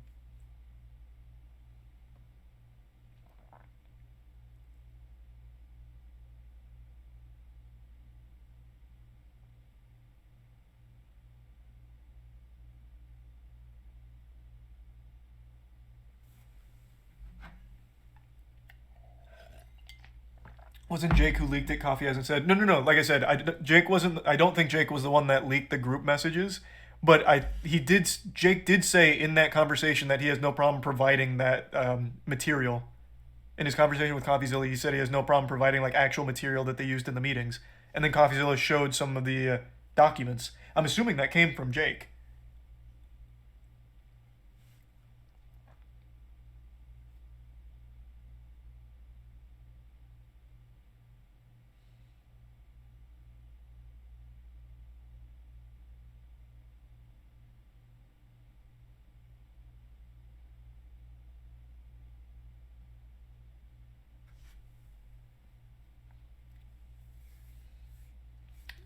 Wasn't Jake who leaked it? Coffee hasn't said. No. Like I said, Jake wasn't. I don't think Jake was the one that leaked the group messages. But Jake did say in that conversation that he has no problem providing that material. In his conversation with Coffeezilla, he said he has no problem providing actual material that they used in the meetings. And then Coffeezilla showed some of the documents. I'm assuming that came from Jake.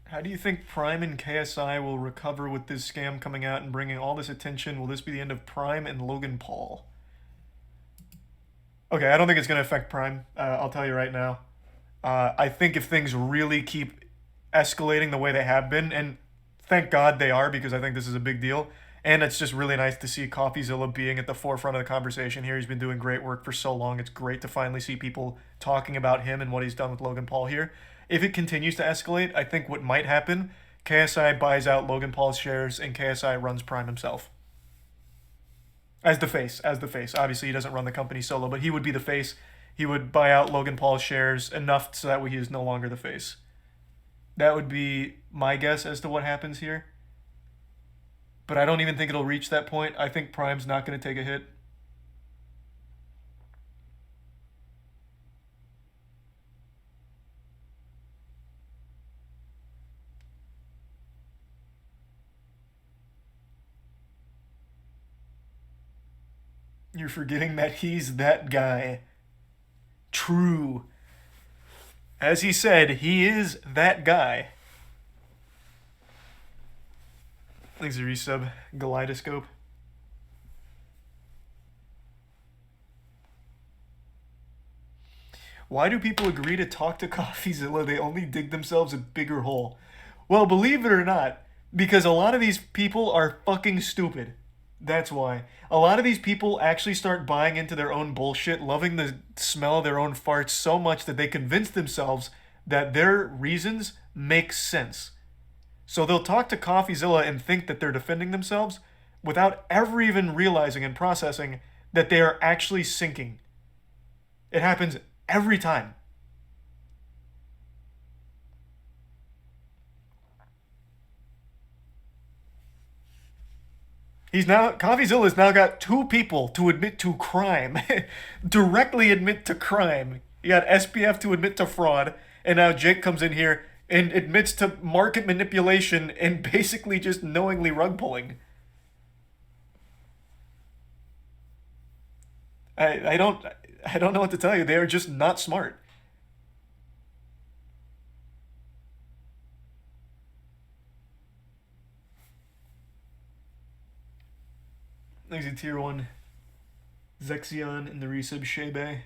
How do you think Prime and KSI will recover with this scam coming out and bringing all this attention? Will this be the end of Prime and Logan Paul? Okay, I don't think it's going to affect Prime. I'll tell you right now. I think if things really keep escalating the way they have been, and thank God they are because I think this is a big deal, and it's just really nice to see Coffeezilla being at the forefront of the conversation here. He's been doing great work for so long. It's great to finally see people talking about him and what he's done with Logan Paul here. If it continues to escalate, I think what might happen, KSI buys out Logan Paul's shares and KSI runs Prime himself. As the face. Obviously, he doesn't run the company solo, but he would be the face. He would buy out Logan Paul's shares enough so that way he is no longer the face. That would be my guess as to what happens here. But I don't even think it'll reach that point. I think Prime's not going to take a hit. You're forgetting that he's that guy. True. As he said, he is that guy. Thanks a resub. Kaleidoscope. Why do people agree to talk to Coffeezilla? They only dig themselves a bigger hole. Well, believe it or not, because a lot of these people are fucking stupid. That's why. A lot of these people actually start buying into their own bullshit, loving the smell of their own farts so much that they convince themselves that their reasons make sense. So they'll talk to Coffeezilla and think that they're defending themselves without ever even realizing and processing that they are actually sinking. It happens every time. Coffeezilla's now got 2 people to admit to crime. Directly admit to crime. You got SPF to admit to fraud, and now Jake comes in here and admits to market manipulation and basically just knowingly rug pulling. I don't know what to tell you. They are just not smart. Thanks to tier 1 Zexion and the resub Shebe.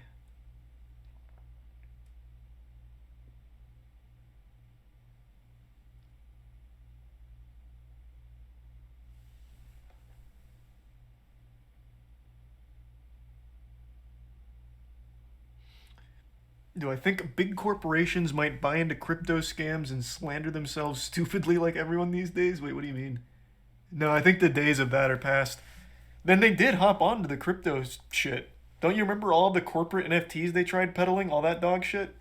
Do I think big corporations might buy into crypto scams and slander themselves stupidly like everyone these days? Wait, what do you mean? No, I think the days of that are past. Then they did hop onto the crypto shit. Don't you remember all the corporate NFTs they tried peddling? All that dog shit?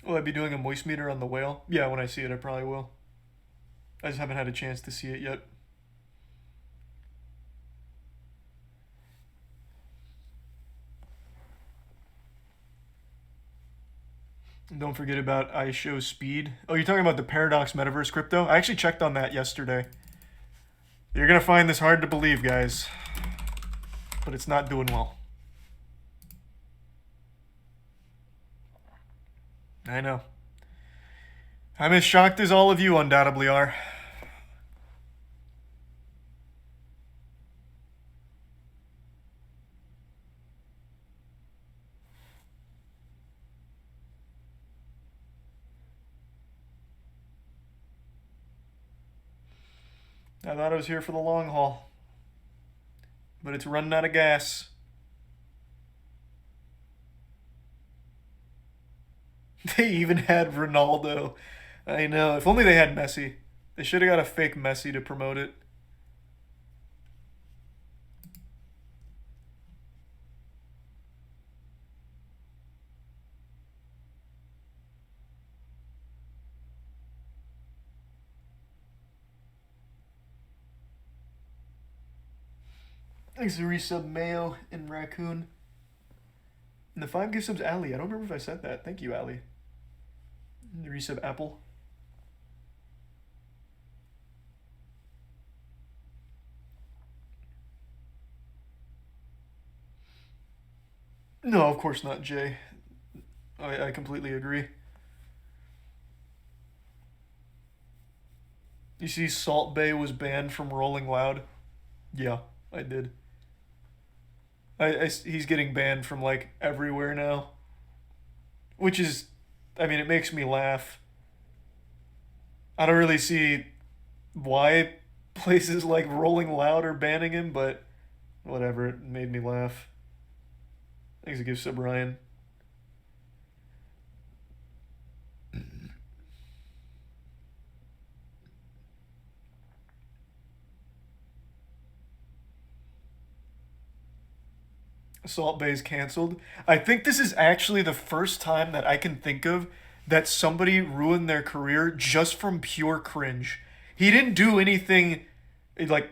Will I be doing a moist meter on the whale? Yeah, when I see it, I probably will. I just haven't had a chance to see it yet. And don't forget about iShow Speed. Oh, you're talking about the Paradox Metaverse crypto? I actually checked on that yesterday. You're going to find this hard to believe, guys. But it's not doing well. I know. I'm as shocked as all of you undoubtedly are. I thought I was here for the long haul. But it's running out of gas. They even had Ronaldo. I know. If only they had Messi. They should have got a fake Messi to promote it. Thanks to resub Mayo and Raccoon. And the 5 gift subs Ali. I don't remember if I said that. Thank you, Ali. And the resub Apple. No, of course not, Jay. I completely agree. You see Salt Bay was banned from Rolling Loud? Yeah, I did. He's getting banned from, like, everywhere now. Which is, I mean, it makes me laugh. I don't really see why places like Rolling Loud are banning him, but whatever, it made me laugh. Thanks to give sub Ryan. Salt Bay's canceled. I think this is actually the first time that I can think of that somebody ruined their career just from pure cringe. He didn't do anything like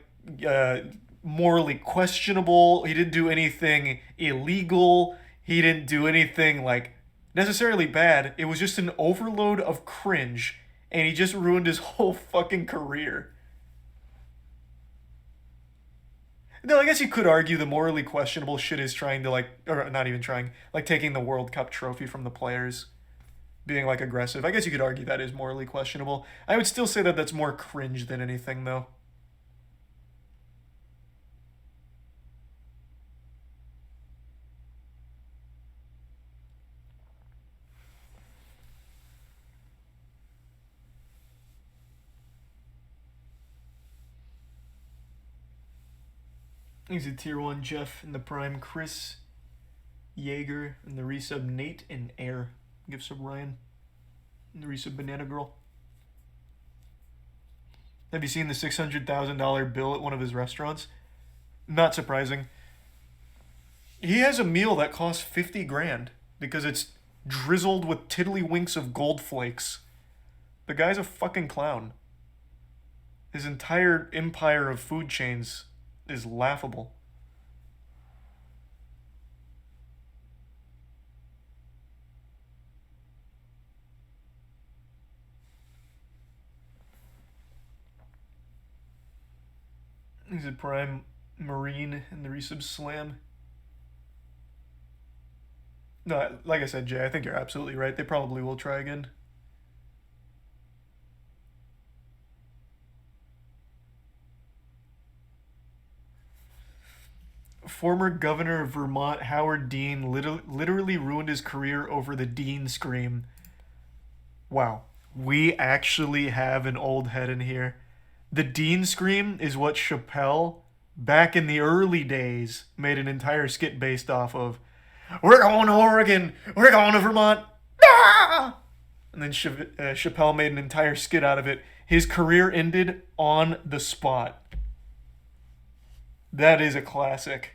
morally questionable. He didn't do anything illegal. He didn't do anything like necessarily bad. It was just an overload of cringe, and he just ruined his whole fucking career. No, I guess you could argue the morally questionable shit is trying to like, or not even trying, like taking the World Cup trophy from the players, being like aggressive. I guess you could argue that is morally questionable. I would still say that that's more cringe than anything, though. He's a tier 1 Jeff in the prime, Chris, Jaeger, and the resub Nate and Air. Give sub Ryan. And the resub Banana Girl. Have you seen the $600,000 bill at one of his restaurants? Not surprising. He has a meal that costs 50 grand because it's drizzled with tiddlywinks of gold flakes. The guy's a fucking clown. His entire empire of food chains is laughable. He's a prime Marine in the resub Slam. No, like I said, Jay, I think you're absolutely right. They probably will try again. Former governor of Vermont, Howard Dean, literally ruined his career over the Dean scream. Wow. We actually have an old head in here. The Dean scream is what Chappelle, back in the early days, made an entire skit based off of. We're going to Oregon! We're going to Vermont! Ah! And then Chappelle made an entire skit out of it. His career ended on the spot. That is a classic.